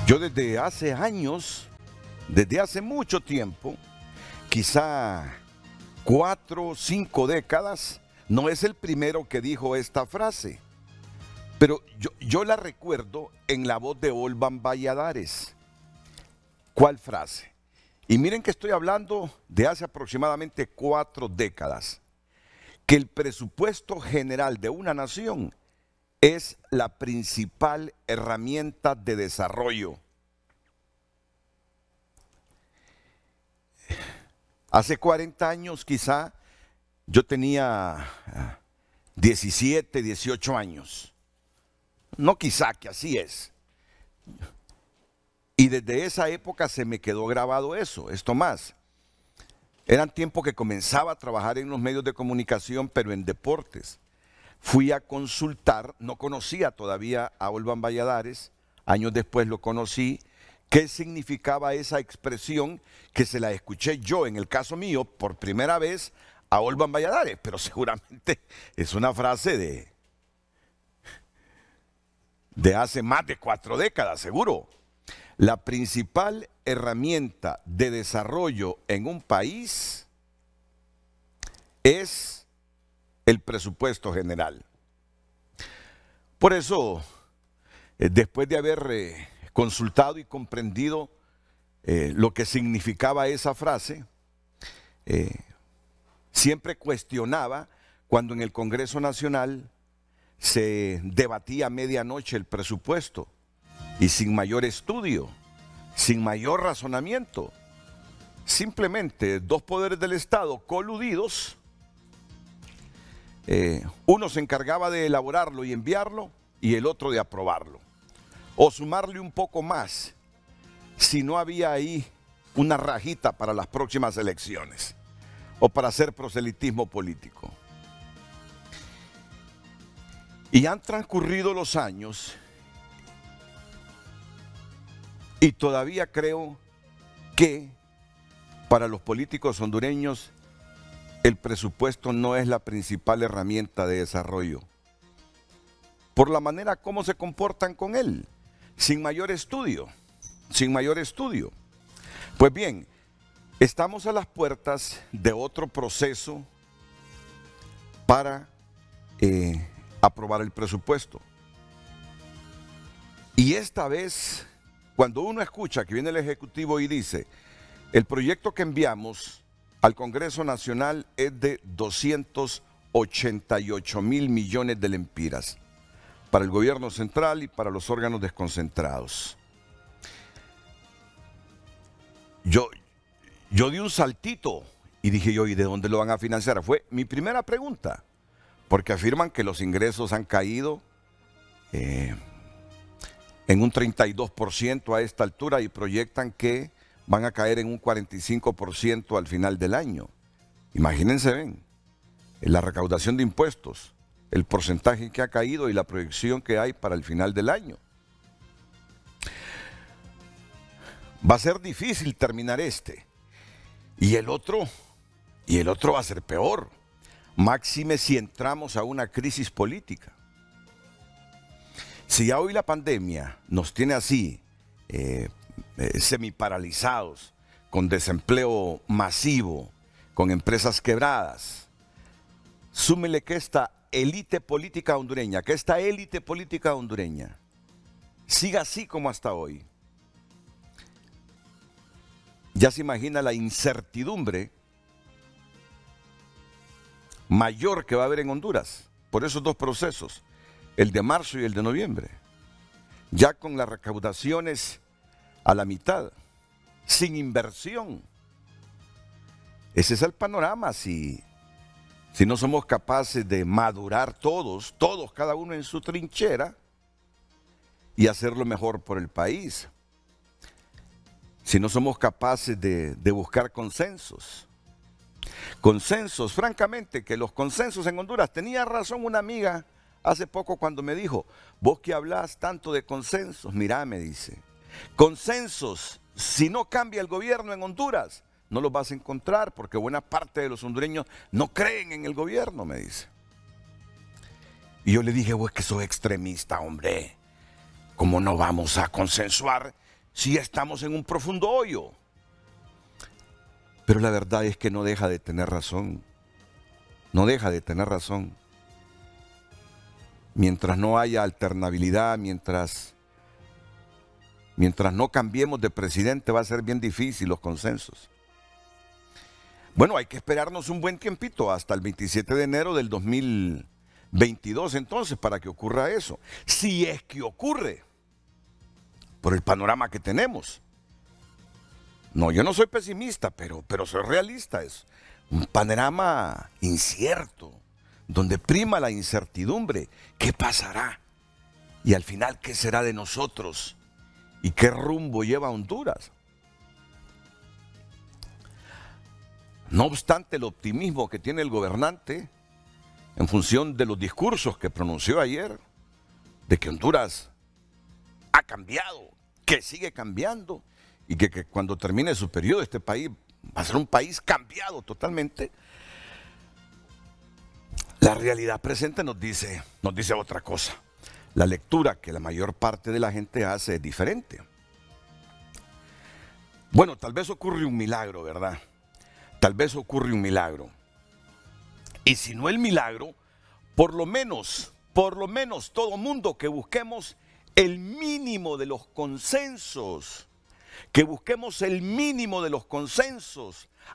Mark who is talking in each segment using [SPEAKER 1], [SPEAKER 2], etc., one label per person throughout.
[SPEAKER 1] Yo desde hace años, desde hace mucho tiempo, quizá 4 o 5 décadas, no es el primero que dijo esta frase, pero yo la recuerdo en la voz de Olvan Valladares. ¿Cuál frase? Y miren que estoy hablando de hace aproximadamente 4 décadas, que el presupuesto general de una nación es la principal herramienta de desarrollo. Hace 40 años quizá yo tenía 17, 18 años. No quizá, que así es. Y desde esa época se me quedó grabado eso, esto más. Eran tiempos que comenzaba a trabajar en los medios de comunicación, pero en deportes. Fui a consultar, no conocía todavía a Olvan Valladares, años después lo conocí, qué significaba esa expresión que se la escuché yo, en el caso mío, por primera vez a Olvan Valladares, pero seguramente es una frase de hace más de 4 décadas, seguro. La principal herramienta de desarrollo en un país es el presupuesto general. Por eso, después de haber consultado y comprendido lo que significaba esa frase, siempre cuestionaba cuando en el Congreso Nacional se debatía a medianoche el presupuesto y sin mayor estudio, sin mayor razonamiento, simplemente 2 poderes del Estado coludidos. Uno se encargaba de elaborarlo y enviarlo y el otro de aprobarlo o sumarle un poco más si no había ahí una rajita para las próximas elecciones o para hacer proselitismo político. Y han transcurrido los años y todavía creo que para los políticos hondureños el presupuesto no es la principal herramienta de desarrollo, por la manera como se comportan con él, sin mayor estudio, sin mayor estudio. Pues bien, estamos a las puertas de otro proceso para aprobar el presupuesto. Y esta vez, cuando uno escucha que viene el Ejecutivo y dice, el proyecto que enviamos al Congreso Nacional es de 288.000 millones de lempiras para el gobierno central y para los órganos desconcentrados. Yo di un saltito y dije yo, ¿y de dónde lo van a financiar? Fue mi primera pregunta, porque afirman que los ingresos han caído en un 32% a esta altura y proyectan que van a caer en un 45% al final del año. Imagínense, ven, la recaudación de impuestos, el porcentaje que ha caído y la proyección que hay para el final del año. Va a ser difícil terminar este. Y el otro va a ser peor. Máxime si entramos a una crisis política. Si ya hoy la pandemia nos tiene así, semiparalizados, con desempleo masivo, con empresas quebradas, súmele que esta élite política hondureña, siga así como hasta hoy. Ya se imagina la incertidumbre mayor que va a haber en Honduras por esos 2 procesos, el de marzo y el de noviembre, ya con las recaudaciones a la mitad, sin inversión. Ese es el panorama si no somos capaces de madurar todos, cada uno en su trinchera y hacerlo mejor por el país. Si no somos capaces de buscar consensos. Consensos, francamente, que los consensos en Honduras, tenía razón una amiga hace poco cuando me dijo, vos que hablas tanto de consensos, mirá, me dice, consensos, si no cambia el gobierno en Honduras, no los vas a encontrar porque buena parte de los hondureños no creen en el gobierno, me dice. Y yo le dije, vos que sos extremista, hombre, ¿cómo no vamos a consensuar si estamos en un profundo hoyo. Pero la verdad es que no deja de tener razón. No deja de tener razón. Mientras no haya alternabilidad, mientras no cambiemos de presidente, va a ser bien difícil los consensos. Bueno, hay que esperarnos un buen tiempito, hasta el 27 de enero del 2022 entonces, para que ocurra eso. Si es que ocurre, por el panorama que tenemos. No, yo no soy pesimista, pero soy realista. Es un panorama incierto, donde prima la incertidumbre. ¿Qué pasará? Y al final, ¿qué será de nosotros? ¿Y qué rumbo lleva Honduras? No obstante el optimismo que tiene el gobernante, en función de los discursos que pronunció ayer, de que Honduras ha cambiado, que sigue cambiando, y que cuando termine su periodo este país va a ser un país cambiado totalmente, la realidad presente nos dice otra cosa. La lectura que la mayor parte de la gente hace es diferente. Bueno, tal vez ocurre un milagro, ¿verdad? Tal vez ocurre un milagro. Y si no el milagro, por lo menos todo mundo que busquemos el mínimo de los consensos,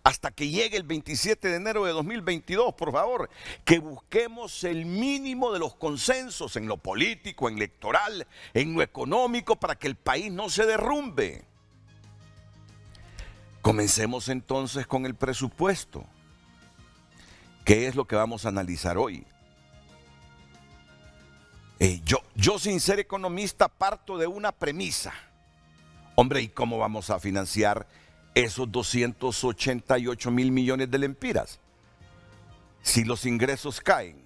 [SPEAKER 1] hasta que llegue el 27 de enero de 2022, por favor, que busquemos el mínimo de los consensos en lo político, en lo electoral, en lo económico, para que el país no se derrumbe. Comencemos entonces con el presupuesto, que es lo que vamos a analizar hoy. Yo sin ser economista parto de una premisa. Hombre, ¿y cómo vamos a financiar esos 288 mil millones de lempiras si los ingresos caen?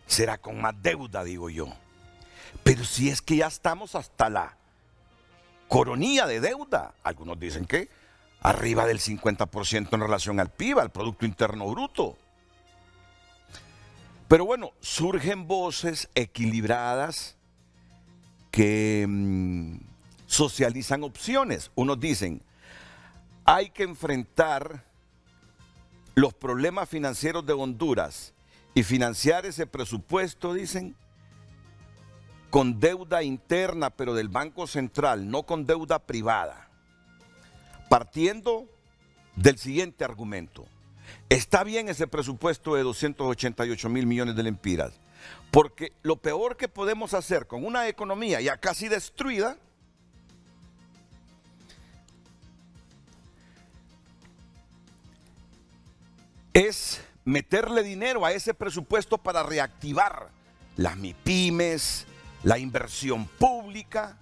[SPEAKER 1] Será con más deuda, digo yo. Pero si es que ya estamos hasta la coronilla de deuda. Algunos dicen que arriba del 50% en relación al PIB, al Producto Interno Bruto. Pero bueno, surgen voces equilibradas que socializan opciones. Unos dicen, hay que enfrentar los problemas financieros de Honduras y financiar ese presupuesto, dicen, con deuda interna, pero del Banco Central, no con deuda privada. Partiendo del siguiente argumento. Está bien ese presupuesto de 288 mil millones de lempiras, porque lo peor que podemos hacer con una economía ya casi destruida es meterle dinero a ese presupuesto para reactivar las MIPYMES, la inversión pública,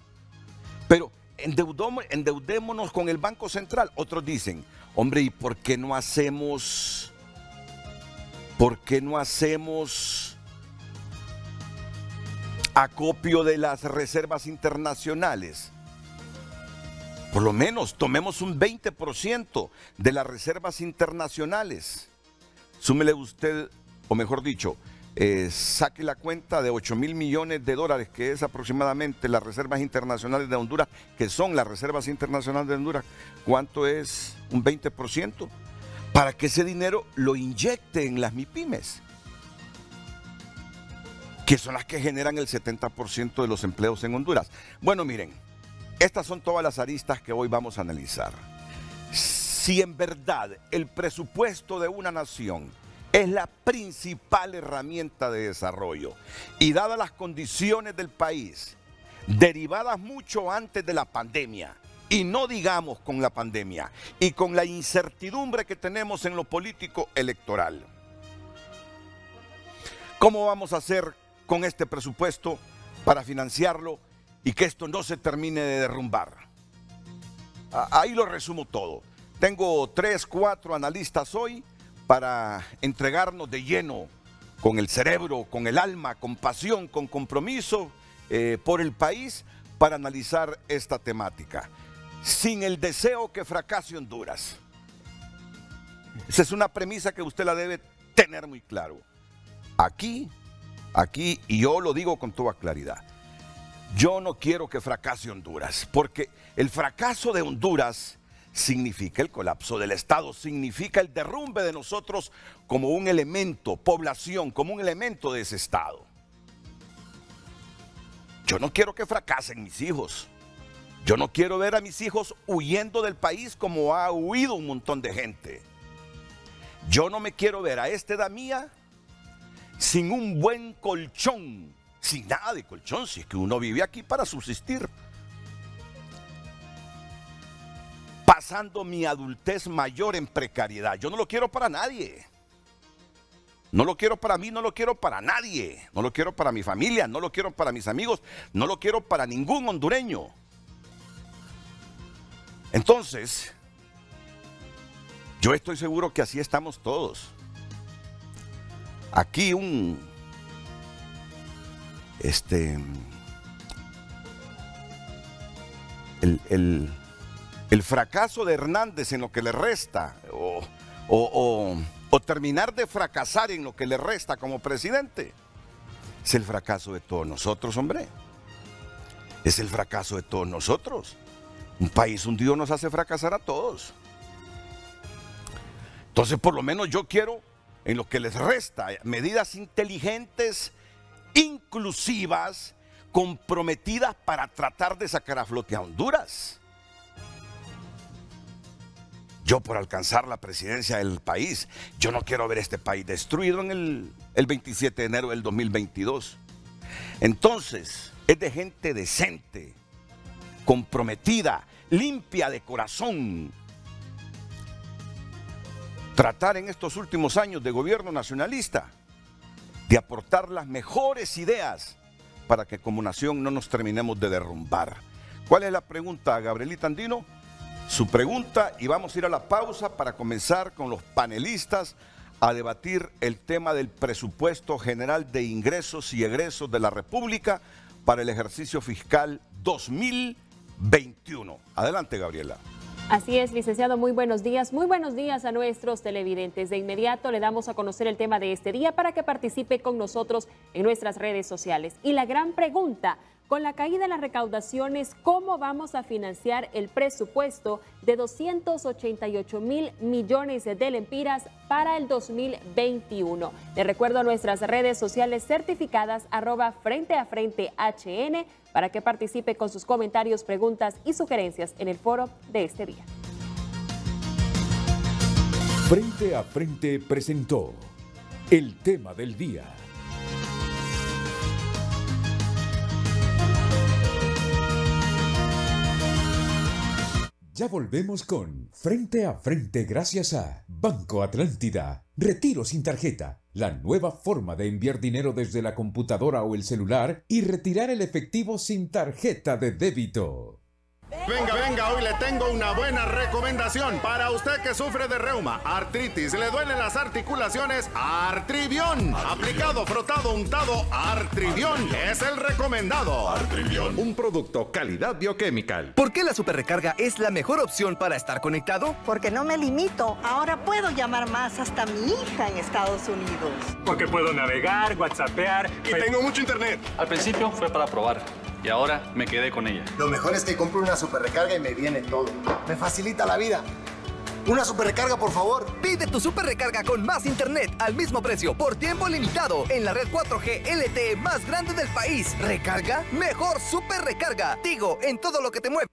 [SPEAKER 1] pero endeudémonos con el Banco Central. Otros dicen, hombre, ¿y por qué no hacemos acopio de las reservas internacionales? Por lo menos tomemos un 20% de las reservas internacionales. Súmele usted, o mejor dicho, saque la cuenta de 8 mil millones de dólares, que es aproximadamente las reservas internacionales de Honduras, que son las reservas internacionales de Honduras. ¿Cuánto es un 20%? Para que ese dinero lo inyecte en las MIPYMES, que son las que generan el 70% de los empleos en Honduras. Bueno, miren, estas son todas las aristas que hoy vamos a analizar. Si en verdad el presupuesto de una nación es la principal herramienta de desarrollo, y dadas las condiciones del país, derivadas mucho antes de la pandemia, y no digamos con la pandemia, y con la incertidumbre que tenemos en lo político electoral, ¿cómo vamos a hacer con este presupuesto para financiarlo y que esto no se termine de derrumbar? Ahí lo resumo todo. Tengo 3, 4 analistas hoy para entregarnos de lleno, con el cerebro, con el alma, con pasión, con compromiso por el país, para analizar esta temática, sin el deseo que fracase Honduras. Esa es una premisa que usted la debe tener muy claro. Aquí, y yo lo digo con toda claridad, Yo no quiero que fracase Honduras, porque el fracaso de Honduras significa el colapso del Estado, significa el derrumbe de nosotros como un elemento, población, como un elemento de ese Estado. Yo no quiero que fracasen mis hijos. Yo no quiero ver a mis hijos huyendo del país como ha huido un montón de gente. Yo no me quiero ver a esta edad mía sin un buen colchón, sin nada de colchón, si es que uno vive aquí para subsistir. Pasando mi adultez mayor en precariedad. Yo no lo quiero para nadie. No lo quiero para mí, no lo quiero para nadie. No lo quiero para mi familia, no lo quiero para mis amigos, no lo quiero para ningún hondureño. Entonces, yo estoy seguro que así estamos todos. Aquí el fracaso de Hernández en lo que le resta, o terminar de fracasar en lo que le resta como presidente, es el fracaso de todos nosotros, hombre. Es el fracaso de todos nosotros. Un país hundido nos hace fracasar a todos. Entonces, por lo menos yo quiero, en lo que les resta, medidas inteligentes, inclusivas, comprometidas para tratar de sacar a flote a Honduras. Yo, por alcanzar la presidencia del país, yo no quiero ver este país destruido en el 27 de enero del 2022. Entonces, es de gente decente, comprometida, limpia de corazón, tratar en estos últimos años de gobierno nacionalista de aportar las mejores ideas para que como nación no nos terminemos de derrumbar. ¿Cuál es la pregunta, Gabrielita Andino? Su pregunta, y vamos a ir a la pausa para comenzar con los panelistas a debatir el tema del presupuesto general de ingresos y egresos de la República para el ejercicio fiscal 2021. Adelante, Gabriela.
[SPEAKER 2] Así es, licenciado, muy buenos días a nuestros televidentes. De inmediato le damos a conocer el tema de este día para que participe con nosotros en nuestras redes sociales. Y la gran pregunta, con la caída de las recaudaciones, ¿cómo vamos a financiar el presupuesto de 288.000 millones de lempiras para el 2021? Le recuerdo a nuestras redes sociales certificadas @FrenteAFrenteHN para que participe con sus comentarios, preguntas y sugerencias en el foro de este día.
[SPEAKER 3] Frente a Frente presentó el tema del día. Ya volvemos con Frente a Frente gracias a Banco Atlántida. Retiro sin tarjeta. La nueva forma de enviar dinero desde la computadora o el celular y retirar el efectivo sin tarjeta de débito.
[SPEAKER 4] Venga, hoy le tengo una buena recomendación para usted que sufre de reuma, artritis, le duelen las articulaciones. Artribión, aplicado, frotado, untado, Artribión es el recomendado. Artribión, un producto calidad bioquímica.
[SPEAKER 5] ¿Por qué la superrecarga es la mejor opción para estar conectado?
[SPEAKER 6] Porque no me limito, ahora puedo llamar más hasta mi hija en Estados Unidos.
[SPEAKER 7] Porque puedo navegar, whatsappear
[SPEAKER 4] y tengo mucho internet.
[SPEAKER 8] Al principio fue para probar y ahora me quedé con ella.
[SPEAKER 9] Lo mejor es que compro una superrecarga y me viene todo. Me facilita la vida. Una superrecarga, por favor.
[SPEAKER 5] Pide tu superrecarga con más internet al mismo precio por tiempo limitado en la red 4G LTE más grande del país. ¿Recarga? Mejor superrecarga. Tigo, en todo lo que te mueve.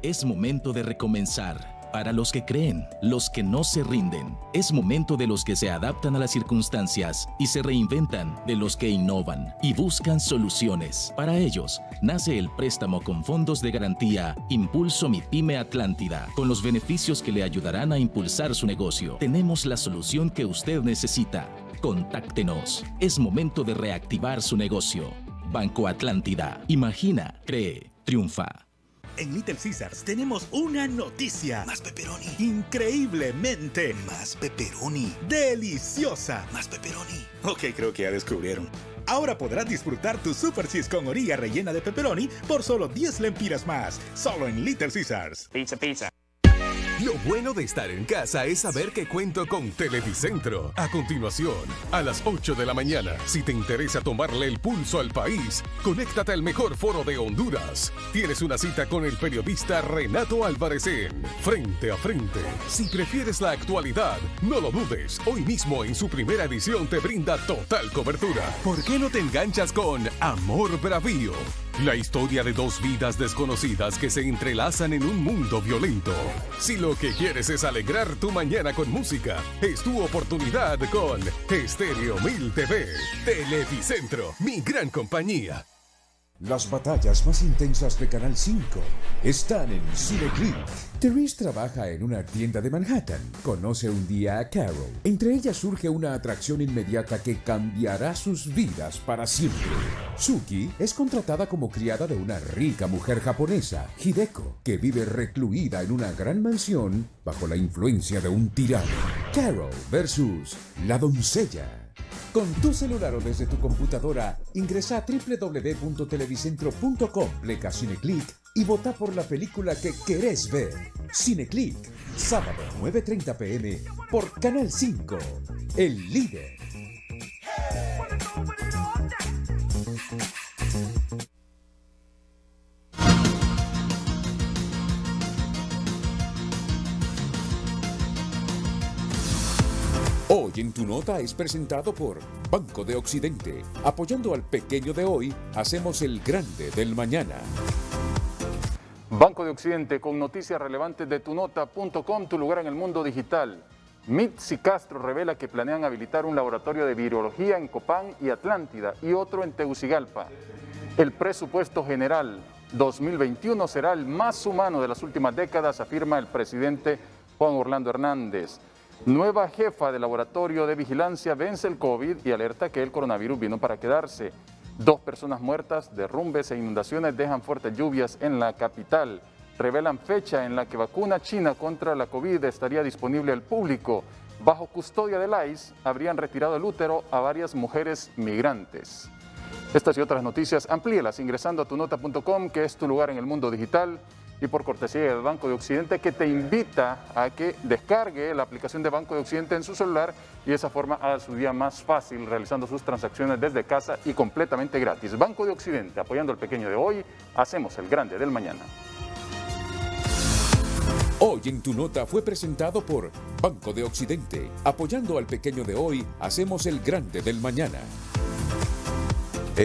[SPEAKER 10] Es momento de recomenzar. Para los que creen, los que no se rinden. Es momento de los que se adaptan a las circunstancias y se reinventan, de los que innovan y buscan soluciones. Para ellos, nace el préstamo con fondos de garantía Impulso Mi Pyme Atlántida, con los beneficios que le ayudarán a impulsar su negocio. Tenemos la solución que usted necesita. Contáctenos. Es momento de reactivar su negocio. Banco Atlántida. Imagina, cree, triunfa.
[SPEAKER 11] En Little Caesars tenemos una noticia.
[SPEAKER 12] Más pepperoni.
[SPEAKER 11] Increíblemente.
[SPEAKER 12] Más pepperoni.
[SPEAKER 11] Deliciosa.
[SPEAKER 12] Más pepperoni.
[SPEAKER 11] Ok, creo que ya descubrieron. Ahora podrás disfrutar tu Super Cheese con orilla rellena de pepperoni por solo 10 lempiras más. Solo en Little Caesars.
[SPEAKER 7] Pizza.
[SPEAKER 13] Lo bueno de estar en casa es saber que cuento con Televicentro. A continuación, a las 8 de la mañana, si te interesa tomarle el pulso al país, conéctate al mejor foro de Honduras. Tienes una cita con el periodista Renato Álvarez en Frente a Frente. Si prefieres la actualidad, no lo dudes. Hoy mismo en su primera edición te brinda total cobertura. ¿Por qué no te enganchas con Amor Bravío? La historia de dos vidas desconocidas que se entrelazan en un mundo violento. Si lo que quieres es alegrar tu mañana con música, es tu oportunidad con Estéreo 1000 TV. Televicentro, mi gran compañía.
[SPEAKER 3] Las batallas más intensas de Canal 5 están en Cineclick. Therese trabaja en una tienda de Manhattan. Conoce un día a Carol. Entre ellas surge una atracción inmediata que cambiará sus vidas para siempre. Suki es contratada como criada de una rica mujer japonesa, Hideko, que vive recluida en una gran mansión bajo la influencia de un tirano. Carol versus la doncella. Con tu celular o desde tu computadora, ingresa a www.televicentro.com/Cineclick y vota por la película que querés ver. Cineclick, sábado 9:30 p.m. por Canal 5, el líder. Hoy en Tu Nota es presentado por Banco de Occidente. Apoyando al pequeño de hoy, hacemos el grande del mañana.
[SPEAKER 14] Banco de Occidente, con noticias relevantes de tunota.com, tu lugar en el mundo digital. Mitzi Castro revela que planean habilitar un laboratorio de virología en Copán y Atlántida y otro en Tegucigalpa. El presupuesto general 2021 será el más humano de las últimas décadas, afirma el presidente Juan Orlando Hernández. Nueva jefa de laboratorio de vigilancia vence el COVID y alerta que el coronavirus vino para quedarse. 2 personas muertas, derrumbes e inundaciones dejan fuertes lluvias en la capital. Revelan fecha en la que vacuna china contra la COVID estaría disponible al público. Bajo custodia del ICE habrían retirado el útero a varias mujeres migrantes. Estas y otras noticias amplíelas ingresando a tunota.com, que es tu lugar en el mundo digital. Y por cortesía del Banco de Occidente, que te invita a que descargue la aplicación de Banco de Occidente en su celular y de esa forma haga su día más fácil realizando sus transacciones desde casa y completamente gratis. Banco de Occidente, apoyando al pequeño de hoy, hacemos el grande del mañana.
[SPEAKER 3] Hoy en Tu Nota fue presentado por Banco de Occidente. Apoyando al pequeño de hoy, hacemos el grande del mañana.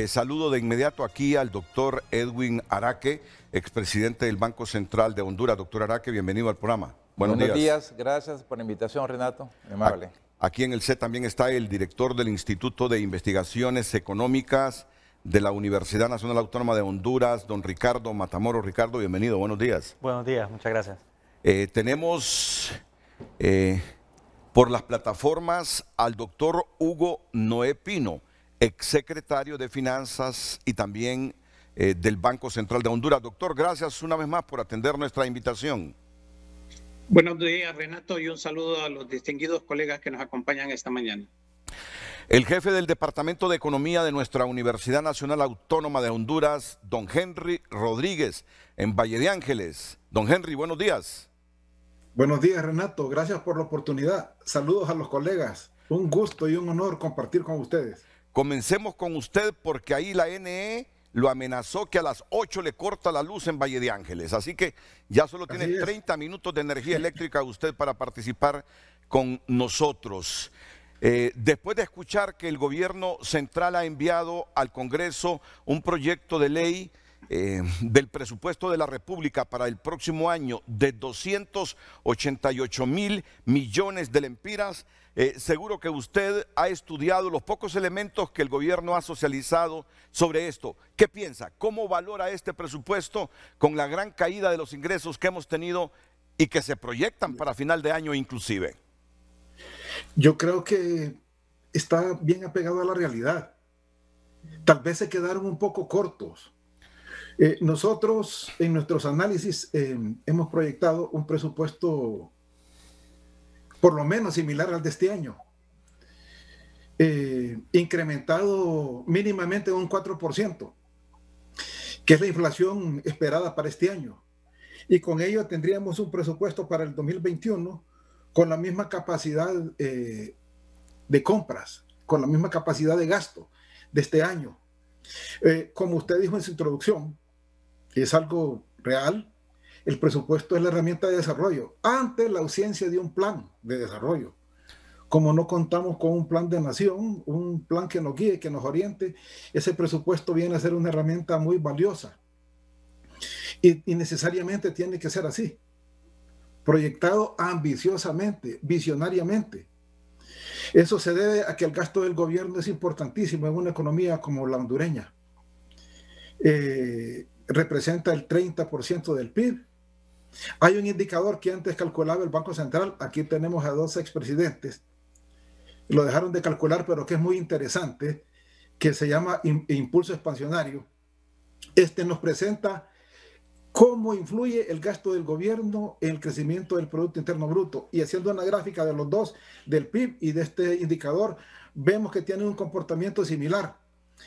[SPEAKER 1] Saludo de inmediato aquí al doctor Edwin Araque, expresidente del Banco Central de Honduras. Doctor Araque, bienvenido al programa.
[SPEAKER 15] Buenos días, gracias por la invitación, Renato, amable.
[SPEAKER 1] Aquí en el set también está el director del Instituto de Investigaciones Económicas de la Universidad Nacional Autónoma de Honduras, don Ricardo Matamoros. Ricardo, bienvenido, buenos días.
[SPEAKER 16] Buenos días, muchas gracias.
[SPEAKER 1] Tenemos por las plataformas al doctor Hugo Noé Pino, exsecretario de Finanzas y también del Banco Central de Honduras. Doctor, gracias una vez más por atender nuestra invitación.
[SPEAKER 17] Buenos días, Renato, y un saludo a los distinguidos colegas que nos acompañan esta mañana.
[SPEAKER 1] El jefe del Departamento de Economía de nuestra Universidad Nacional Autónoma de Honduras, don Henry Rodríguez, en Valle de Ángeles. Don Henry, buenos días.
[SPEAKER 18] Buenos días, Renato. Gracias por la oportunidad. Saludos a los colegas. Un gusto y un honor compartir con ustedes.
[SPEAKER 1] Comencemos con usted porque ahí la NE lo amenazó que a las 8 le corta la luz en Valle de Ángeles. Así que ya solo tiene 30 minutos de energía eléctrica usted para participar con nosotros. Después de escuchar que el gobierno central ha enviado al Congreso un proyecto de ley del presupuesto de la República para el próximo año de 288.000 millones de lempiras, seguro que usted ha estudiado los pocos elementos que el gobierno ha socializado sobre esto. ¿Qué piensa? ¿Cómo valora este presupuesto con la gran caída de los ingresos que hemos tenido y que se proyectan para final de año inclusive?
[SPEAKER 18] Yo creo que está bien apegado a la realidad. Tal vez se quedaron un poco cortos. Nosotros en nuestros análisis hemos proyectado un presupuesto por lo menos similar al de este año, incrementado mínimamente un 4%, que es la inflación esperada para este año. Y con ello tendríamos un presupuesto para el 2021 con la misma capacidad de compras, con la misma capacidad de gasto de este año. Como usted dijo en su introducción, que es algo real, el presupuesto es la herramienta de desarrollo ante la ausencia de un plan de desarrollo. Como no contamos con un plan de nación, un plan que nos guíe, que nos oriente, ese presupuesto viene a ser una herramienta muy valiosa. Y necesariamente tiene que ser así, proyectado ambiciosamente, visionariamente. Eso se debe a que el gasto del gobierno es importantísimo en una economía como la hondureña. Representa el 30% del PIB. Hay un indicador que antes calculaba el Banco Central. Aquí tenemos a dos expresidentes. Lo dejaron de calcular, pero que es muy interesante, que se llama impulso expansionario. Este nos presenta cómo influye el gasto del gobierno en el crecimiento del Producto Interno Bruto. Y haciendo una gráfica de los dos, del PIB y de este indicador, vemos que tienen un comportamiento similar.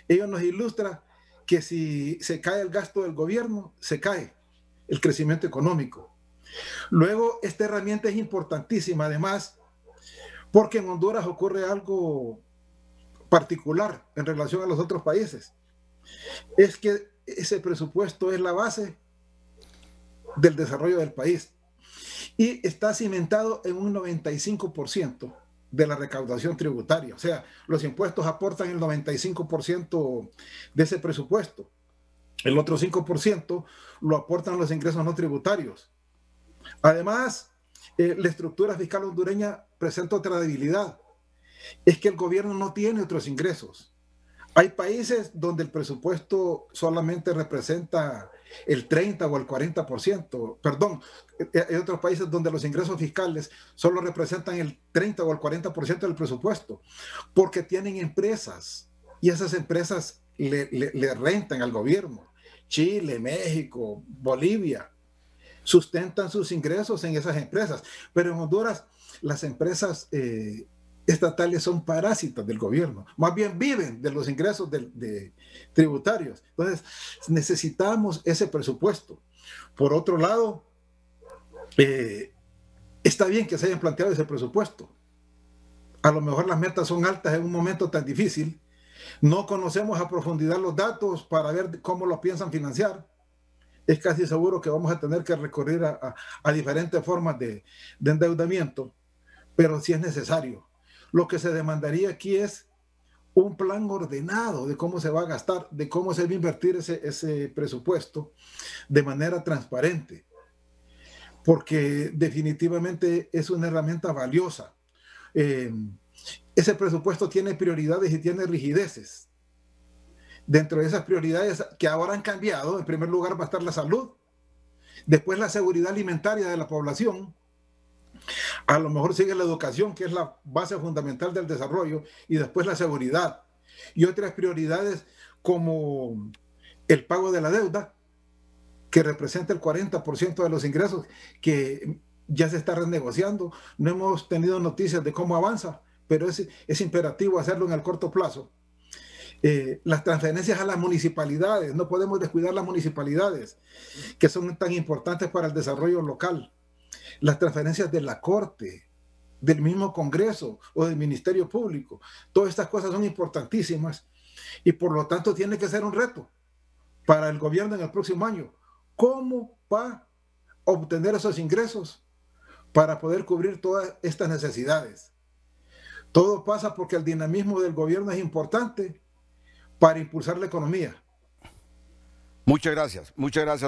[SPEAKER 18] Ello nos ilustra que si se cae el gasto del gobierno, se cae el crecimiento económico. Luego, esta herramienta es importantísima, además, porque en Honduras ocurre algo particular en relación a los otros países. Es que ese presupuesto es la base del desarrollo del país y está cimentado en un 95% de la recaudación tributaria. O sea, los impuestos aportan el 95% de ese presupuesto. El otro 5% lo aportan los ingresos no tributarios. Además, la estructura fiscal hondureña presenta otra debilidad. Es que el gobierno no tiene otros ingresos. Hay países donde el presupuesto solamente representa el 30 o el 40%. Perdón, hay otros países donde los ingresos fiscales solo representan el 30 o el 40% del presupuesto, porque tienen empresas y esas empresas le rentan al gobierno. Chile, México, Bolivia sustentan sus ingresos en esas empresas, pero en Honduras las empresas estatales son parásitas del gobierno, más bien viven de los ingresos tributarios. Entonces necesitamos ese presupuesto. Por otro lado, está bien que se hayan planteado ese presupuesto. A lo mejor las metas son altas en un momento tan difícil. No conocemos a profundidad los datos para ver cómo lo piensan financiar. Es casi seguro que vamos a tener que recurrir a diferentes formas de endeudamiento, pero sí es necesario. Lo que se demandaría aquí es un plan ordenado de cómo se va a gastar, de cómo se va a invertir ese presupuesto de manera transparente, porque definitivamente es una herramienta valiosa. Ese presupuesto tiene prioridades y tiene rigideces. Dentro de esas prioridades que ahora han cambiado, en primer lugar va a estar la salud, después la seguridad alimentaria de la población, a lo mejor sigue la educación, que es la base fundamental del desarrollo, y después la seguridad. Y otras prioridades como el pago de la deuda, que representa el 40% de los ingresos, que ya se está renegociando. No hemos tenido noticias de cómo avanza, pero es imperativo hacerlo en el corto plazo. Las transferencias a las municipalidades, no podemos descuidar las municipalidades, que son tan importantes para el desarrollo local. Las transferencias de la Corte, del mismo Congreso o del Ministerio Público, todas estas cosas son importantísimas y por lo tanto tiene que ser un reto para el gobierno en el próximo año. ¿Cómo va a obtener esos ingresos para poder cubrir todas estas necesidades? Todo pasa porque el dinamismo del gobierno es importante para impulsar la economía.
[SPEAKER 1] Muchas gracias,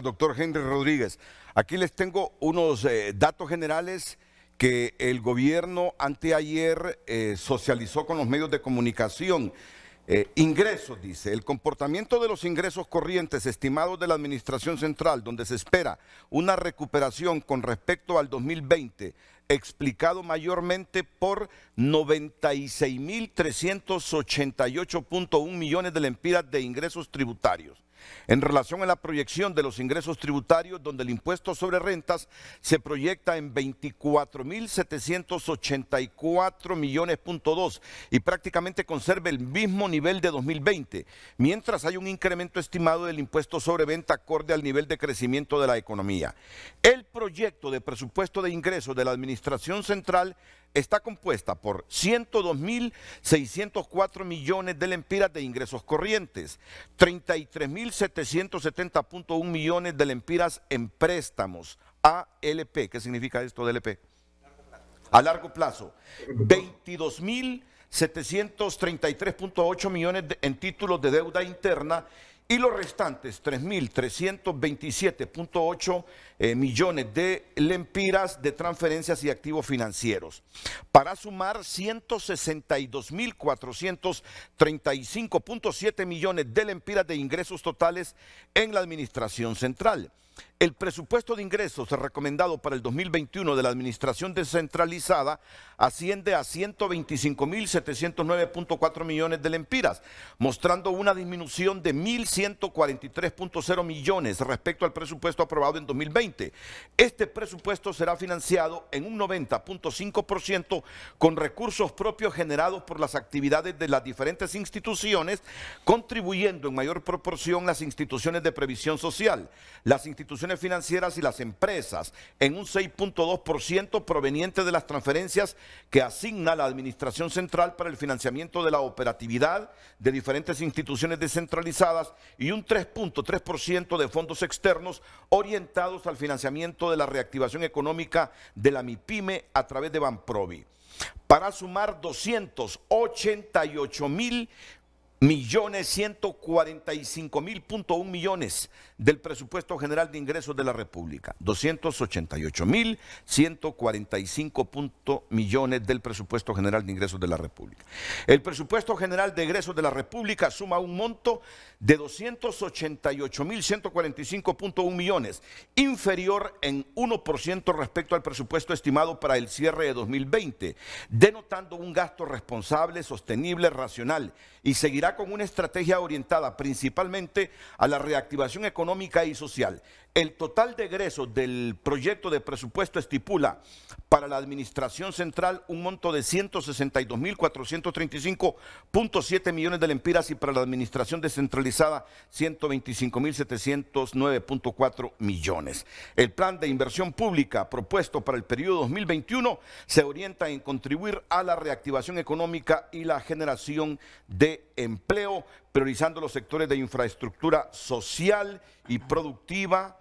[SPEAKER 1] doctor Henry Rodríguez. Aquí les tengo unos datos generales que el gobierno anteayer socializó con los medios de comunicación. Ingresos, dice, el comportamiento de los ingresos corrientes estimados de la Administración Central, donde se espera una recuperación con respecto al 2020, explicado mayormente por 96.388.1 millones de lempiras de ingresos tributarios. en relación a la proyección de los ingresos tributarios, donde el impuesto sobre rentas se proyecta en 24.784 millones.2 y prácticamente conserva el mismo nivel de 2020, mientras hay un incremento estimado del impuesto sobre venta acorde al nivel de crecimiento de la economía. El proyecto de presupuesto de ingresos de la Administración Central está compuesta por 102.604 millones de lempiras de ingresos corrientes, 33.770.1 millones de lempiras en préstamos ALP. ¿Qué significa esto de LP? A largo plazo. 22.733.8 millones en títulos de deuda interna y los restantes 3.327.8 millones de lempiras de transferencias y activos financieros, para sumar 162.435.7 millones de lempiras de ingresos totales en la Administración Central. El presupuesto de ingresos recomendado para el 2021 de la Administración Descentralizada asciende a 125.709.4 millones de lempiras, mostrando una disminución de 1.143.0 millones respecto al presupuesto aprobado en 2020. Este presupuesto será financiado en un 90.5% con recursos propios generados por las actividades de las diferentes instituciones, contribuyendo en mayor proporción las instituciones de previsión social, las instituciones financieras y las empresas, en un 6.2% proveniente de las transferencias que asigna la Administración Central para el financiamiento de la operatividad de diferentes instituciones descentralizadas y un 3.3% de fondos externos orientados al financiamiento de la reactivación económica de la MIPYME a través de Banprovi, para sumar 288.145.000.1 millones del presupuesto general de ingresos de la República. 288.145 millones del presupuesto general de ingresos de la República. El presupuesto general de ingresos de la República suma un monto de 288.145.1 millones, inferior en 1% respecto al presupuesto estimado para el cierre de 2020, denotando un gasto responsable, sostenible, racional, y seguirá con una estrategia orientada principalmente a la reactivación económica y social. El total de egresos del proyecto de presupuesto estipula para la Administración Central un monto de 162.435.7 millones de lempiras y para la Administración Descentralizada 125.709.4 millones. El plan de inversión pública propuesto para el periodo 2021 se orienta en contribuir a la reactivación económica y la generación de empleo, priorizando los sectores de infraestructura social y productiva,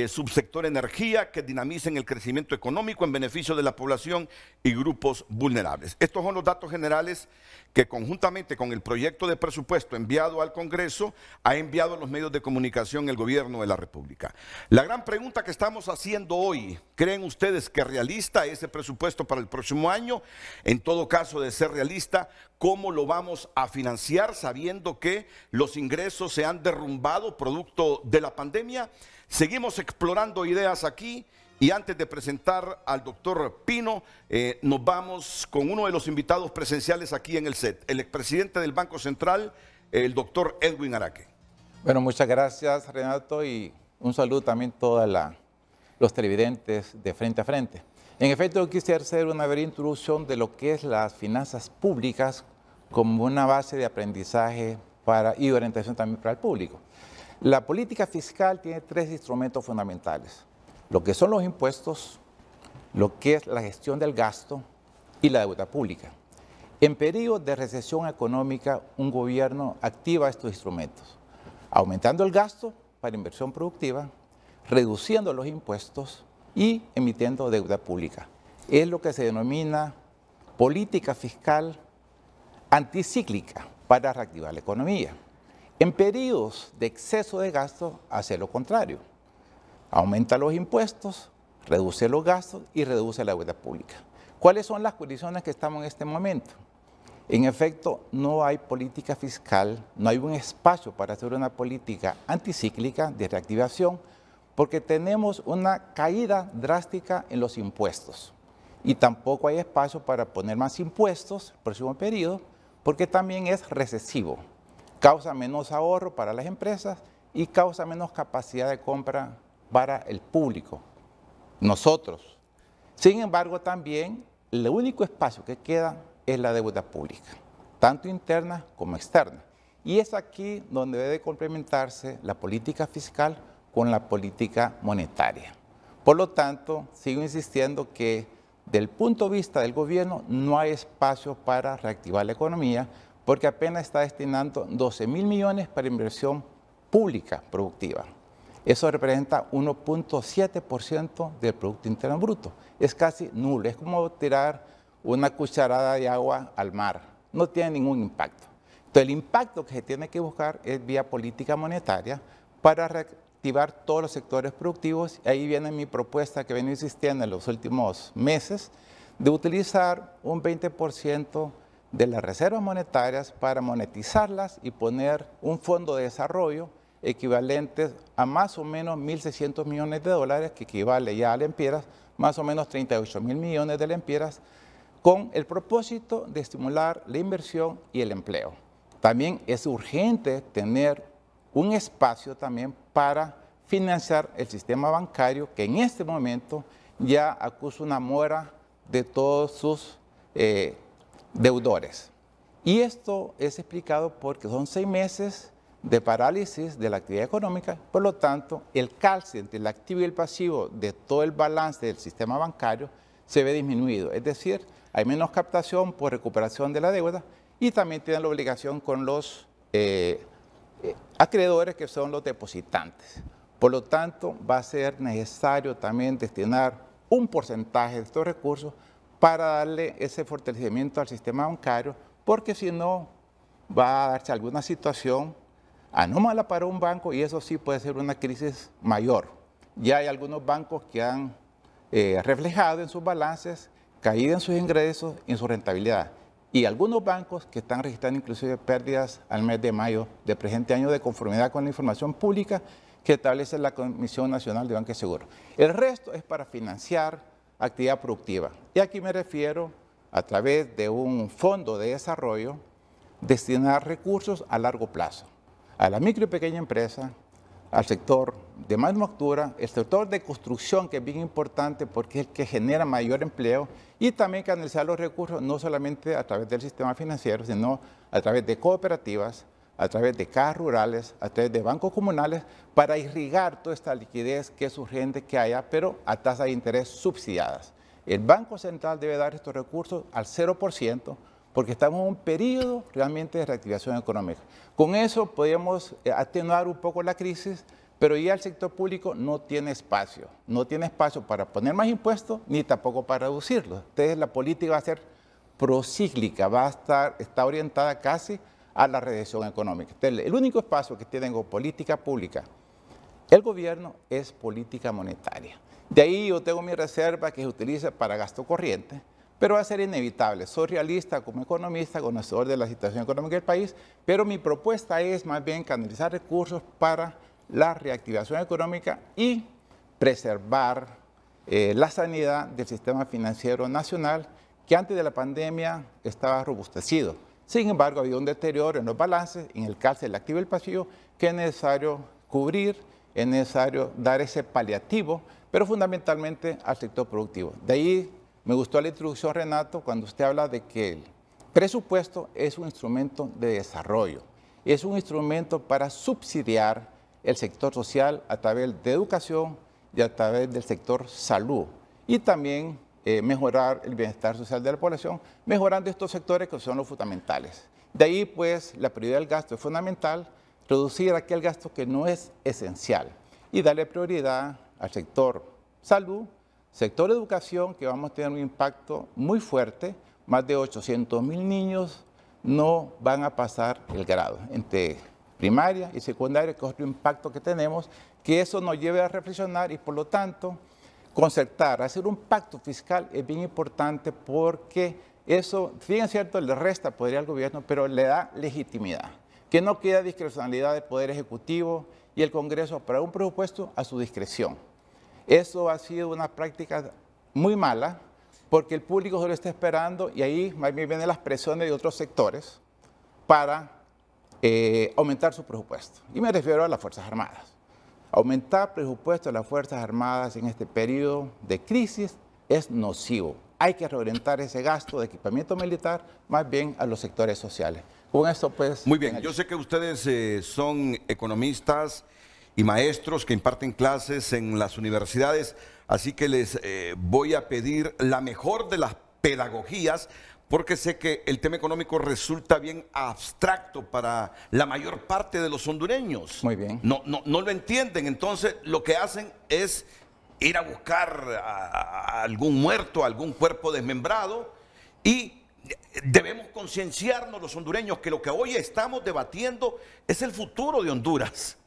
[SPEAKER 1] subsector energía, que dinamicen el crecimiento económico en beneficio de la población y grupos vulnerables. Estos son los datos generales que conjuntamente con el proyecto de presupuesto enviado al Congreso ha enviado a los medios de comunicación el gobierno de la República. La gran pregunta que estamos haciendo hoy, ¿creen ustedes que es realista ese presupuesto para el próximo año? En todo caso, de ser realista, ¿cómo lo vamos a financiar sabiendo que los ingresos se han derrumbado producto de la pandemia? Seguimos explorando ideas aquí y antes de presentar al doctor Pino, nos vamos con uno de los invitados presenciales aquí en el set, el expresidente del Banco Central, el doctor Edwin Araque.
[SPEAKER 15] Bueno, muchas gracias, Renato, y un saludo también a todos los televidentes de Frente a Frente. En efecto, yo quisiera hacer una breve introducción de lo que es las finanzas públicas como una base de aprendizaje y orientación también para el público. La política fiscal tiene tres instrumentos fundamentales, lo que son los impuestos, lo que es la gestión del gasto y la deuda pública. En periodos de recesión económica, un gobierno activa estos instrumentos, aumentando el gasto para inversión productiva, reduciendo los impuestos y emitiendo deuda pública. Es lo que se denomina política fiscal anticíclica para reactivar la economía. En periodos de exceso de gasto, hace lo contrario. Aumenta los impuestos, reduce los gastos y reduce la deuda pública. ¿Cuáles son las condiciones que estamos en este momento? En efecto, no hay política fiscal, no hay un espacio para hacer una política anticíclica de reactivación porque tenemos una caída drástica en los impuestos y tampoco hay espacio para poner más impuestos el próximo periodo porque también es recesivo. Causa menos ahorro para las empresas y causa menos capacidad de compra para el público, nosotros. Sin embargo, también el único espacio que queda es la deuda pública, tanto interna como externa. Y es aquí donde debe complementarse la política fiscal con la política monetaria. Por lo tanto, sigo insistiendo que del punto de vista del gobierno no hay espacio para reactivar la economía porque apenas está destinando 12.000 millones para inversión pública productiva. Eso representa 1.7% del Producto Interno Bruto. Es casi nulo, es como tirar una cucharada de agua al mar. No tiene ningún impacto. Entonces, el impacto que se tiene que buscar es vía política monetaria para reactivar todos los sectores productivos. Y ahí viene mi propuesta que vengo insistiendo en los últimos meses de utilizar un 20% de las reservas monetarias para monetizarlas y poner un fondo de desarrollo equivalentes a más o menos 1.600 millones de dólares, que equivale ya a lempiras, más o menos 38.000 millones de lempiras, con el propósito de estimular la inversión y el empleo. También es urgente tener un espacio también para financiar el sistema bancario, que en este momento ya acusa una mora de todos sus deudores. Y esto es explicado porque son 6 meses de parálisis de la actividad económica, por lo tanto, el calce entre el activo y el pasivo de todo el balance del sistema bancario se ve disminuido. Es decir, hay menos captación por recuperación de la deuda y también tienen la obligación con los acreedores, que son los depositantes. Por lo tanto, va a ser necesario también destinar un porcentaje de estos recursos para darle ese fortalecimiento al sistema bancario, porque si no, va a darse alguna situación anómala para un banco y eso sí puede ser una crisis mayor. Ya hay algunos bancos que han reflejado en sus balances caída en sus ingresos y en su rentabilidad. Y algunos bancos que están registrando inclusive pérdidas al mes de mayo del presente año de conformidad con la información pública que establece la Comisión Nacional de Banca y Seguro. El resto es para financiar actividad productiva. Y aquí me refiero a través de un fondo de desarrollo, destinar recursos a largo plazo a la micro y pequeña empresa, al sector de manufactura, el sector de construcción, que es bien importante porque es el que genera mayor empleo, y también canalizar los recursos no solamente a través del sistema financiero, sino a través de cooperativas, a través de cajas rurales, a través de bancos comunales, para irrigar toda esta liquidez que es urgente que haya, pero a tasas de interés subsidiadas. El Banco Central debe dar estos recursos al 0%, porque estamos en un periodo realmente de reactivación económica. Con eso podemos atenuar un poco la crisis, pero ya el sector público no tiene espacio para poner más impuestos ni tampoco para reducirlos. Entonces la política va a ser procíclica, está orientada casi a la recesión económica. Entonces, el único espacio que tiene como política pública el gobierno es política monetaria. De ahí yo tengo mi reserva que se utiliza para gasto corriente, pero va a ser inevitable. Soy realista como economista, conocedor de la situación económica del país, pero mi propuesta es más bien canalizar recursos para la reactivación económica y preservar la sanidad del sistema financiero nacional, que antes de la pandemia estaba robustecido. Sin embargo, había un deterioro en los balances, en el calce del activo y el pasivo, que es necesario cubrir, es necesario dar ese paliativo, pero fundamentalmente al sector productivo. De ahí me gustó la introducción, Renato, cuando usted habla de que el presupuesto es un instrumento de desarrollo, es un instrumento para subsidiar el sector social a través de educación y a través del sector salud, y también mejorar el bienestar social de la población, mejorando estos sectores que son los fundamentales. De ahí, pues, la prioridad del gasto es fundamental, reducir aquel gasto que no es esencial y darle prioridad al sector salud, sector educación, que vamos a tener un impacto muy fuerte. Más de 800.000 niños no van a pasar el grado entre primaria y secundaria, que es otro impacto que tenemos, que eso nos lleve a reflexionar y por lo tanto concertar, hacer un pacto fiscal es bien importante porque eso, bien es cierto, le resta poder al gobierno, pero le da legitimidad, que no queda discrecionalidad del Poder Ejecutivo y el Congreso para un presupuesto a su discreción. Eso ha sido una práctica muy mala porque el público solo está esperando y ahí más bien vienen las presiones de otros sectores para aumentar su presupuesto. Y me refiero a las Fuerzas Armadas. Aumentar presupuesto de las Fuerzas Armadas en este periodo de crisis es nocivo. Hay que reorientar ese gasto de equipamiento militar más bien a los sectores sociales. Con esto, pues...
[SPEAKER 1] Muy bien, yo sé que ustedes son economistas y maestros que imparten clases en las universidades, así que les voy a pedir la mejor de las pedagogías, porque sé que el tema económico resulta bien abstracto para la mayor parte de los hondureños.
[SPEAKER 15] Muy bien.
[SPEAKER 1] No lo entienden, entonces lo que hacen es ir a buscar a algún muerto, a algún cuerpo desmembrado, y debemos concienciarnos los hondureños que lo que hoy estamos debatiendo es el futuro de Honduras.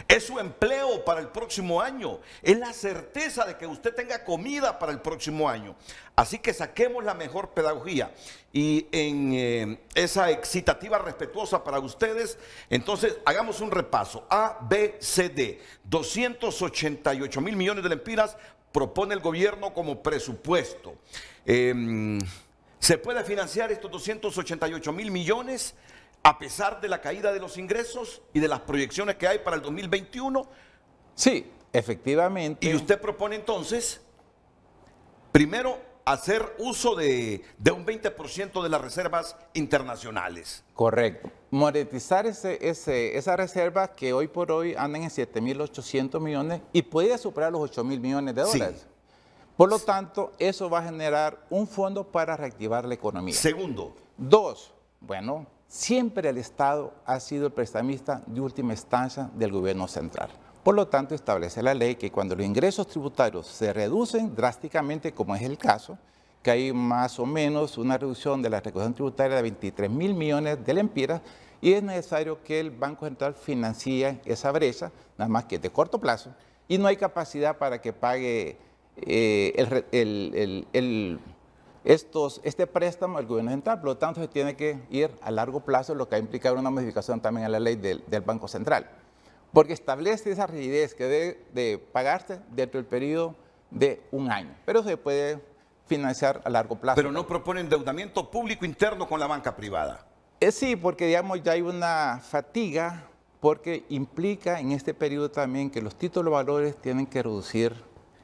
[SPEAKER 1] Es su empleo para el próximo año. Es la certeza de que usted tenga comida para el próximo año. Así que saquemos la mejor pedagogía. Y en esa excitativa respetuosa para ustedes, entonces hagamos un repaso. A, B, C, D. 288 mil millones de lempiras propone el gobierno como presupuesto. ¿Se puede financiar estos 288 mil millones? A pesar de la caída de los ingresos y de las proyecciones que hay para el 2021.
[SPEAKER 15] Sí, efectivamente.
[SPEAKER 1] Y usted propone entonces, primero, hacer uso de un 20% de las reservas internacionales.
[SPEAKER 15] Correcto. Monetizar esa reserva que hoy por hoy andan en 7.800 millones y puede superar los 8.000 millones de dólares. Sí. Por lo tanto, eso va a generar un fondo para reactivar la economía.
[SPEAKER 1] Segundo.
[SPEAKER 15] Dos, bueno... Siempre el Estado ha sido el prestamista de última instancia del gobierno central. Por lo tanto, establece la ley que cuando los ingresos tributarios se reducen drásticamente, como es el caso, que hay más o menos una reducción de la recaudación tributaria de 23 mil millones de lempiras, y es necesario que el Banco Central financie esa brecha, nada más que de corto plazo, y no hay capacidad para que pague este préstamo al gobierno central. Por lo tanto, se tiene que ir a largo plazo, lo que ha implicado una modificación también a la ley del Banco Central, porque establece esa rigidez que debe de pagarse dentro del periodo de un año, pero se puede financiar a largo plazo.
[SPEAKER 1] Pero no propone endeudamiento público interno con la banca privada.
[SPEAKER 15] Sí, porque digamos ya hay una fatiga, porque implica en este periodo también que los títulos de valores tienen que reducir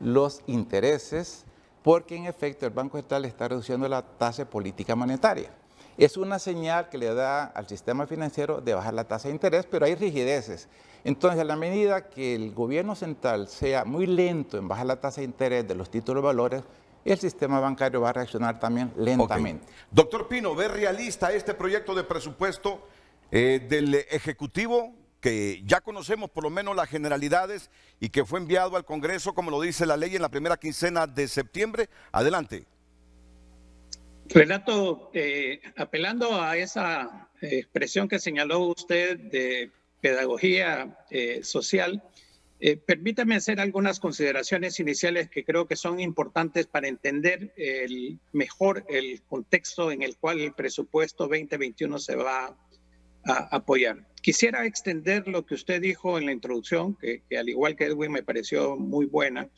[SPEAKER 15] los intereses, porque en efecto el Banco Central está reduciendo la tasa de política monetaria. Es una señal que le da al sistema financiero de bajar la tasa de interés, pero hay rigideces. Entonces, a la medida que el gobierno central sea muy lento en bajar la tasa de interés de los títulos de valores, el sistema bancario va a reaccionar también lentamente.
[SPEAKER 1] Okay. Doctor Pino, ¿ve realista este proyecto de presupuesto del Ejecutivo, que ya conocemos por lo menos las generalidades y que fue enviado al Congreso, como lo dice la ley, en la primera quincena de septiembre? Adelante.
[SPEAKER 17] Renato, apelando a esa expresión que señaló usted de pedagogía social, permítame hacer algunas consideraciones iniciales que creo que son importantes para entender mejor el contexto en el cual el presupuesto 2021 se va a apoyar. Quisiera extender lo que usted dijo en la introducción, que al igual que Edwin me pareció muy buena,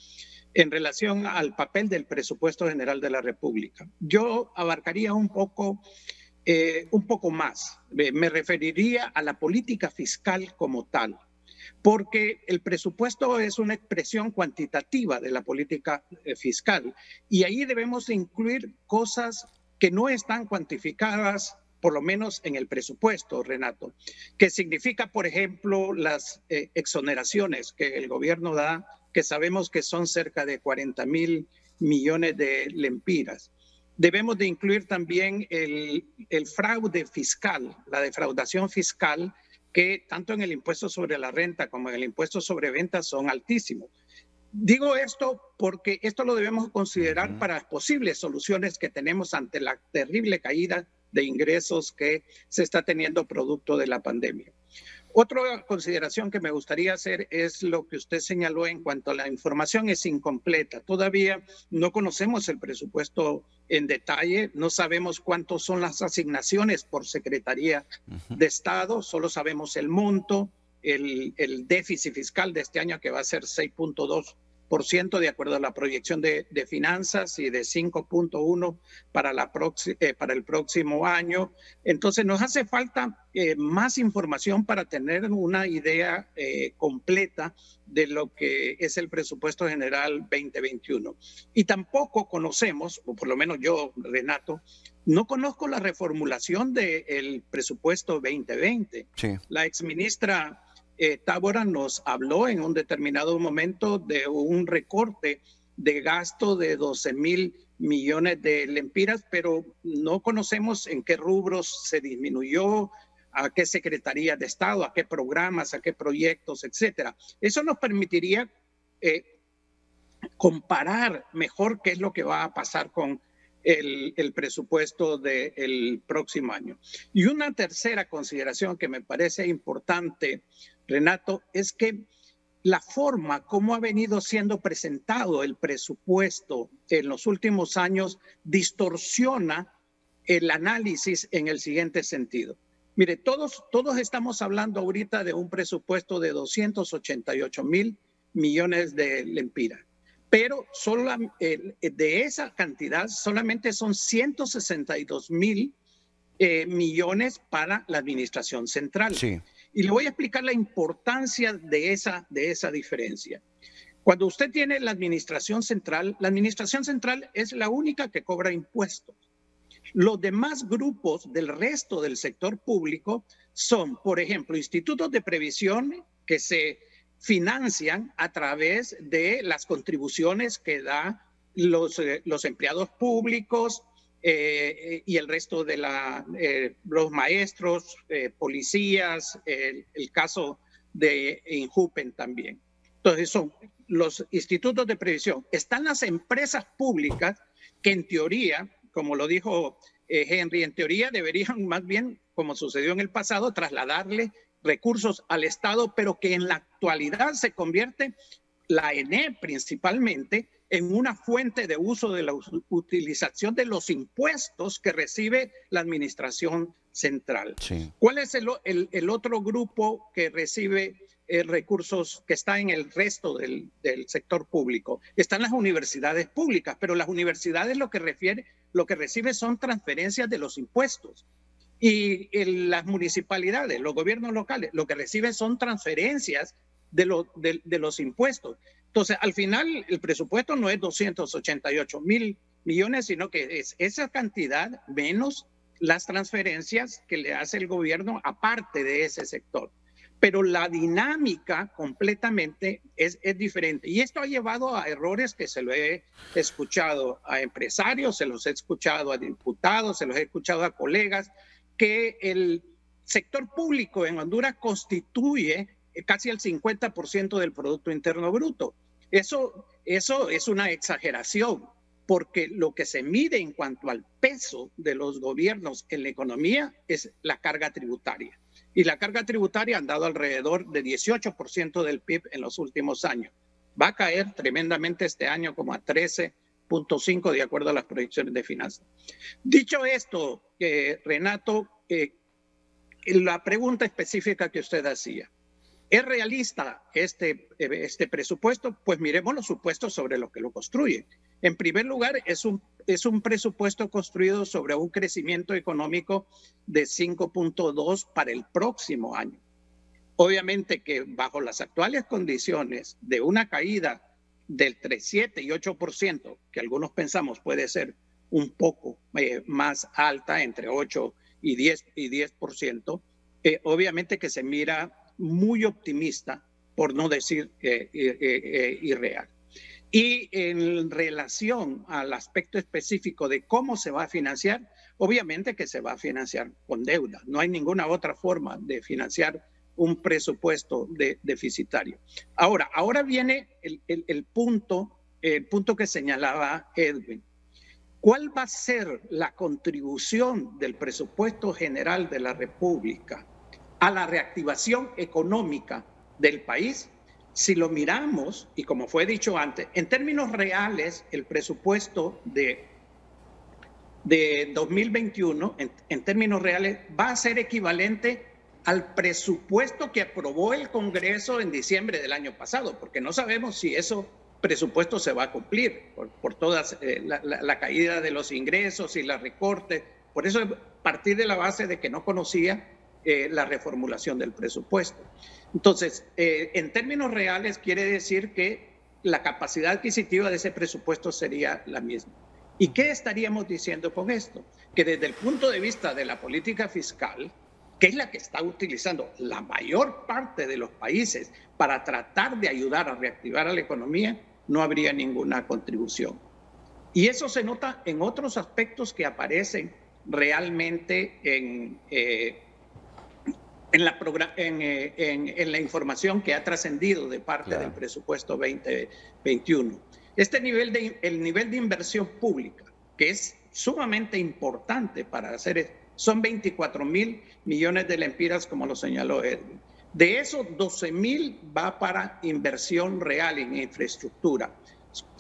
[SPEAKER 17] en relación al papel del presupuesto general de la República. Yo abarcaría un poco más. Me referiría a la política fiscal como tal, porque el presupuesto es una expresión cuantitativa de la política fiscal, y ahí debemos incluir cosas que no están cuantificadas, por lo menos en el presupuesto, Renato, que significa, por ejemplo, las exoneraciones que el gobierno da, que sabemos que son cerca de 40.000 millones de lempiras. Debemos de incluir también el fraude fiscal, la defraudación fiscal, que tanto en el impuesto sobre la renta como en el impuesto sobre ventas son altísimos. Digo esto porque esto lo debemos considerar para posibles soluciones que tenemos ante la terrible caída de ingresos que se está teniendo producto de la pandemia. Otra consideración que me gustaría hacer es lo que usted señaló en cuanto a la información es incompleta. Todavía no conocemos el presupuesto en detalle, no sabemos cuántos son las asignaciones por Secretaría de Estado, solo sabemos el monto, el déficit fiscal de este año que va a ser 6.2 de acuerdo a la proyección de finanzas y de 5.1 para el próximo año. Entonces nos hace falta más información para tener una idea completa de lo que es el presupuesto general 2021. Y tampoco conocemos, o por lo menos yo, Renato, no conozco la reformulación del presupuesto 2020.
[SPEAKER 1] Sí.
[SPEAKER 17] La exministra Tábora nos habló en un determinado momento de un recorte de gasto de 12.000 millones de lempiras, pero no conocemos en qué rubros se disminuyó, a qué secretarías de Estado, a qué programas, a qué proyectos, etcétera. Eso nos permitiría comparar mejor qué es lo que va a pasar con el presupuesto del próximo año. Y una tercera consideración que me parece importante, Renato, es que la forma como ha venido siendo presentado el presupuesto en los últimos años distorsiona el análisis en el siguiente sentido. Mire, todos estamos hablando ahorita de un presupuesto de 288.000 millones de lempiras. Pero de esa cantidad solamente son 162.000 millones para la administración central.
[SPEAKER 1] Sí.
[SPEAKER 17] Y le voy a explicar la importancia de esa diferencia. Cuando usted tiene la administración central es la única que cobra impuestos. Los demás grupos del resto del sector público son, por ejemplo, institutos de previsión que se financian a través de las contribuciones que dan los empleados públicos y el resto de los maestros, policías, el caso de Injupen también. Entonces son los institutos de previsión. Están las empresas públicas que en teoría, como lo dijo Henry, en teoría deberían más bien, como sucedió en el pasado, trasladarle recursos al Estado, pero que en la actualidad se convierte, la ENE principalmente, en una fuente de uso de la utilización de los impuestos que recibe la administración central.
[SPEAKER 1] Sí.
[SPEAKER 17] ¿Cuál es el otro grupo que recibe recursos que está en el resto del sector público? Están las universidades públicas, pero las universidades lo que recibe son transferencias de los impuestos. Y las municipalidades, los gobiernos locales, lo que reciben son transferencias de los impuestos. Entonces, al final, el presupuesto no es 288.000 millones, sino que es esa cantidad menos las transferencias que le hace el gobierno aparte de ese sector. Pero la dinámica completamente es diferente. Y esto ha llevado a errores que se lo he escuchado a empresarios, se los he escuchado a diputados, se los he escuchado a colegas, que el sector público en Honduras constituye casi el 50% del Producto Interno Bruto. Eso es una exageración, porque lo que se mide en cuanto al peso de los gobiernos en la economía es la carga tributaria. Y la carga tributaria ha andado alrededor de 18% del PIB en los últimos años. Va a caer tremendamente este año como a 13.5% de acuerdo a las proyecciones de finanzas. Dicho esto, Renato, la pregunta específica que usted hacía, ¿es realista este presupuesto? Pues miremos los supuestos sobre los que lo construyen. En primer lugar, es un presupuesto construido sobre un crecimiento económico de 5.2 para el próximo año. Obviamente que bajo las actuales condiciones de una caída del 7 y 8%, que algunos pensamos puede ser un poco más alta, entre 8 y 10%, obviamente que se mira muy optimista, por no decir irreal. Y en relación al aspecto específico de cómo se va a financiar, obviamente que se va a financiar con deuda. No hay ninguna otra forma de financiar un presupuesto deficitario. Ahora viene el punto que señalaba Edwin. ¿Cuál va a ser la contribución del presupuesto general de la República a la reactivación económica del país? Si lo miramos, y como fue dicho antes, en términos reales, el presupuesto de 2021, en términos reales, va a ser equivalente al presupuesto que aprobó el Congreso en diciembre del año pasado, porque no sabemos si eso presupuesto se va a cumplir por todas la caída de los ingresos y los recortes. Por eso, partir de la base de que no conocía la reformulación del presupuesto. Entonces, en términos reales, quiere decir que la capacidad adquisitiva de ese presupuesto sería la misma. ¿Y qué estaríamos diciendo con esto? Que desde el punto de vista de la política fiscal, que es la que está utilizando la mayor parte de los países para tratar de ayudar a reactivar a la economía, no habría ninguna contribución. Y eso se nota en otros aspectos que aparecen realmente en la información que ha trascendido de parte del presupuesto 2021. El nivel de inversión pública, que es sumamente importante para hacer esto, son 24.000 millones de lempiras, como lo señaló Edwin. De eso, 12.000 va para inversión real en infraestructura.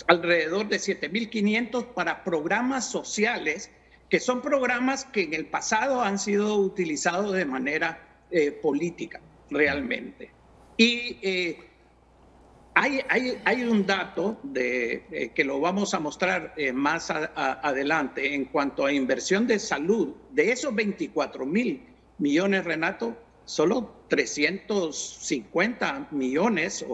[SPEAKER 17] Alrededor de 7.500 para programas sociales, que son programas que en el pasado han sido utilizados de manera política, realmente. Y hay un dato que lo vamos a mostrar más adelante en cuanto a inversión de salud. De esos 24.000 millones, Renato, solo 350 millones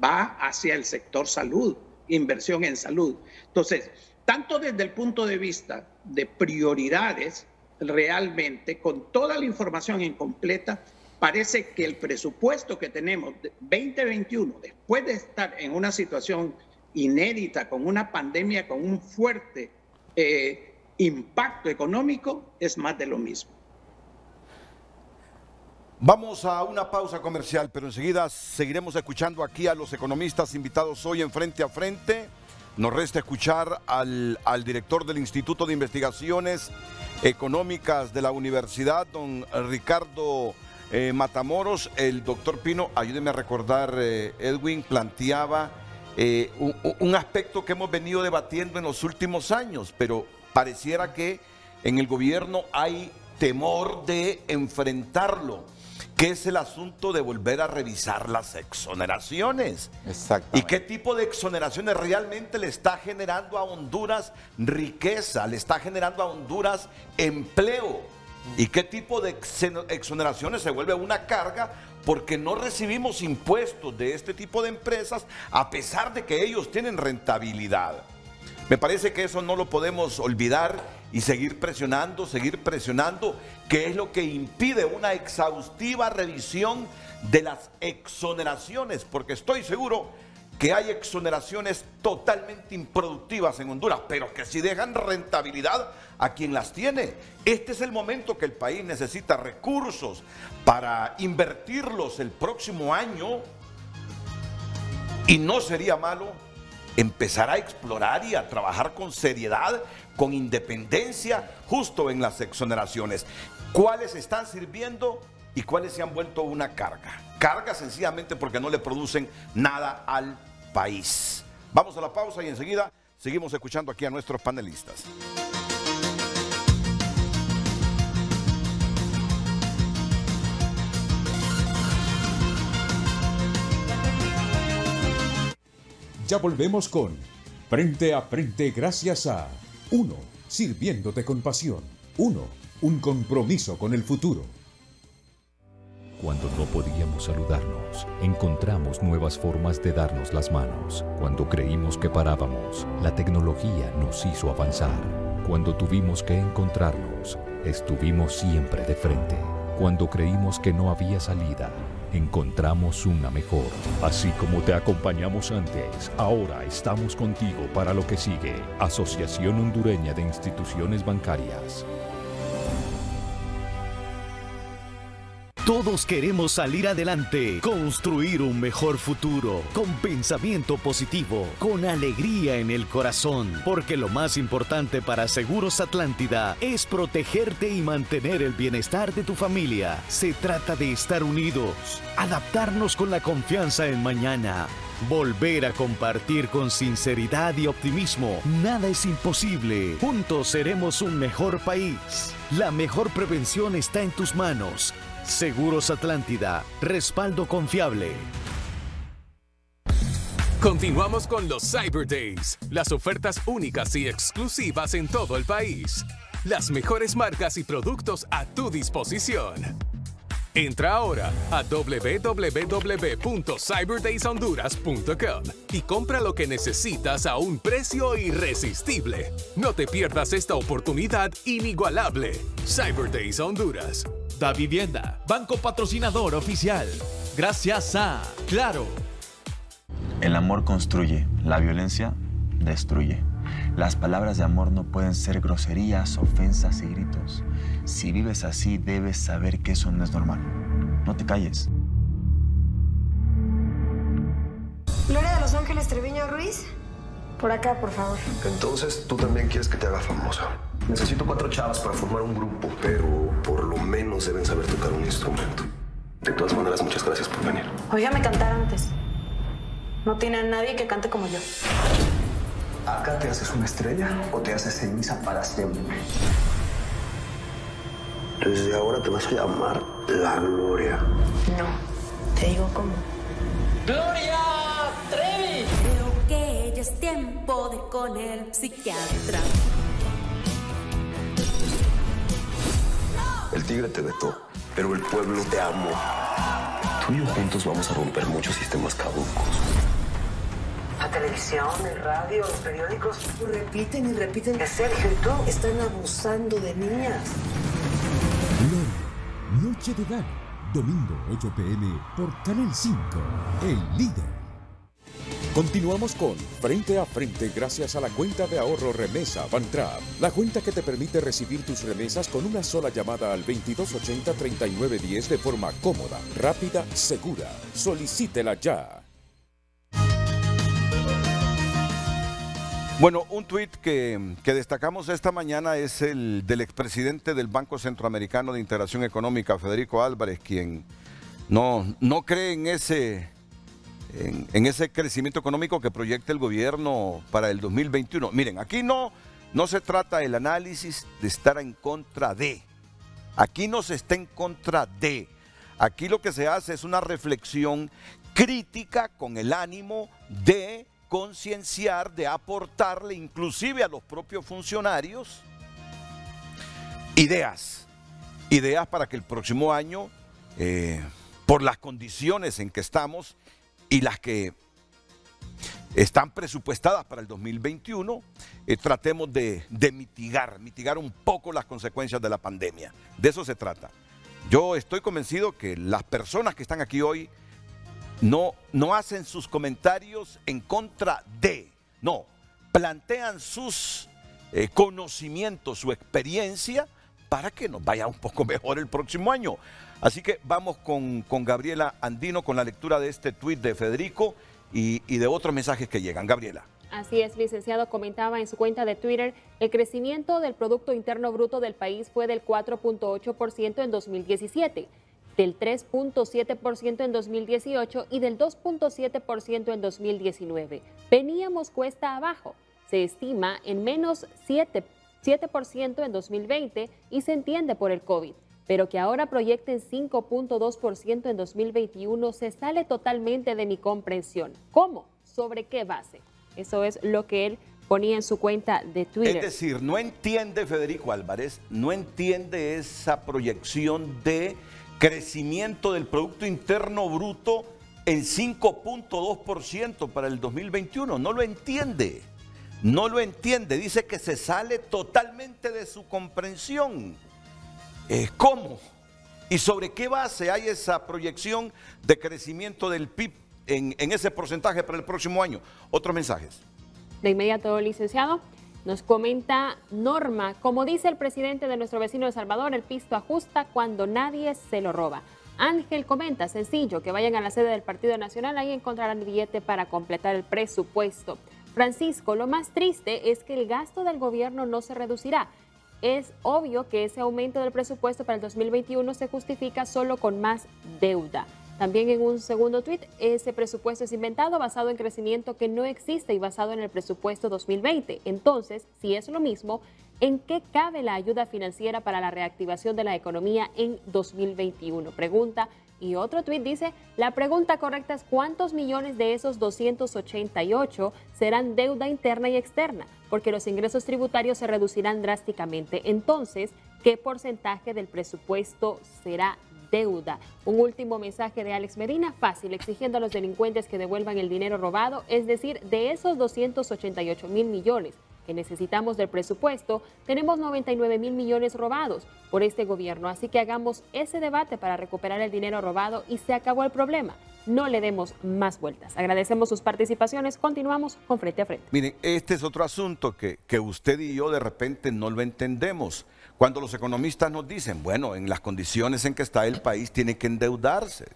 [SPEAKER 17] va hacia el sector salud, inversión en salud. Entonces, tanto desde el punto de vista de prioridades, realmente, con toda la información incompleta, parece que el presupuesto que tenemos de 2021, después de estar en una situación inédita, con una pandemia, con un fuerte impacto económico, es más de lo mismo.
[SPEAKER 1] Vamos a una pausa comercial, pero enseguida seguiremos escuchando aquí a los economistas invitados hoy en Frente a Frente. Nos resta escuchar al director del Instituto de Investigaciones Económicas de la Universidad, don Ricardo Matamoros. El doctor Pino, ayúdeme a recordar, Edwin, planteaba un aspecto que hemos venido debatiendo en los últimos años, pero pareciera que en el gobierno hay temor de enfrentarlo, que es el asunto de volver a revisar las exoneraciones.
[SPEAKER 15] Exactamente.
[SPEAKER 1] ¿Y qué tipo de exoneraciones realmente le está generando a Honduras riqueza, le está generando a Honduras empleo? ¿Y qué tipo de exoneraciones se vuelve una carga porque no recibimos impuestos de este tipo de empresas a pesar de que ellos tienen rentabilidad? Me parece que eso no lo podemos olvidar y seguir presionando, que es lo que impide una exhaustiva revisión de las exoneraciones, porque estoy seguro que hay exoneraciones totalmente improductivas en Honduras, pero que sí dejan rentabilidad a quien las tiene. Este es el momento que el país necesita recursos para invertirlos el próximo año, y no sería malo empezar a explorar y a trabajar con seriedad, con independencia, justo en las exoneraciones. ¿Cuáles están sirviendo y cuáles se han vuelto una carga? Carga sencillamente porque no le producen nada al país. Vamos a la pausa y enseguida seguimos escuchando aquí a nuestros panelistas.
[SPEAKER 3] Ya volvemos con Frente a Frente gracias a 1. Sirviéndote con pasión. 1. Un compromiso con el futuro.
[SPEAKER 16] Cuando no podíamos saludarnos, encontramos nuevas formas de darnos las manos. Cuando creímos que parábamos, la tecnología nos hizo avanzar. Cuando tuvimos que encontrarnos, estuvimos siempre de frente. Cuando creímos que no había salida, encontramos una mejor. Así como te acompañamos antes, ahora estamos contigo para lo que sigue. Asociación Hondureña de Instituciones Bancarias.
[SPEAKER 19] Todos queremos salir adelante, construir un mejor futuro, con pensamiento positivo, con alegría en el corazón, porque lo más importante para Seguros Atlántida es protegerte y mantener el bienestar de tu familia. Se trata de estar unidos, adaptarnos con la confianza en mañana, volver a compartir con sinceridad y optimismo. Nada es imposible. Juntos seremos un mejor país. La mejor prevención está en tus manos. Seguros Atlántida, respaldo confiable.
[SPEAKER 13] Continuamos con los Cyber Days, las ofertas únicas y exclusivas en todo el país. Las mejores marcas y productos a tu disposición. Entra ahora a www.cyberdays.honduras.com y compra lo que necesitas a un precio irresistible. No te pierdas esta oportunidad inigualable. Cyber Days Honduras.
[SPEAKER 20] Da Vivienda, banco patrocinador oficial. Gracias a Claro.
[SPEAKER 21] El amor construye, la violencia destruye. Las palabras de amor no pueden ser groserías, ofensas y gritos. Si vives así, debes saber que eso no es normal. No te calles.
[SPEAKER 22] Gloria de Los Ángeles Treviño Ruiz. Por acá, por favor.
[SPEAKER 23] Entonces, tú también quieres que te haga famosa. Necesito 4 chavas para formar un grupo, pero por lo menos deben saber tocar un instrumento. De todas maneras, muchas gracias por venir.
[SPEAKER 22] Óigame cantar antes. No tiene a nadie que cante como yo.
[SPEAKER 23] ¿Acá te haces una estrella o te haces ceniza para siempre? Desde ahora te vas a llamar La Gloria.
[SPEAKER 22] No, te digo cómo.
[SPEAKER 24] ¡Gloria Trevi!
[SPEAKER 25] Creo que ya es tiempo de ir con el psiquiatra.
[SPEAKER 23] El tigre te vetó, pero el pueblo te amó. Tú y yo juntos vamos a romper muchos sistemas caducos.
[SPEAKER 22] La televisión, el radio, los periódicos repiten y repiten que Sergio y tú están abusando de niñas.
[SPEAKER 3] Gloria, Noche de Gala, domingo 8 p.m. por Canal 5, El Líder. Continuamos con Frente a Frente gracias a la cuenta de ahorro Remesa Bantrap, la cuenta que te permite recibir tus remesas con una sola llamada al 2280-3910 de forma cómoda, rápida, segura. Solicítela ya.
[SPEAKER 1] Bueno, un tuit que destacamos esta mañana es el del expresidente del Banco Centroamericano de Integración Económica, Federico Álvarez, quien no cree en ese crecimiento económico que proyecta el gobierno para el 2021. Miren, aquí no se trata del análisis de estar en contra de. Aquí no se está en contra de. Aquí lo que se hace es una reflexión crítica con el ánimo de concienciar, de aportarle inclusive a los propios funcionarios ideas para que el próximo año, por las condiciones en que estamos y las que están presupuestadas para el 2021, tratemos de mitigar un poco las consecuencias de la pandemia. De eso se trata. Yo estoy convencido que las personas que están aquí hoy no hacen sus comentarios en contra de, no, plantean sus conocimientos, su experiencia para que nos vaya un poco mejor el próximo año. Así que vamos con Gabriela Andino con la lectura de este tuit de Federico y de otros mensajes que llegan. Gabriela.
[SPEAKER 2] Así es, licenciado, comentaba en su cuenta de Twitter, el crecimiento del Producto Interno Bruto del país fue del 4.8% en 2017. Del 3.7% en 2018 y del 2.7% en 2019. Veníamos cuesta abajo. Se estima en menos 7% en 2020 y se entiende por el COVID. Pero que ahora proyecten 5.2% en 2021 se sale totalmente de mi comprensión. ¿Cómo? ¿Sobre qué base? Eso es lo que él ponía en su cuenta de Twitter.
[SPEAKER 1] Es decir, no entiende Federico Álvarez, no entiende esa proyección de crecimiento del Producto Interno Bruto en 5.2% para el 2021. No lo entiende. Dice que se sale totalmente de su comprensión. ¿Cómo? ¿Y sobre qué base hay esa proyección de crecimiento del PIB en ese porcentaje para el próximo año? Otros mensajes.
[SPEAKER 2] De inmediato, licenciado. Nos comenta Norma, como dice el presidente de nuestro vecino El Salvador, el pisto ajusta cuando nadie se lo roba. Ángel comenta, sencillo, que vayan a la sede del Partido Nacional, ahí encontrarán el billete para completar el presupuesto. Francisco, lo más triste es que el gasto del gobierno no se reducirá. Es obvio que ese aumento del presupuesto para el 2021 se justifica solo con más deuda. También en un segundo tuit, ese presupuesto es inventado basado en crecimiento que no existe y basado en el presupuesto 2020. Entonces, si es lo mismo, ¿en qué cabe la ayuda financiera para la reactivación de la economía en 2021? Pregunta Y otro tuit dice, la pregunta correcta es ¿cuántos millones de esos 288 serán deuda interna y externa? Porque los ingresos tributarios se reducirán drásticamente. Entonces, ¿qué porcentaje del presupuesto será deuda? Un último mensaje de Alex Medina, fácil, exigiendo a los delincuentes que devuelvan el dinero robado, es decir, de esos 288 mil millones que necesitamos del presupuesto, tenemos 99 mil millones robados por este gobierno. Así que hagamos ese debate para recuperar el dinero robado y se acabó el problema. No le demos más vueltas. Agradecemos sus participaciones. Continuamos con Frente a Frente.
[SPEAKER 1] Miren, este es otro asunto que usted y yo de repente no lo entendemos. Cuando los economistas nos dicen, bueno, en las condiciones en que está el país tiene que endeudarse.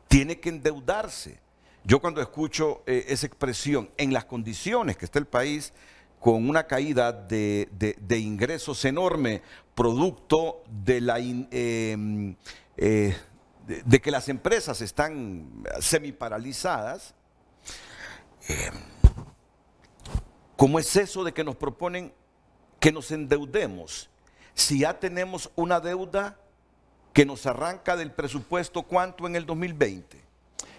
[SPEAKER 1] Tiene que endeudarse. Yo cuando escucho esa expresión, en las condiciones que está el país, con una caída de ingresos enorme, producto de de que las empresas están semiparalizadas, ¿cómo es eso de que nos proponen que nos endeudemos? Si ya tenemos una deuda que nos arranca del presupuesto, ¿cuánto en el 2020?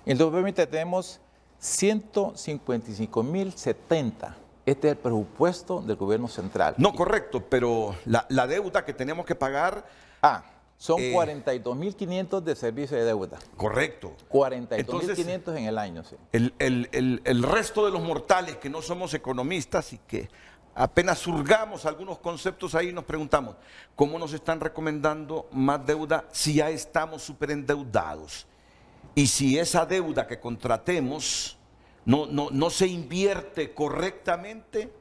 [SPEAKER 15] En el 2020 tenemos 155.070. Este es el presupuesto del gobierno central.
[SPEAKER 1] No, correcto, pero la deuda que tenemos que pagar...
[SPEAKER 15] son 42.500 de servicio de deuda.
[SPEAKER 1] Correcto.
[SPEAKER 15] 42.500 en el año, sí.
[SPEAKER 1] El resto de los mortales que no somos economistas y que apenas surgamos algunos conceptos ahí, nos preguntamos, ¿cómo nos están recomendando más deuda si ya estamos súper endeudados? Y si esa deuda que contratemos no se invierte correctamente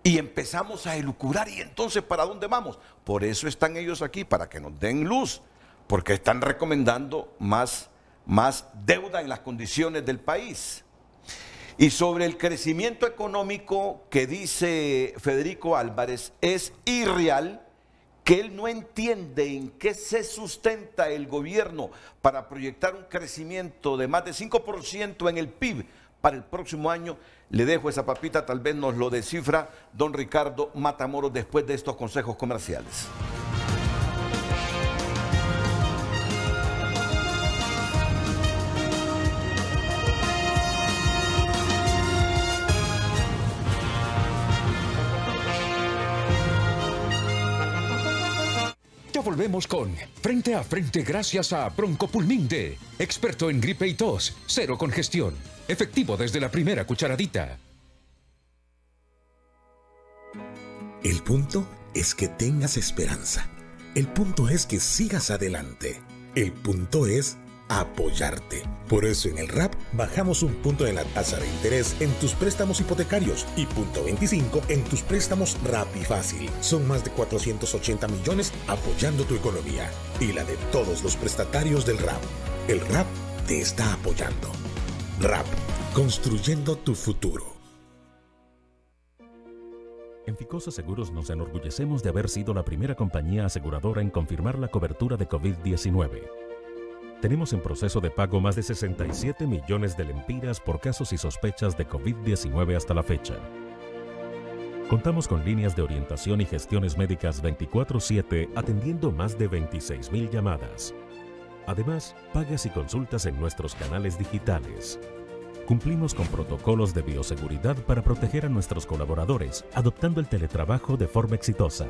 [SPEAKER 1] y empezamos a elucubrar, y entonces ¿para dónde vamos? Por eso están ellos aquí, para que nos den luz, porque están recomendando más deuda en las condiciones del país. Y sobre el crecimiento económico que dice Federico Álvarez, es irreal, que él no entiende en qué se sustenta el gobierno para proyectar un crecimiento de más de 5% en el PIB para el próximo año. Le dejo esa papita, tal vez nos lo descifra don Ricardo Matamoros después de estos consejos comerciales.
[SPEAKER 3] Ya volvemos con Frente a Frente gracias a Broncopulmín D, experto en gripe y tos, cero congestión, efectivo desde la primera cucharadita.
[SPEAKER 4] El punto es que tengas esperanza. El punto es que sigas adelante. El punto es apoyarte. Por eso en el RAP bajamos un punto en la tasa de interés en tus préstamos hipotecarios y punto 25 en tus préstamos RappiFácil. Son más de 480 millones apoyando tu economía y la de todos los prestatarios del RAP. El RAP te está apoyando. RAP, construyendo tu futuro.
[SPEAKER 5] En Ficosa Seguros nos enorgullecemos de haber sido la primera compañía aseguradora en confirmar la cobertura de COVID-19. Tenemos en proceso de pago más de 67 millones de lempiras por casos y sospechas de COVID-19 hasta la fecha. Contamos con líneas de orientación y gestiones médicas 24/7 atendiendo más de 26,000 llamadas. Además, pagas y consultas en nuestros canales digitales. Cumplimos con protocolos de bioseguridad para proteger a nuestros colaboradores, adoptando el teletrabajo de forma exitosa.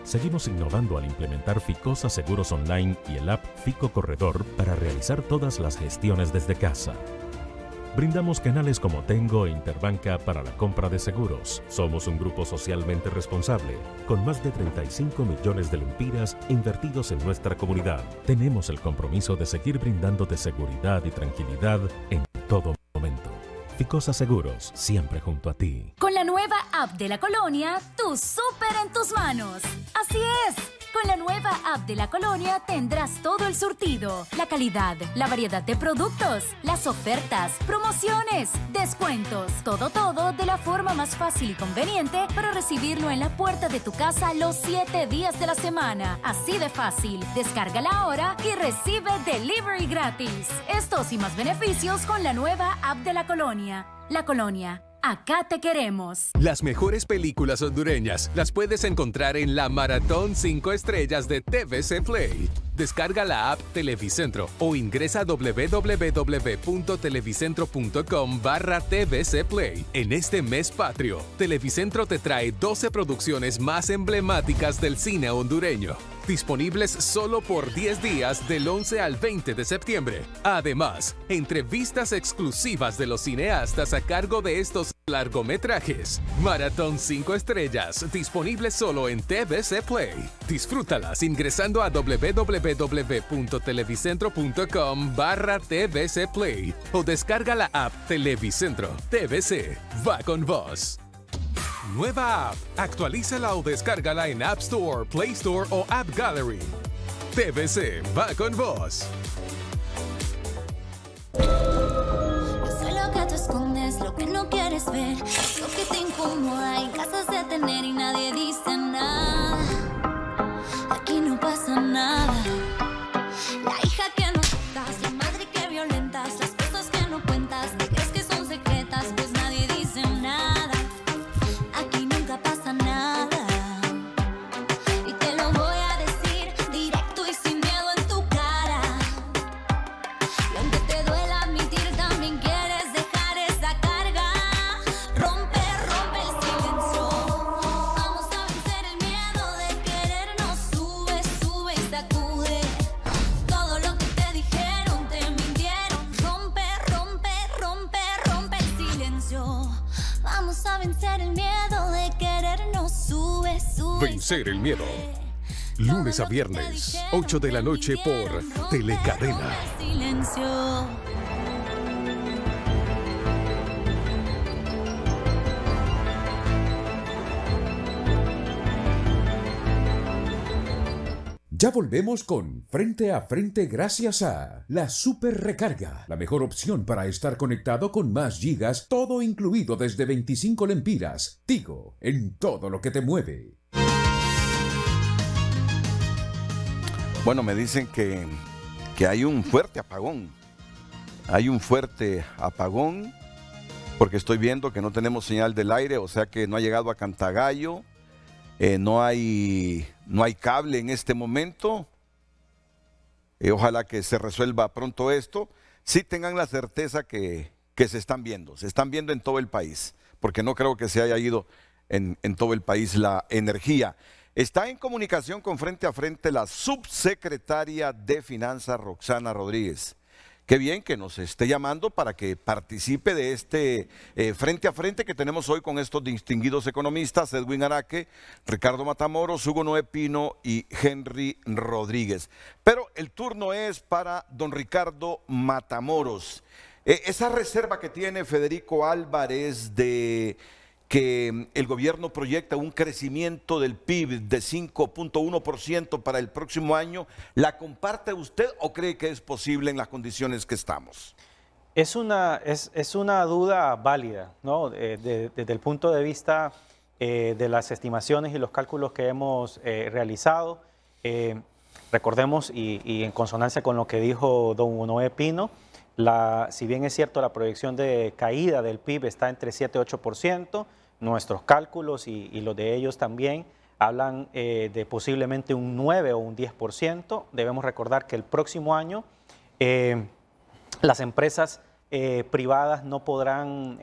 [SPEAKER 5] Seguimos innovando al implementar Ficosa Seguros Online y el app Fico Corredor para realizar todas las gestiones desde casa. Brindamos canales como Tengo e Interbanca para la compra de seguros. Somos un grupo socialmente responsable, con más de 35 millones de lempiras invertidos en nuestra comunidad. Tenemos el compromiso de seguir brindándote seguridad y tranquilidad en todo momento. Ficosa Seguros, siempre junto a ti.
[SPEAKER 25] Con la nueva app de la Colonia, tu súper en tus manos. Así es. Con la nueva app de la Colonia tendrás todo el surtido, la calidad, la variedad de productos, las ofertas, promociones, descuentos, todo de la forma más fácil y conveniente para recibirlo en la puerta de tu casa los 7 días de la semana. Así de fácil. Descárgala ahora y recibe delivery gratis. Estos y más beneficios con la nueva app de la Colonia. La Colonia, acá te queremos.
[SPEAKER 13] Las mejores películas hondureñas las puedes encontrar en la Maratón 5 Estrellas de TVC Play. Descarga la app Televicentro o ingresa a www.televicentro.com/TVC Play. En este mes patrio, Televicentro te trae 12 producciones más emblemáticas del cine hondureño, disponibles solo por 10 días del 11 al 20 de septiembre. Además, entrevistas exclusivas de los cineastas a cargo de estos largometrajes. Maratón 5 Estrellas, disponible solo en TVC Play. Disfrútalas ingresando a www.televicentro.com/TVC Play o descarga la app Televicentro. TVC va con vos. Nueva app. Actualízala o descárgala en App Store, Play Store o App Gallery. TVC va con vos.
[SPEAKER 6] Yo sé lo que tú escondes, lo que no quieres ver, lo que te incomoda y casas de tener y nadie dice nada. Aquí no pasa nada. La hija que no tocas, la madre que violentas, las cosas que no cuentas, que crees que son secretas, pues nadie dice nada. Aquí nunca pasa nada. Y te lo voy a decir directo y sin miedo en tu cara. Y aunque te duela admitir, también quieres dejar esa carga. Rompe, rompe el silencio. Vamos a vencer el miedo de querernos. Sube, sube y sacude. Todo lo que te dijeron, te mintieron. Rompe, rompe, rompe, rompe el silencio. Vamos a vencer el miedo de querernos. Sube, sube.
[SPEAKER 13] Vencer el miedo. Lunes a viernes, 8 de la noche por Telecadena.
[SPEAKER 6] Silencio.
[SPEAKER 3] Ya volvemos con Frente a Frente gracias a la Super Recarga, la mejor opción para estar conectado con más gigas, todo incluido desde 25 lempiras. Tigo, en todo lo que te mueve.
[SPEAKER 1] Bueno, me dicen que hay un fuerte apagón. Hay un fuerte apagón porque estoy viendo que no tenemos señal del aire, o sea que no ha llegado a Cantagallo. No hay cable en este momento. Ojalá que se resuelva pronto esto. Sí tengan la certeza que se están viendo en todo el país, porque no creo que se haya ido en todo el país la energía. Está en comunicación con Frente a Frente la subsecretaria de Finanzas, Roxana Rodríguez. Qué bien que nos esté llamando para que participe de este Frente a Frente que tenemos hoy con estos distinguidos economistas, Edwin Araque, Ricardo Matamoros, Hugo Noé Pino y Henry Rodríguez. Pero el turno es para don Ricardo Matamoros. Esa reserva que tiene Federico Álvarez de que el gobierno proyecta un crecimiento del PIB de 5.1% para el próximo año, ¿la comparte usted o cree que es posible en las condiciones que estamos?
[SPEAKER 8] Es una duda válida, ¿no? Desde el punto de vista de las estimaciones y los cálculos que hemos realizado. Recordemos, y en consonancia con lo que dijo don Noé Pino, si bien es cierto la proyección de caída del PIB está entre 7 y 8%, nuestros cálculos y los de ellos también hablan de posiblemente un 9 o un 10%. Debemos recordar que el próximo año las empresas privadas no podrán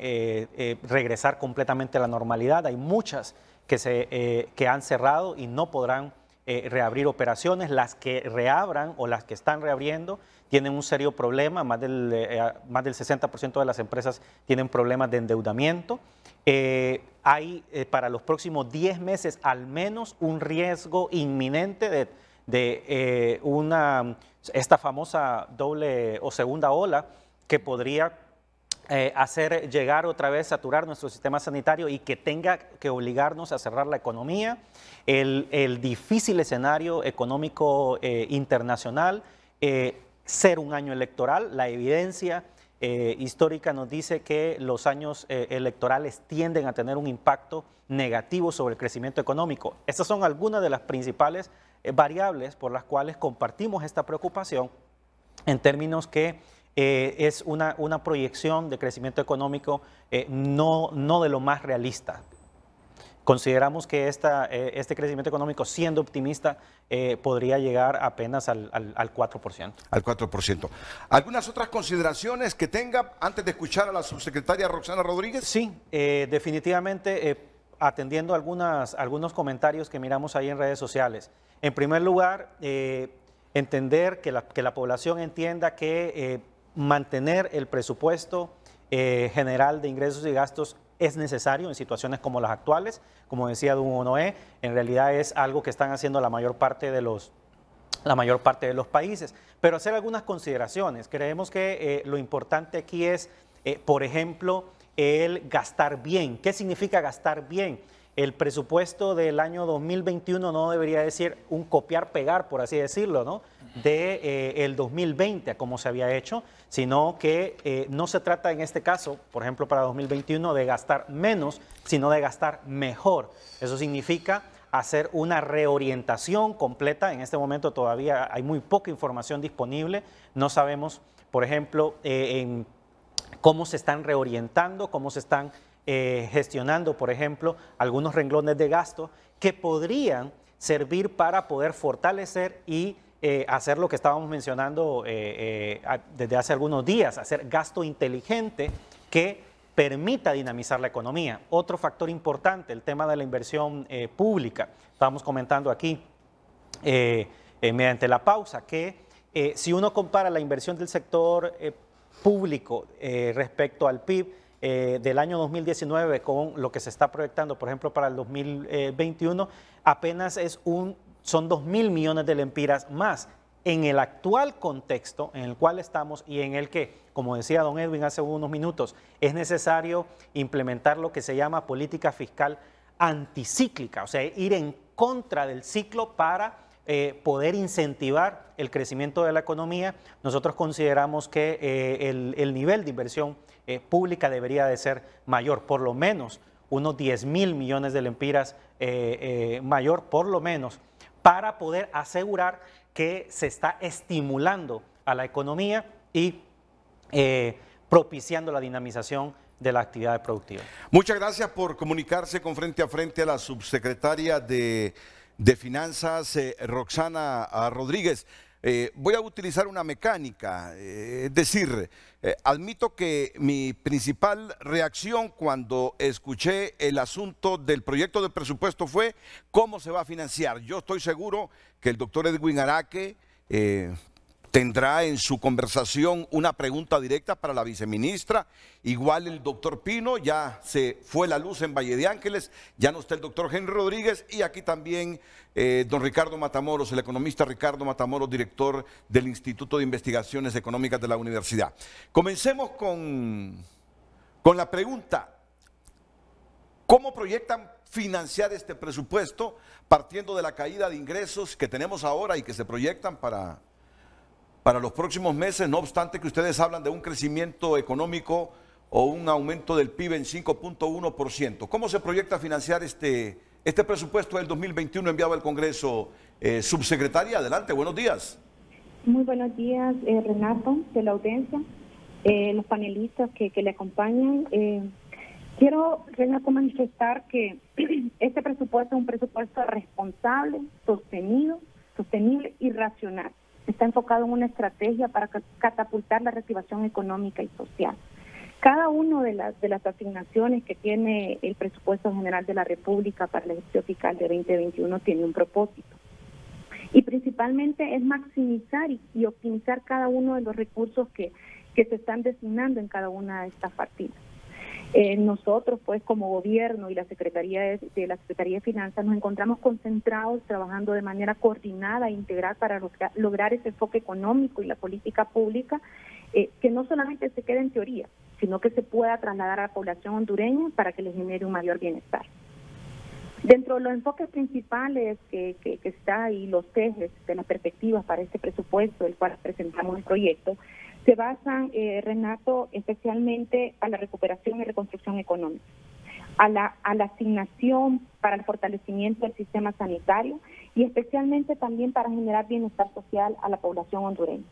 [SPEAKER 8] regresar completamente a la normalidad. Hay muchas que han cerrado y no podrán reabrir operaciones. Las que reabran o las que están reabriendo tienen un serio problema. Más del 60% de las empresas tienen problemas de endeudamiento. Hay para los próximos 10 meses al menos un riesgo inminente de esta famosa doble o segunda ola que podría hacer llegar otra vez, saturar nuestro sistema sanitario y que tenga que obligarnos a cerrar la economía. El difícil escenario económico internacional, ser un año electoral, la evidencia histórica nos dice que los años electorales tienden a tener un impacto negativo sobre el crecimiento económico. Estas son algunas de las principales variables por las cuales compartimos esta preocupación en términos que es una proyección de crecimiento económico no de lo más realista. Consideramos que este crecimiento económico, siendo optimista, podría llegar apenas al 4%.
[SPEAKER 1] Al 4%. ¿Algunas otras consideraciones que tenga antes de escuchar a la subsecretaria Roxana Rodríguez?
[SPEAKER 8] Sí, definitivamente, atendiendo algunos comentarios que miramos ahí en redes sociales. En primer lugar, entender que la población entienda que mantener el presupuesto general de ingresos y gastos es necesario en situaciones como las actuales. Como decía don Noé, en realidad es algo que están haciendo la mayor parte de los países. Pero hacer algunas consideraciones. Creemos que lo importante aquí es, por ejemplo, el gastar bien. ¿Qué significa gastar bien? El presupuesto del año 2021 no debería decir un copiar-pegar, por así decirlo, ¿no? El 2020, como se había hecho, sino que no se trata en este caso, por ejemplo, para 2021, de gastar menos, sino de gastar mejor. Eso significa hacer una reorientación completa. En este momento todavía hay muy poca información disponible. No sabemos, por ejemplo, en cómo se están reorientando, cómo se están gestionando, por ejemplo, algunos renglones de gasto que podrían servir para poder fortalecer y hacer lo que estábamos mencionando desde hace algunos días, hacer gasto inteligente que permita dinamizar la economía. Otro factor importante, el tema de la inversión pública. Estábamos comentando aquí mediante la pausa que si uno compara la inversión del sector público respecto al PIB, del año 2019 con lo que se está proyectando, por ejemplo, para el 2021, apenas son 2.000 millones de lempiras más. En el actual contexto en el cual estamos y en el que, como decía don Edwin hace unos minutos, es necesario implementar lo que se llama política fiscal anticíclica, o sea, ir en contra del ciclo para poder incentivar el crecimiento de la economía. Nosotros consideramos que el nivel de inversión pública debería de ser mayor, por lo menos unos 10.000 millones de lempiras mayor, por lo menos, para poder asegurar que se está estimulando a la economía y propiciando la dinamización de la actividad productiva.
[SPEAKER 1] Muchas gracias por comunicarse con Frente a Frente a la subsecretaria de Finanzas, Roxana Rodríguez. Voy a utilizar una mecánica, es decir, admito que mi principal reacción cuando escuché el asunto del proyecto de presupuesto fue cómo se va a financiar. Yo estoy seguro que el doctor Edwin Araque tendrá en su conversación una pregunta directa para la viceministra. Igual el doctor Pino, ya se fue la luz en Valle de Ángeles, ya no está el doctor Henry Rodríguez, y aquí también don Ricardo Matamoros, el economista Ricardo Matamoros, director del Instituto de Investigaciones Económicas de la Universidad. Comencemos con la pregunta: ¿cómo proyectan financiar este presupuesto partiendo de la caída de ingresos que tenemos ahora y que se proyectan para los próximos meses, no obstante que ustedes hablan de un crecimiento económico o un aumento del PIB en 5.1%? ¿Cómo se proyecta financiar este presupuesto del 2021 enviado al Congreso? Subsecretaria, adelante, buenos días.
[SPEAKER 7] Muy buenos días, Renato, de la audiencia, los panelistas que le acompañan. Quiero, Renato, manifestar que este presupuesto es un presupuesto responsable, sostenible y racional. Está enfocado en una estrategia para catapultar la reactivación económica y social. Cada una de las asignaciones que tiene el presupuesto general de la República para el ejercicio fiscal de 2021 tiene un propósito. Y principalmente es maximizar y optimizar cada uno de los recursos que se están designando en cada una de estas partidas. Nosotros, pues, como gobierno y la Secretaría de Finanzas, nos encontramos concentrados, trabajando de manera coordinada e integral para lograr ese enfoque económico y la política pública, que no solamente se quede en teoría, sino que se pueda trasladar a la población hondureña para que les genere un mayor bienestar. Dentro de los enfoques principales que está y los ejes de las perspectivas para este presupuesto, del cual presentamos el proyecto, se basan, Renato, especialmente a la recuperación y reconstrucción económica, a la asignación para el fortalecimiento del sistema sanitario y especialmente también para generar bienestar social a la población hondureña.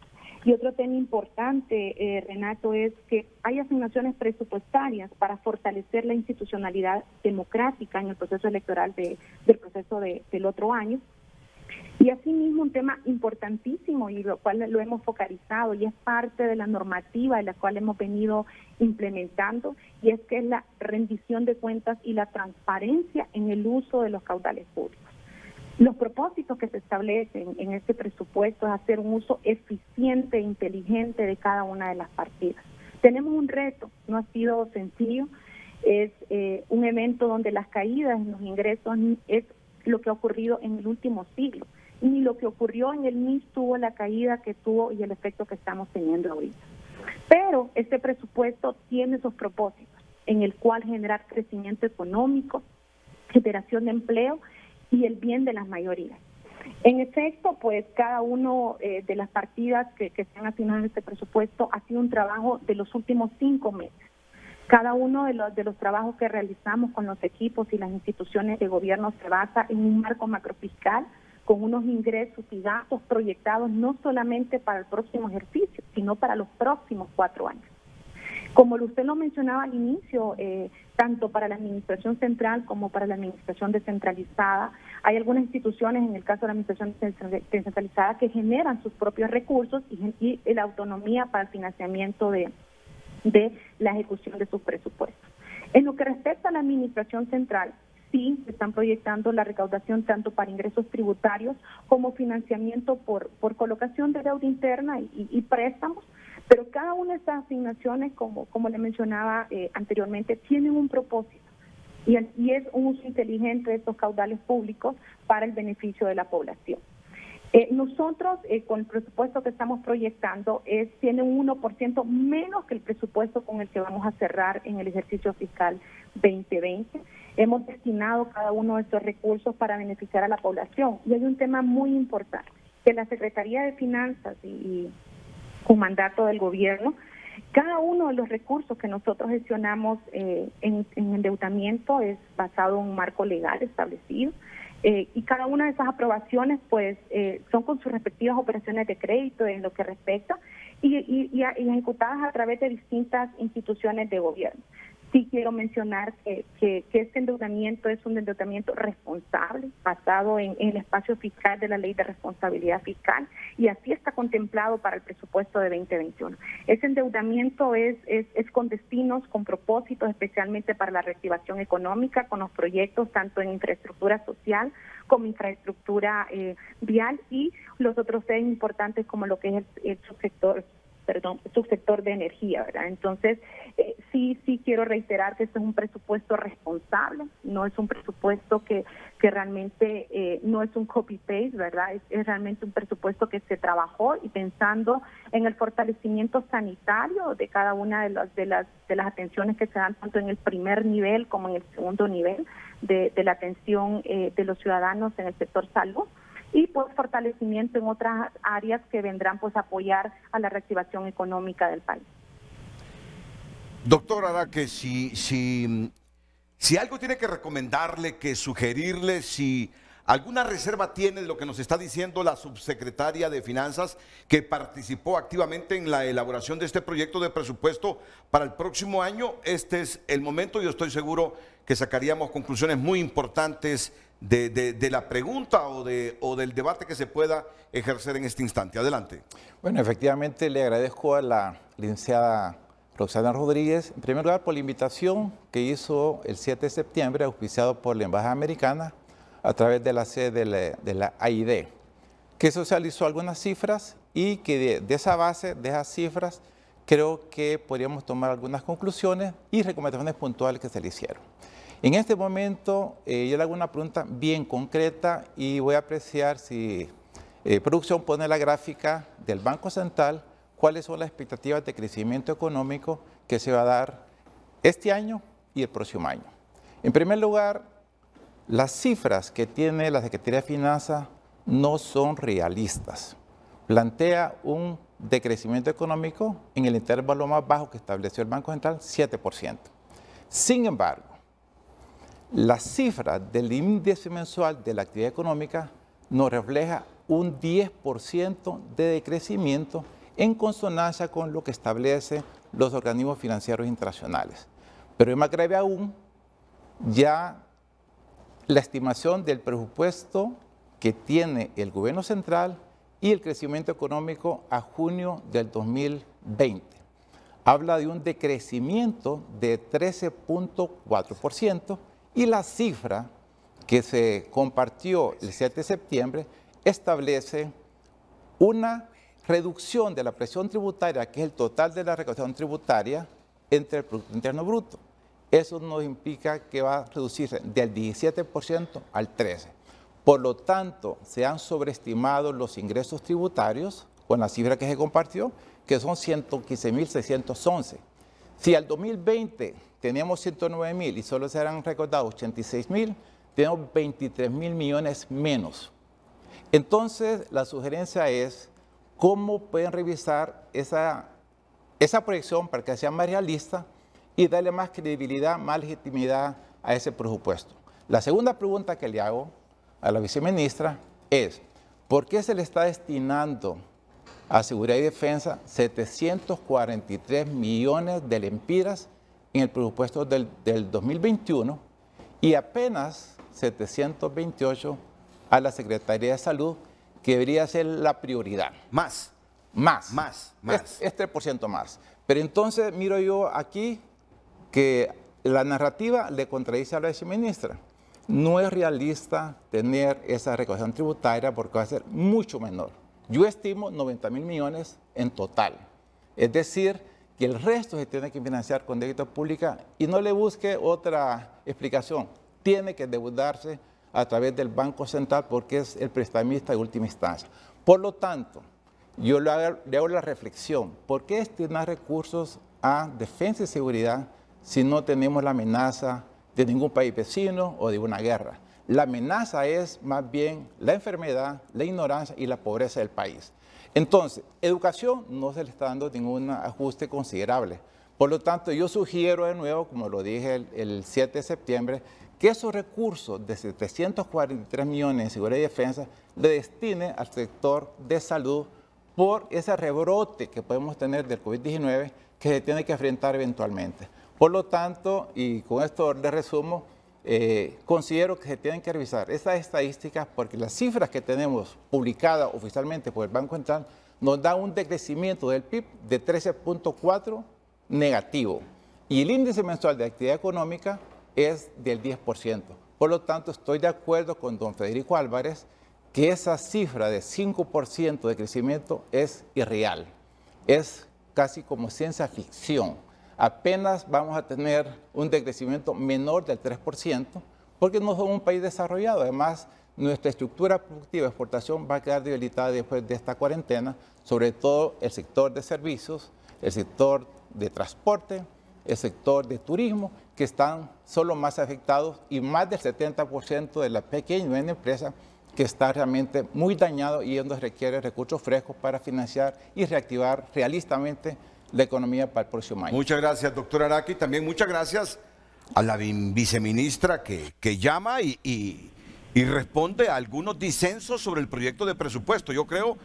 [SPEAKER 7] Y otro tema importante, Renato, es que hay asignaciones presupuestarias para fortalecer la institucionalidad democrática en el proceso electoral del proceso del otro año. Y asimismo un tema importantísimo y lo cual lo hemos focalizado y es parte de la normativa en la cual hemos venido implementando, y es que es la rendición de cuentas y la transparencia en el uso de los caudales públicos. Los propósitos que se establecen en este presupuesto es hacer un uso eficiente e inteligente de cada una de las partidas. Tenemos un reto, no ha sido sencillo, es un evento donde las caídas en los ingresos es lo que ha ocurrido en el último siglo, ni lo que ocurrió en el MIS tuvo la caída que tuvo y el efecto que estamos teniendo ahorita. Pero este presupuesto tiene esos propósitos, en el cual generar crecimiento económico, generación de empleo y el bien de las mayorías. En efecto, pues cada uno de las partidas que se han asignado en este presupuesto ha sido un trabajo de los últimos 5 meses. Cada uno de los trabajos que realizamos con los equipos y las instituciones de gobierno se basa en un marco macrofiscal con unos ingresos y gastos proyectados no solamente para el próximo ejercicio, sino para los próximos 4 años. Como usted lo mencionaba al inicio, tanto para la administración central como para la administración descentralizada, hay algunas instituciones, en el caso de la administración descentralizada, que generan sus propios recursos y la autonomía para el financiamiento de la ejecución de sus presupuestos. En lo que respecta a la administración central, sí se están proyectando la recaudación tanto para ingresos tributarios como financiamiento por colocación de deuda interna y préstamos, pero cada una de estas asignaciones, como le mencionaba anteriormente, tienen un propósito y es un uso inteligente de estos caudales públicos para el beneficio de la población. Nosotros, con el presupuesto que estamos proyectando, tiene un 1% menos que el presupuesto con el que vamos a cerrar en el ejercicio fiscal 2020. Hemos destinado cada uno de estos recursos para beneficiar a la población. Y hay un tema muy importante, que la Secretaría de Finanzas y con mandato del gobierno, cada uno de los recursos que nosotros gestionamos en endeudamiento es basado en un marco legal establecido. Y cada una de esas aprobaciones pues son con sus respectivas operaciones de crédito en lo que respecta y ejecutadas a través de distintas instituciones de gobierno. Sí quiero mencionar que este endeudamiento es un endeudamiento responsable, basado en el espacio fiscal de la Ley de Responsabilidad Fiscal, y así está contemplado para el presupuesto de 2021. Ese endeudamiento es con destinos, con propósitos, especialmente para la reactivación económica, con los proyectos tanto en infraestructura social como infraestructura vial y los otros ejes importantes como lo que es el subsector de energía, ¿verdad? Entonces, sí quiero reiterar que este es un presupuesto responsable, no es un presupuesto que realmente no es un copy-paste, ¿verdad? Es realmente un presupuesto que se trabajó y pensando en el fortalecimiento sanitario de cada una de las atenciones que se dan tanto en el primer nivel como en el segundo nivel de la atención de los ciudadanos en el sector salud, y pues fortalecimiento en otras áreas que vendrán pues a apoyar a la reactivación económica del país.
[SPEAKER 1] Doctora Araque, si algo tiene que recomendarle, que sugerirle, si alguna reserva tiene de lo que nos está diciendo la subsecretaria de Finanzas, que participó activamente en la elaboración de este proyecto de presupuesto para el próximo año, este es el momento. Yo estoy seguro que sacaríamos conclusiones muy importantes de la pregunta o del debate que se pueda ejercer en este instante. Adelante.
[SPEAKER 15] Bueno, efectivamente le agradezco a la licenciada Roxana Rodríguez, en primer lugar por la invitación que hizo el 7 de septiembre, auspiciado por la Embajada Americana a través de la sede de la AID, que socializó algunas cifras y que de esa base, de esas cifras, creo que podríamos tomar algunas conclusiones y recomendaciones puntuales que se le hicieron. En este momento yo le hago una pregunta bien concreta y voy a apreciar si producción pone la gráfica del Banco Central, cuáles son las expectativas de crecimiento económico que se va a dar este año y el próximo año. En primer lugar, las cifras que tiene la Secretaría de Finanzas no son realistas. Plantea un decrecimiento económico en el intervalo más bajo que estableció el Banco Central, 7%. Sin embargo, la cifra del índice mensual de la actividad económica nos refleja un 10% de decrecimiento en consonancia con lo que establecen los organismos financieros internacionales. Pero es más grave aún, ya la estimación del presupuesto que tiene el gobierno central y el crecimiento económico a junio del 2020. Habla de un decrecimiento de 13.4% y la cifra que se compartió el 7 de septiembre establece una reducción de la presión tributaria, que es el total de la recaudación tributaria, entre el Producto Interno Bruto. Eso nos implica que va a reducirse del 17% al 13%. Por lo tanto, se han sobreestimado los ingresos tributarios con la cifra que se compartió, que son 115.611. Si al 2020 teníamos 109.000 y solo se han recaudado 86.000, tenemos 23.000 millones menos. Entonces, la sugerencia es cómo pueden revisar esa proyección para que sea más realista y darle más credibilidad, más legitimidad a ese presupuesto. La segunda pregunta que le hago a la viceministra es, ¿por qué se le está destinando a seguridad y defensa 743 millones de lempiras en el presupuesto del 2021 y apenas 728 a la Secretaría de Salud, que debería ser la prioridad?
[SPEAKER 1] Más.
[SPEAKER 15] Es 3% más. Pero entonces miro yo aquí que la narrativa le contradice a la viceministra. No es realista tener esa recaudación tributaria porque va a ser mucho menor. Yo estimo 90.000 millones en total. Es decir, que el resto se tiene que financiar con deuda pública y no le busque otra explicación. Tiene que endeudarse a través del Banco Central porque es el prestamista de última instancia. Por lo tanto, yo le hago la reflexión, ¿por qué destinar recursos a defensa y seguridad si no tenemos la amenaza de ningún país vecino o de una guerra? La amenaza es más bien la enfermedad, la ignorancia y la pobreza del país. Entonces, educación no se le está dando ningún ajuste considerable. Por lo tanto, yo sugiero de nuevo, como lo dije el 7 de septiembre, que esos recursos de 743 millones en seguridad y defensa le destine al sector de salud por ese rebrote que podemos tener del COVID-19 que se tiene que enfrentar eventualmente. Por lo tanto, y con esto le resumo, considero que se tienen que revisar esas estadísticas porque las cifras que tenemos publicadas oficialmente por el Banco Central nos dan un decrecimiento del PIB de 13.4 negativo y el índice mensual de actividad económica es del 10%. Por lo tanto, estoy de acuerdo con don Federico Álvarez que esa cifra de 5% de crecimiento es irreal, es casi como ciencia ficción. Apenas vamos a tener un decrecimiento menor del 3%, porque no somos un país desarrollado. Además, nuestra estructura productiva de exportación va a quedar debilitada después de esta cuarentena, sobre todo el sector de servicios, el sector de transporte, el sector de turismo, que son los más afectados, y más del 70% de la pequeña y mediana empresa que está realmente muy dañado y donde requiere recursos frescos para financiar y reactivar realistamente la economía para el próximo año.
[SPEAKER 1] Muchas gracias, doctor Araki. También muchas gracias a la viceministra que llama y responde a algunos disensos sobre el proyecto de presupuesto. Yo creo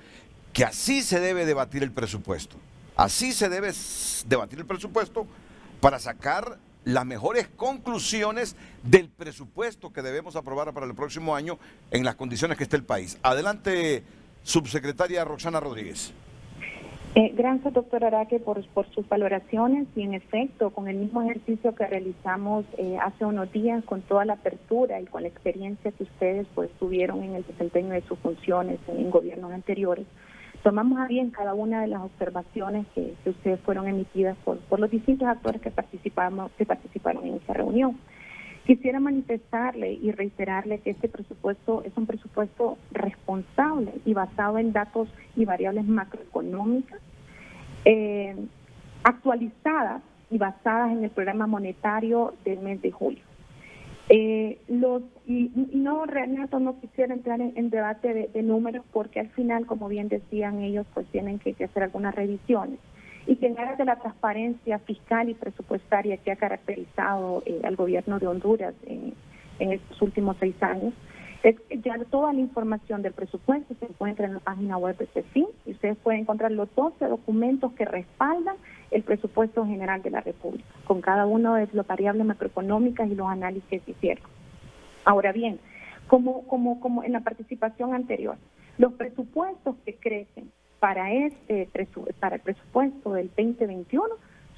[SPEAKER 1] que así se debe debatir el presupuesto. Así se debe debatir el presupuesto para sacar las mejores conclusiones del presupuesto que debemos aprobar para el próximo año en las condiciones que esté el país. Adelante, subsecretaria Roxana Rodríguez.
[SPEAKER 7] Gracias, doctor Araki, por sus valoraciones y, en efecto, con el mismo ejercicio que realizamos hace unos días, con toda la apertura y con la experiencia que ustedes pues tuvieron en el desempeño de sus funciones en gobiernos anteriores, tomamos a bien cada una de las observaciones que ustedes fueron emitidas por los distintos actores que participaron en esa reunión. Quisiera manifestarle y reiterarle que este presupuesto es un presupuesto responsable y basado en datos y variables macroeconómicas, actualizadas y basadas en el programa monetario del mes de julio. No, Renato, no quisiera entrar en debate de números porque al final, como bien decían ellos, pues tienen que hacer algunas revisiones. Y que en aras de la transparencia fiscal y presupuestaria que ha caracterizado al gobierno de Honduras en estos últimos 6 años, Ya toda la información del presupuesto se encuentra en la página web de CEFIN y ustedes pueden encontrar los 12 documentos que respaldan el presupuesto general de la República, con cada uno de las variables macroeconómicas y los análisis que se hicieron. Ahora bien, como en la participación anterior, los presupuestos que crecen para el presupuesto del 2021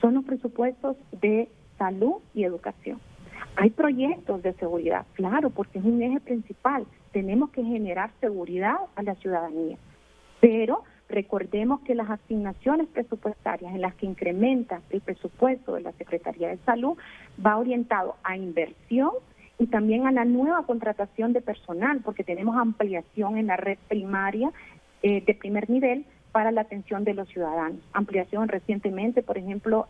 [SPEAKER 7] son los presupuestos de salud y educación. Hay proyectos de seguridad, claro, porque es un eje principal. Tenemos que generar seguridad a la ciudadanía. Pero recordemos que las asignaciones presupuestarias en las que incrementa el presupuesto de la Secretaría de Salud va orientado a inversión y también a la nueva contratación de personal, porque tenemos ampliación en la red primaria de primer nivel para la atención de los ciudadanos. Ampliación recientemente, por ejemplo,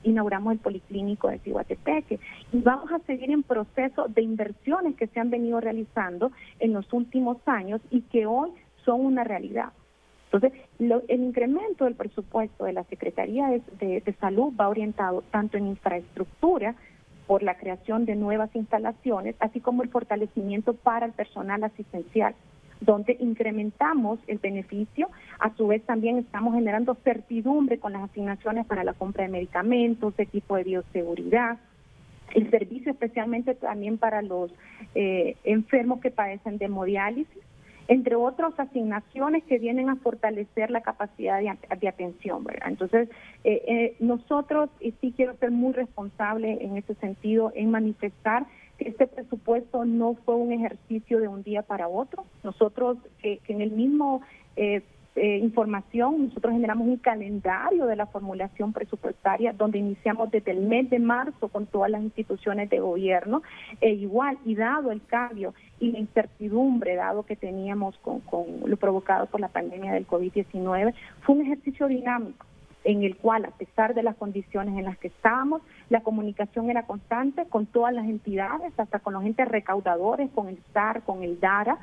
[SPEAKER 7] inauguramos el Policlínico de Ciguatepeque y vamos a seguir en proceso de inversiones que se han venido realizando en los últimos años y que hoy son una realidad. Entonces, el incremento del presupuesto de la Secretaría de Salud va orientado tanto en infraestructura, por la creación de nuevas instalaciones, así como el fortalecimiento para el personal asistencial, donde incrementamos el beneficio. A su vez también estamos generando certidumbre con las asignaciones para la compra de medicamentos, equipo de bioseguridad, el servicio especialmente también para los enfermos que padecen de hemodiálisis, entre otras asignaciones que vienen a fortalecer la capacidad de atención, ¿verdad? Entonces, nosotros, y sí quiero ser muy responsable en ese sentido, en manifestar que este presupuesto no fue un ejercicio de un día para otro. Nosotros, que en el mismo información, nosotros generamos un calendario de la formulación presupuestaria donde iniciamos desde el mes de marzo con todas las instituciones de gobierno, igual, y dado el cambio y la incertidumbre dado que teníamos con lo provocado por la pandemia del COVID-19, fue un ejercicio dinámico en el cual, a pesar de las condiciones en las que estábamos, la comunicación era constante con todas las entidades, hasta con los entes recaudadores, con el SAR, con el DARA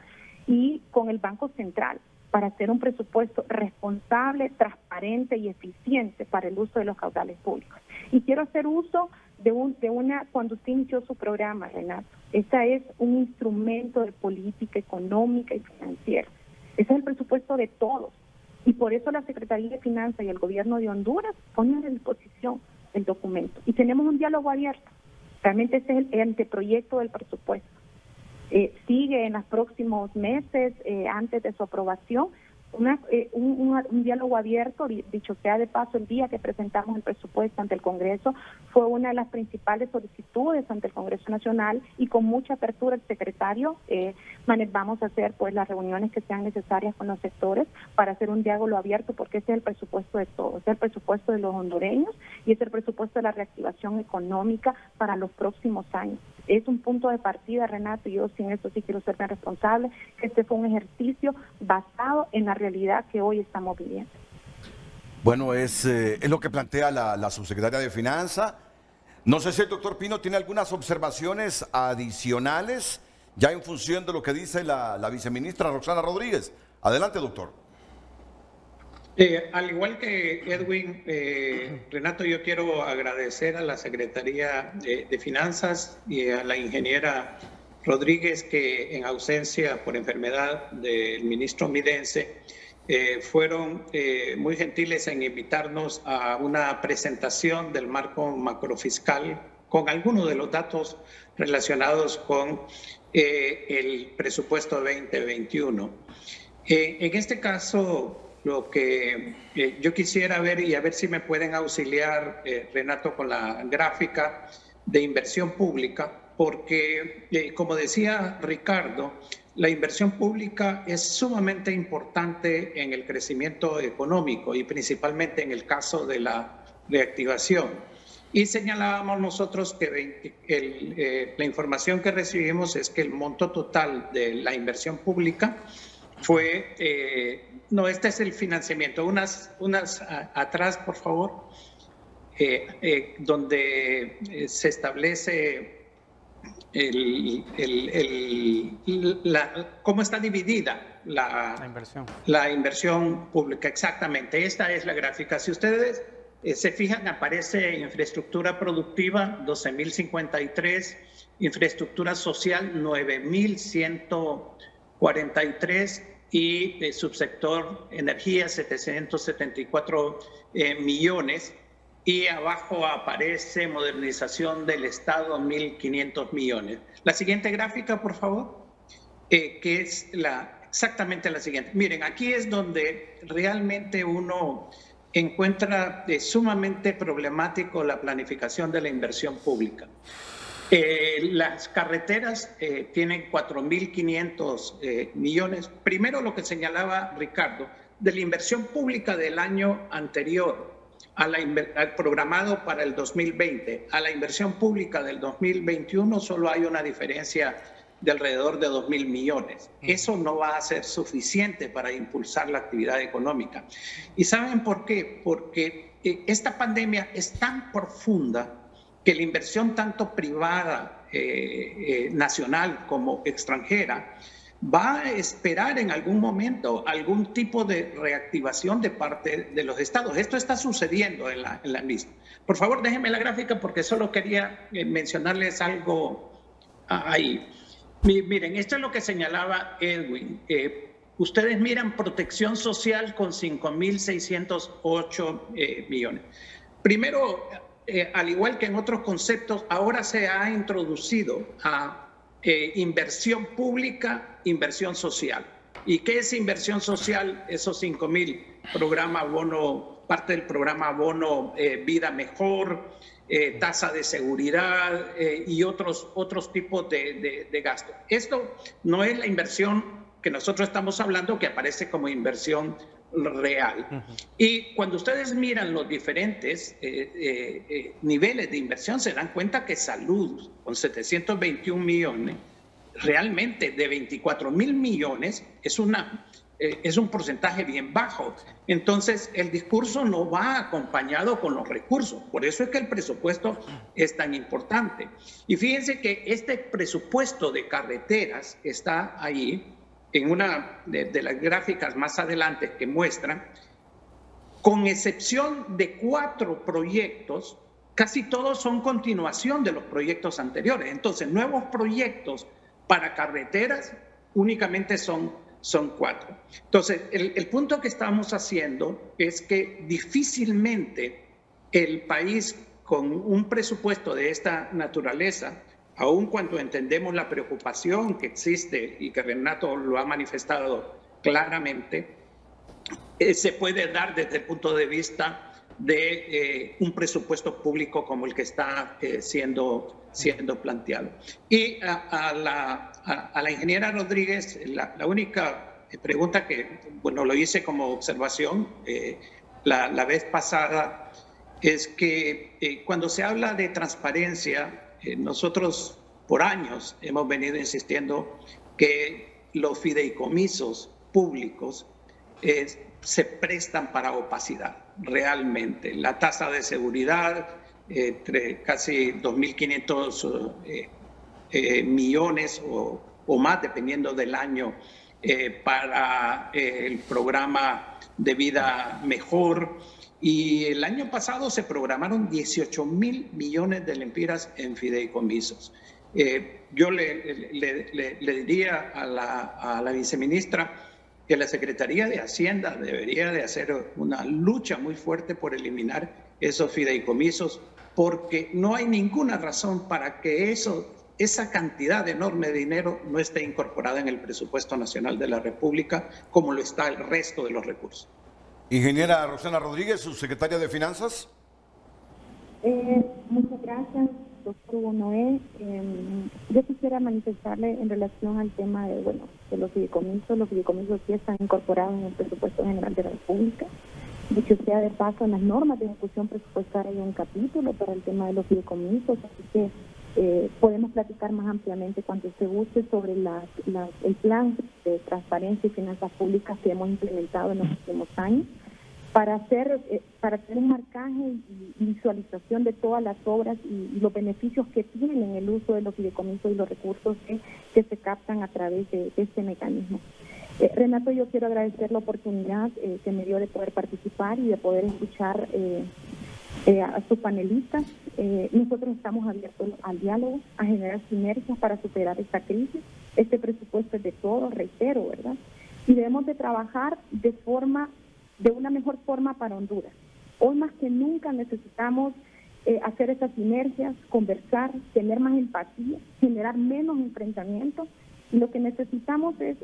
[SPEAKER 7] y con el Banco Central, para hacer un presupuesto responsable, transparente y eficiente para el uso de los caudales públicos. Y quiero hacer uso cuando usted inició su programa, Renato, este es un instrumento de política económica y financiera. Ese es el presupuesto de todos. Y por eso la Secretaría de Finanzas y el Gobierno de Honduras ponen a disposición el documento. Y tenemos un diálogo abierto. Realmente ese es el anteproyecto del presupuesto. Sigue en los próximos meses, antes de su aprobación, un diálogo abierto. Dicho sea de paso, el día que presentamos el presupuesto ante el Congreso fue una de las principales solicitudes ante el Congreso Nacional, y con mucha apertura el secretario vamos a hacer pues las reuniones que sean necesarias con los sectores para hacer un diálogo abierto, porque ese es el presupuesto de todos, es el presupuesto de los hondureños y es el presupuesto de la reactivación económica para los próximos años. Es un punto de partida, Renato, y yo sin eso sí quiero ser responsable, que este fue un ejercicio basado en la realidad que hoy estamos viviendo.
[SPEAKER 1] Bueno, es lo que plantea la subsecretaria de Finanzas. No sé si el doctor Pino tiene algunas observaciones adicionales, ya en función de lo que dice la viceministra Roxana Rodríguez. Adelante, doctor.
[SPEAKER 17] Al igual que Edwin, Renato, yo quiero agradecer a la Secretaría de Finanzas y a la ingeniera Rodríguez, que en ausencia por enfermedad del ministro Midense, fueron muy gentiles en invitarnos a una presentación del marco macrofiscal con algunos de los datos relacionados con el presupuesto 2021. En este caso, lo que yo quisiera ver, y a ver si me pueden auxiliar, Renato, con la gráfica de inversión pública, porque, como decía Ricardo, la inversión pública es sumamente importante en el crecimiento económico y principalmente en el caso de la reactivación. Y señalábamos nosotros que la información que recibimos es que el monto total de la inversión pública fue... no, este es el financiamiento. Unas atrás, por favor, donde se establece cómo está dividida la inversión pública. Exactamente, esta es la gráfica. Si ustedes se fijan, aparece infraestructura productiva 12.053, infraestructura social 9.143 y subsector energía 774 millones. Y abajo aparece modernización del Estado 1.500 millones. La siguiente gráfica, por favor, que es exactamente la siguiente. Miren, aquí es donde realmente uno encuentra sumamente problemático la planificación de la inversión pública. Las carreteras tienen 4.500 millones. Primero, lo que señalaba Ricardo, de la inversión pública del año anterior al programado para el 2020, a la inversión pública del 2021, solo hay una diferencia de alrededor de 2.000 millones. Eso no va a ser suficiente para impulsar la actividad económica. ¿Y saben por qué? Porque esta pandemia es tan profunda que la inversión tanto privada, nacional como extranjera, va a esperar en algún momento algún tipo de reactivación de parte de los estados. Esto está sucediendo en la misma. Por favor, déjenme la gráfica porque solo quería mencionarles algo ahí. Miren, esto es lo que señalaba Edwin. Ustedes miran protección social con 5.608 millones. Primero, al igual que en otros conceptos, ahora se ha introducido a inversión pública, inversión social. ¿Y qué es inversión social? Esos 5.000, programa bono, parte del programa bono Vida Mejor, tasa de seguridad y otros tipos de gastos. Esto no es la inversión que nosotros estamos hablando, que aparece como inversión real. Y cuando ustedes miran los diferentes niveles de inversión, se dan cuenta que salud, con 721 millones, realmente de 24.000 millones, es un porcentaje bien bajo. Entonces, el discurso no va acompañado con los recursos. Por eso es que el presupuesto es tan importante. Y fíjense que este presupuesto de carreteras está ahí, en una de las gráficas más adelante que muestran, con excepción de 4 proyectos, casi todos son continuación de los proyectos anteriores. Entonces, nuevos proyectos para carreteras únicamente son 4. Entonces, el punto que estamos haciendo es que difícilmente el país con un presupuesto de esta naturaleza, aun cuando entendemos la preocupación que existe y que Renato lo ha manifestado claramente, se puede dar desde el punto de vista de un presupuesto público como el que está siendo planteado. Y a la ingeniera Rodríguez, la única pregunta que, bueno, lo hice como observación la vez pasada, es que cuando se habla de transparencia, nosotros por años hemos venido insistiendo que los fideicomisos públicos se prestan para opacidad, realmente. La tasa de seguridad, entre casi 2.500 millones o más, dependiendo del año, para el programa de Vida Mejor. Y el año pasado se programaron 18.000 millones de lempiras en fideicomisos. Yo le diría a la viceministra que la Secretaría de Hacienda debería de hacer una lucha muy fuerte por eliminar esos fideicomisos, porque no hay ninguna razón para que esa cantidad enorme de dinero no esté incorporada en el presupuesto nacional de la República, como lo está el resto de los recursos.
[SPEAKER 1] Ingeniera Rosana Rodríguez, subsecretaria de Finanzas.
[SPEAKER 7] Muchas gracias, doctor Hugo Noé. Yo quisiera manifestarle en relación al tema de los fideicomisos. Los fideicomisos sí están incorporados en el presupuesto general de la República. Dicho sea de paso, en las normas de ejecución presupuestaria hay un capítulo para el tema de los fideicomisos, así que podemos platicar más ampliamente cuando se guste sobre el plan de transparencia y finanzas públicas que hemos implementado en los últimos años para hacer un marcaje y visualización de todas las obras y los beneficios que tienen el uso de los fideicomisos y los recursos que se captan a través de este mecanismo. Renato, yo quiero agradecer la oportunidad que me dio de poder participar y de poder escuchar a sus panelistas. Nosotros estamos abiertos al diálogo, a generar sinergias para superar esta crisis. Este presupuesto es de todos, reitero, ¿verdad? Y debemos de trabajar de una mejor forma para Honduras. Hoy más que nunca necesitamos hacer esas sinergias, conversar, tener más empatía, generar menos enfrentamientos. Y lo que necesitamos es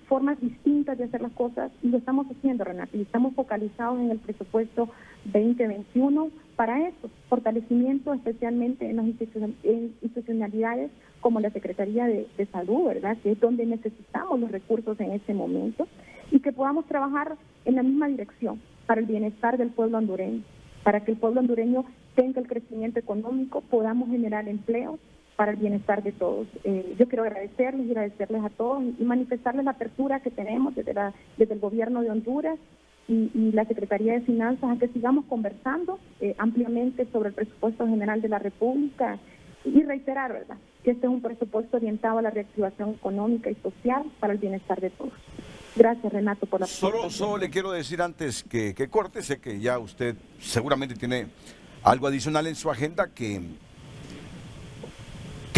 [SPEAKER 7] formas distintas de hacer las cosas, y lo estamos haciendo, Renata, y estamos focalizados en el presupuesto 2021 para eso, fortalecimiento especialmente en las institucionalidades como la Secretaría de Salud, ¿verdad?, que es donde necesitamos los recursos en este momento, y que podamos trabajar en la misma dirección para el bienestar del pueblo hondureño, para que el pueblo hondureño tenga el crecimiento económico, podamos generar empleo para el bienestar de todos. Yo quiero agradecerles a todos y manifestarles la apertura que tenemos desde el gobierno de Honduras y la Secretaría de Finanzas, a que sigamos conversando ampliamente sobre el presupuesto general de la República, y reiterar, ¿verdad?, que este es un presupuesto orientado a la reactivación económica y social para el bienestar de todos. Gracias, Renato, por la
[SPEAKER 1] pregunta. Solo le quiero decir antes que corte, sé que ya usted seguramente tiene algo adicional en su agenda, que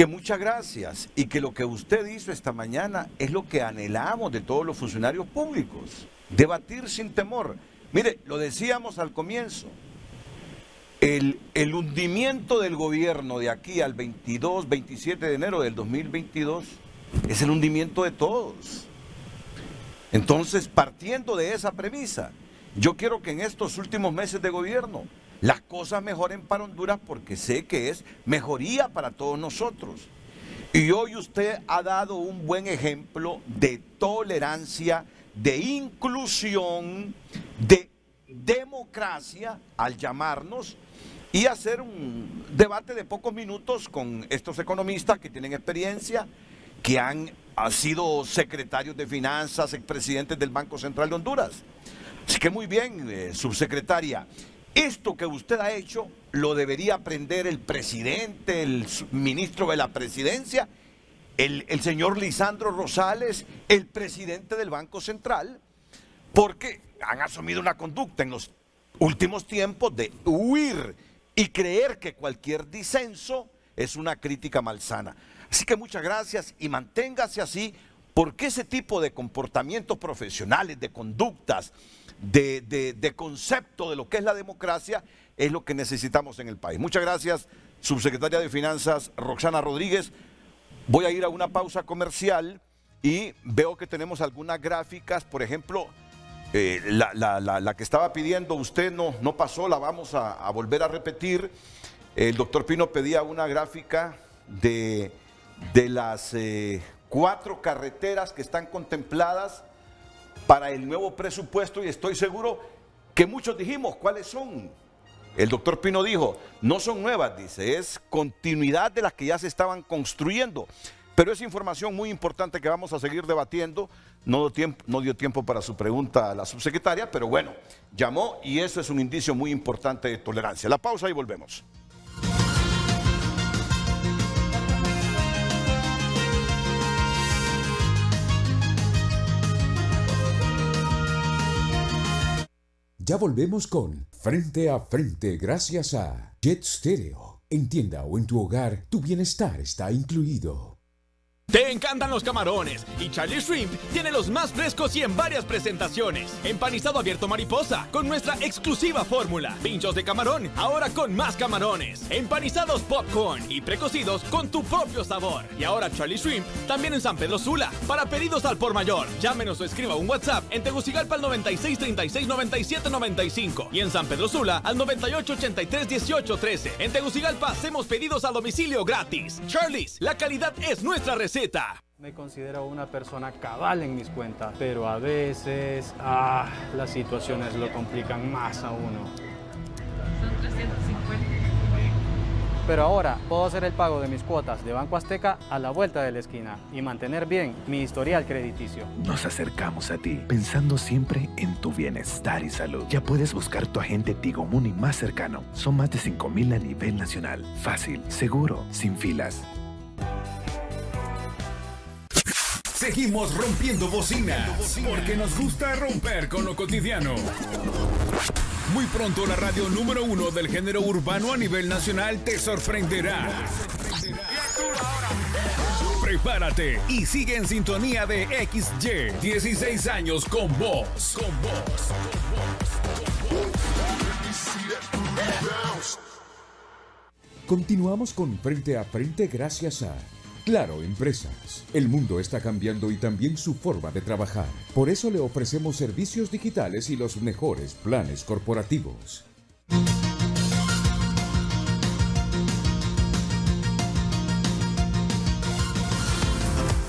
[SPEAKER 1] muchas gracias, y que lo que usted hizo esta mañana es lo que anhelamos de todos los funcionarios públicos, debatir sin temor. Mire, lo decíamos al comienzo, el hundimiento del gobierno de aquí al 22, 27 de enero del 2022 es el hundimiento de todos. Entonces, partiendo de esa premisa, yo quiero que en estos últimos meses de gobierno las cosas mejoren para Honduras, porque sé que es mejoría para todos nosotros. Y hoy usted ha dado un buen ejemplo de tolerancia, de inclusión, de democracia al llamarnos y hacer un debate de pocos minutos con estos economistas que tienen experiencia, que han sido secretarios de Finanzas, expresidentes del Banco Central de Honduras. Así que muy bien, subsecretaria. Esto que usted ha hecho lo debería aprender el presidente, el ministro de la presidencia, el señor Lisandro Rosales, el presidente del Banco Central, porque han asumido una conducta en los últimos tiempos de huir y creer que cualquier disenso es una crítica malsana. Así que muchas gracias y manténgase así, porque ese tipo de comportamientos profesionales, de conductas, de concepto de lo que es la democracia, es lo que necesitamos en el país. Muchas gracias, subsecretaria de Finanzas Roxana Rodríguez. Voy a ir a una pausa comercial y veo que tenemos algunas gráficas. Por ejemplo, la que estaba pidiendo usted no pasó, la vamos a volver a repetir. El doctor Pino pedía una gráfica de las 4 carreteras que están contempladas para el nuevo presupuesto, y estoy seguro que muchos dijimos cuáles son. El doctor Pino dijo, no son nuevas, dice, es continuidad de las que ya se estaban construyendo. Pero es información muy importante que vamos a seguir debatiendo. No dio tiempo para su pregunta a la subsecretaria, pero bueno, llamó y eso es un indicio muy importante de tolerancia. La pausa y volvemos.
[SPEAKER 3] Ya volvemos con Frente a Frente gracias a Jet Stereo. En tienda o en tu hogar, tu bienestar está incluido.
[SPEAKER 20] Te encantan los camarones y Charlie Shrimp tiene los más frescos y en varias presentaciones. Empanizado abierto mariposa con nuestra exclusiva fórmula. Pinchos de camarón, ahora con más camarones. Empanizados popcorn y precocidos con tu propio sabor. Y ahora Charlie Shrimp también en San Pedro Sula. Para pedidos al por mayor, llámenos o escriba un WhatsApp en Tegucigalpa al 96 36 97 95 y en San Pedro Sula al 98 83 18 13. En Tegucigalpa hacemos pedidos a domicilio gratis. Charlie's, la calidad es nuestra receta.
[SPEAKER 9] Me considero una persona cabal en mis cuentas, pero a veces las situaciones lo complican más a uno.
[SPEAKER 10] Son 350.
[SPEAKER 9] Pero ahora puedo hacer el pago de mis cuotas de Banco Azteca a la vuelta de la esquina y mantener bien mi historial crediticio.
[SPEAKER 11] Nos acercamos a ti pensando siempre en tu bienestar y salud. Ya puedes buscar tu agente Tigo Money más cercano. Son más de 5,000 a nivel nacional. Fácil, seguro, sin filas.
[SPEAKER 12] Seguimos rompiendo bocinas, porque nos gusta romper con lo cotidiano. Muy pronto la radio número 1 del género urbano a nivel nacional te sorprenderá. Prepárate y sigue en sintonía de XY. 16 años con vos.
[SPEAKER 3] Continuamos con Frente a Frente gracias a Claro Empresas. El mundo está cambiando y también su forma de trabajar. Por eso le ofrecemos servicios digitales y los mejores planes corporativos.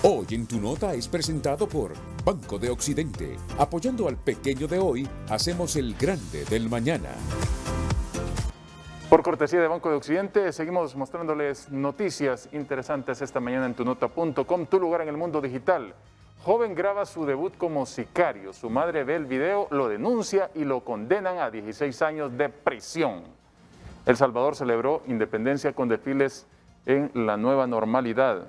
[SPEAKER 3] Hoy en Tu Nota es presentado por Banco de Occidente. Apoyando al pequeño de hoy, hacemos el grande del mañana.
[SPEAKER 14] Por cortesía de Banco de Occidente, seguimos mostrándoles noticias interesantes esta mañana en tunota.com, tu lugar en el mundo digital. Joven graba su debut como sicario. Su madre ve el video, lo denuncia y lo condenan a 16 años de prisión. El Salvador celebró independencia con desfiles en la nueva normalidad.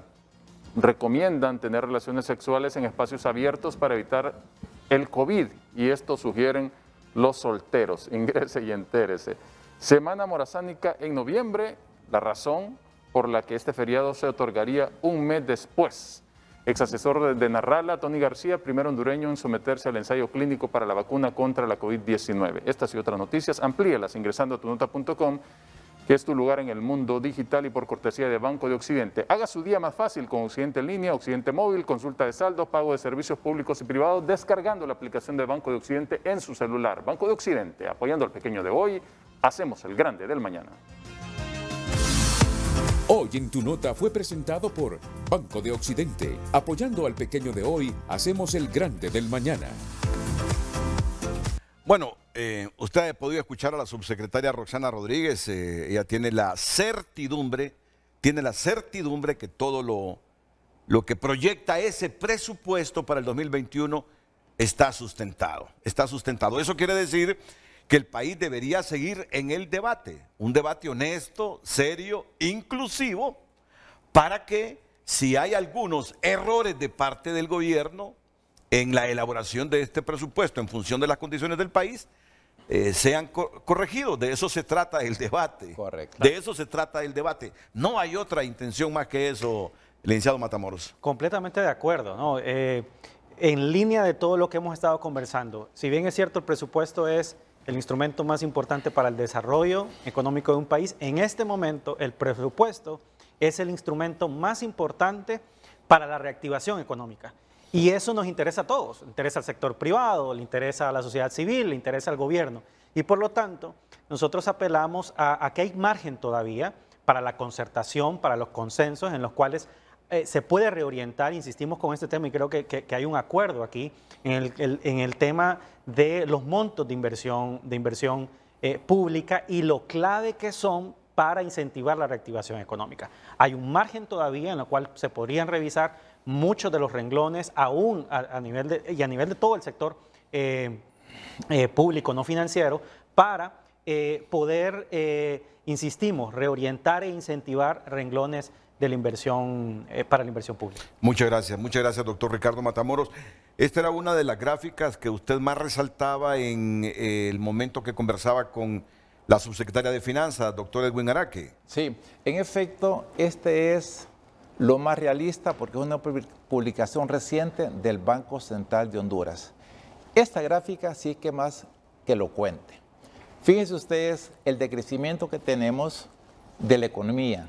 [SPEAKER 14] Recomiendan tener relaciones sexuales en espacios abiertos para evitar el COVID y esto sugieren los solteros. Ingrese y entérese. Semana morazánica en noviembre, la razón por la que este feriado se otorgaría un mes después. Ex asesor de Narrala, Tony García, primer hondureño en someterse al ensayo clínico para la vacuna contra la COVID-19. Estas y otras noticias, amplíalas ingresando a tunota.com, que es tu lugar en el mundo digital y por cortesía de Banco de Occidente. Haga su día más fácil con Occidente en línea, Occidente móvil, consulta de saldos, pago de servicios públicos y privados, descargando la aplicación de Banco de Occidente en su celular. Banco de Occidente, apoyando al pequeño de hoy, hacemos el grande del mañana.
[SPEAKER 3] Hoy en Tu Nota fue presentado por Banco de Occidente. Apoyando al pequeño de hoy, hacemos el grande del mañana.
[SPEAKER 1] Bueno, usted ha podido escuchar a la subsecretaria Roxana Rodríguez. Ella tiene la certidumbre que todo lo que proyecta ese presupuesto para el 2021 está sustentado. Eso quiere decir que el país debería seguir en el debate, un debate honesto, serio, inclusivo, para que si hay algunos errores de parte del gobierno en la elaboración de este presupuesto en función de las condiciones del país, sean corregidos. De eso se trata el debate.
[SPEAKER 15] Correcto.
[SPEAKER 1] De eso se trata el debate. No hay otra intención más que eso, licenciado Matamoros.
[SPEAKER 8] Completamente de acuerdo, ¿no? En línea de todo lo que hemos estado conversando, si bien es cierto el presupuesto es el instrumento más importante para el desarrollo económico de un país, en este momento el presupuesto es el instrumento más importante para la reactivación económica. Y eso nos interesa a todos, le interesa al sector privado, le interesa a la sociedad civil, le interesa al gobierno. Y por lo tanto, nosotros apelamos a que hay margen todavía para la concertación, para los consensos en los cuales se puede reorientar, insistimos con este tema y creo que hay un acuerdo aquí en el tema de los montos de inversión pública y lo clave que son para incentivar la reactivación económica. Hay un margen todavía en el cual se podrían revisar muchos de los renglones, aún a nivel de todo el sector público no financiero, para poder, insistimos, reorientar e incentivar renglones de la inversión para la inversión pública.
[SPEAKER 1] Muchas gracias, doctor Ricardo Matamoros. Esta era una de las gráficas que usted más resaltaba en el momento que conversaba con la subsecretaria de Finanzas, doctor Edwin Araque.
[SPEAKER 15] Sí, en efecto, este es lo más realista porque es una publicación reciente del Banco Central de Honduras. Esta gráfica sí que más que elocuente. Fíjense ustedes el decrecimiento que tenemos de la economía.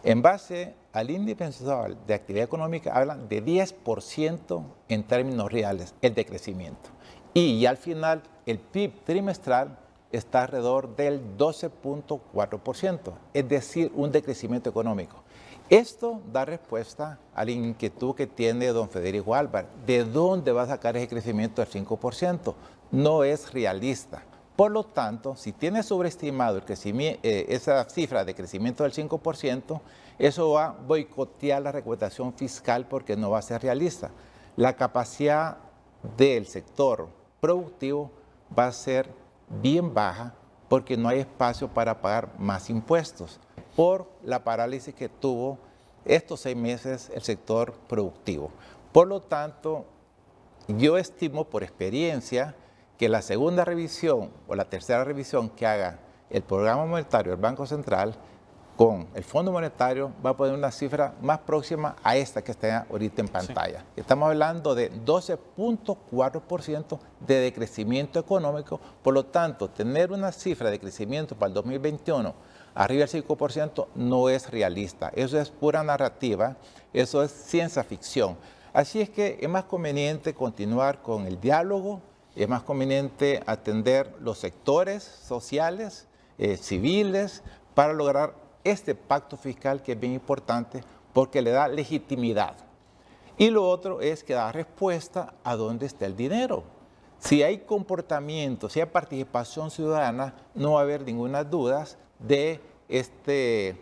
[SPEAKER 15] En base al índice mensual de actividad económica hablan de 10% en términos reales el decrecimiento. Y al final el PIB trimestral está alrededor del 12.4%, es decir, un decrecimiento económico. Esto da respuesta a la inquietud que tiene don Federico Álvarez. ¿De dónde va a sacar ese crecimiento del 5%? No es realista. Por lo tanto, si tiene sobreestimado el esa cifra de crecimiento del 5%, eso va a boicotear la recaudación fiscal porque no va a ser realista. La capacidad del sector productivo va a ser bien baja porque no hay espacio para pagar más impuestos por la parálisis que tuvo estos 6 meses el sector productivo. Por lo tanto, yo estimo por experiencia que la segunda revisión o la tercera revisión que haga el programa monetario del Banco Central con el Fondo Monetario va a poner una cifra más próxima a esta que está ahorita en pantalla. Sí. Estamos hablando de 12.4% de decrecimiento económico, por lo tanto, tener una cifra de crecimiento para el 2021 arriba del 5% no es realista. Eso es pura narrativa, eso es ciencia ficción. Así es que es más conveniente continuar con el diálogo, es más conveniente atender los sectores sociales, civiles, para lograr este pacto fiscal que es bien importante porque le da legitimidad. Y lo otro es que da respuesta a dónde está el dinero. Si hay comportamiento, si hay participación ciudadana, no va a haber ninguna duda de esta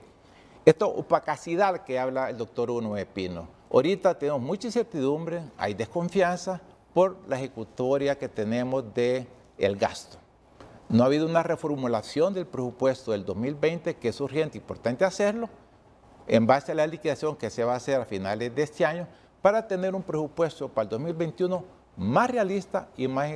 [SPEAKER 15] opacidad que habla el doctor Hugo Noé Pino. Ahorita tenemos mucha incertidumbre, hay desconfianza por la ejecutoria que tenemos del gasto. No ha habido una reformulación del presupuesto del 2020, que es urgente y importante hacerlo, en base a la liquidación que se va a hacer a finales de este año, para tener un presupuesto para el 2021 más realista y más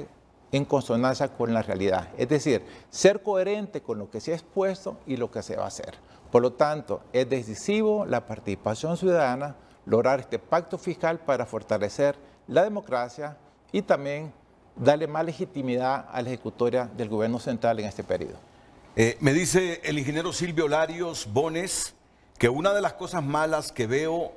[SPEAKER 15] en consonancia con la realidad. Es decir, ser coherente con lo que se ha expuesto y lo que se va a hacer. Por lo tanto, es decisivo la participación ciudadana, lograr este pacto fiscal para fortalecer la democracia y también darle más legitimidad a la ejecutoria del gobierno central en este periodo.
[SPEAKER 1] Me dice el ingeniero Silvio Larios Bones que una de las cosas malas que veo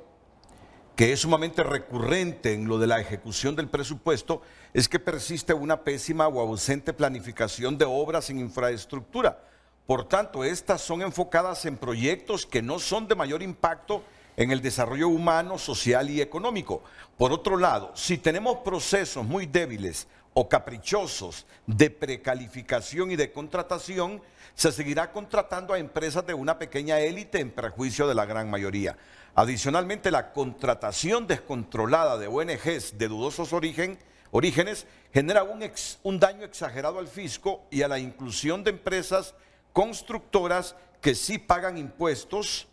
[SPEAKER 1] que es sumamente recurrente en lo de la ejecución del presupuesto es que persiste una pésima o ausente planificación de obras en infraestructura. Por tanto, estas son enfocadas en proyectos que no son de mayor impacto en el desarrollo humano, social y económico. Por otro lado, si tenemos procesos muy débiles o caprichosos de precalificación y de contratación, se seguirá contratando a empresas de una pequeña élite en perjuicio de la gran mayoría. Adicionalmente, la contratación descontrolada de ONGs de dudosos orígenes genera un daño exagerado al fisco y a la inclusión de empresas constructoras que sí pagan impuestos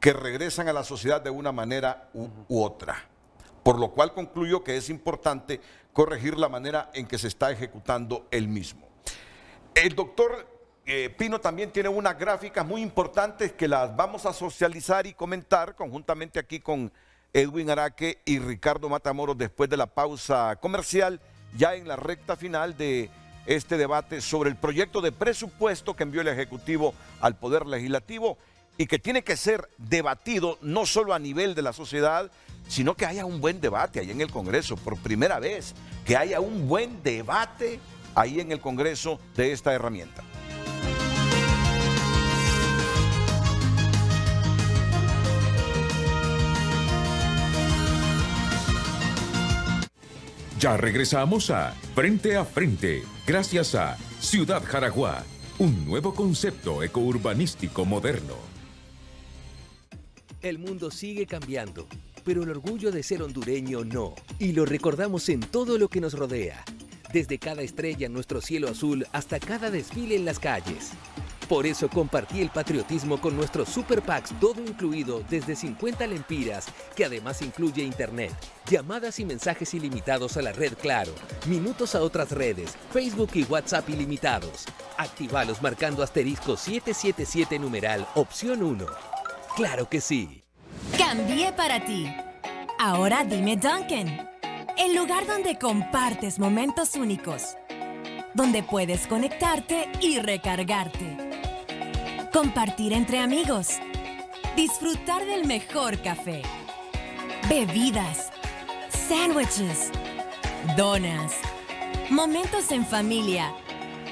[SPEAKER 1] que regresan a la sociedad de una manera u otra. Por lo cual concluyo que es importante corregir la manera en que se está ejecutando el mismo. El doctor Pino también tiene unas gráficas muy importantes que las vamos a socializar y comentar conjuntamente aquí con Edwin Araque y Ricardo Matamoros después de la pausa comercial, ya en la recta final de este debate sobre el proyecto de presupuesto que envió el Ejecutivo al Poder Legislativo y que tiene que ser debatido no solo a nivel de la sociedad, sino que haya un buen debate ahí en el Congreso, por primera vez, que haya un buen debate ahí en el Congreso de esta herramienta.
[SPEAKER 3] Ya regresamos a Frente, gracias a Ciudad Jaraguá, un nuevo concepto ecourbanístico moderno.
[SPEAKER 16] El mundo sigue cambiando, pero el orgullo de ser hondureño no. Y lo recordamos en todo lo que nos rodea, desde cada estrella en nuestro cielo azul hasta cada desfile en las calles. Por eso compartí el patriotismo con nuestros Super Packs todo incluido desde 50 lempiras, que además incluye internet, llamadas y mensajes ilimitados a la red Claro, minutos a otras redes, Facebook y WhatsApp ilimitados. Actívalos marcando asterisco 777 numeral opción 1. ¡Claro que sí!
[SPEAKER 25] Cambié para ti. Ahora dime Dunkin', el lugar donde compartes momentos únicos, donde puedes conectarte y recargarte, compartir entre amigos, disfrutar del mejor café, bebidas, sándwiches, donas, momentos en familia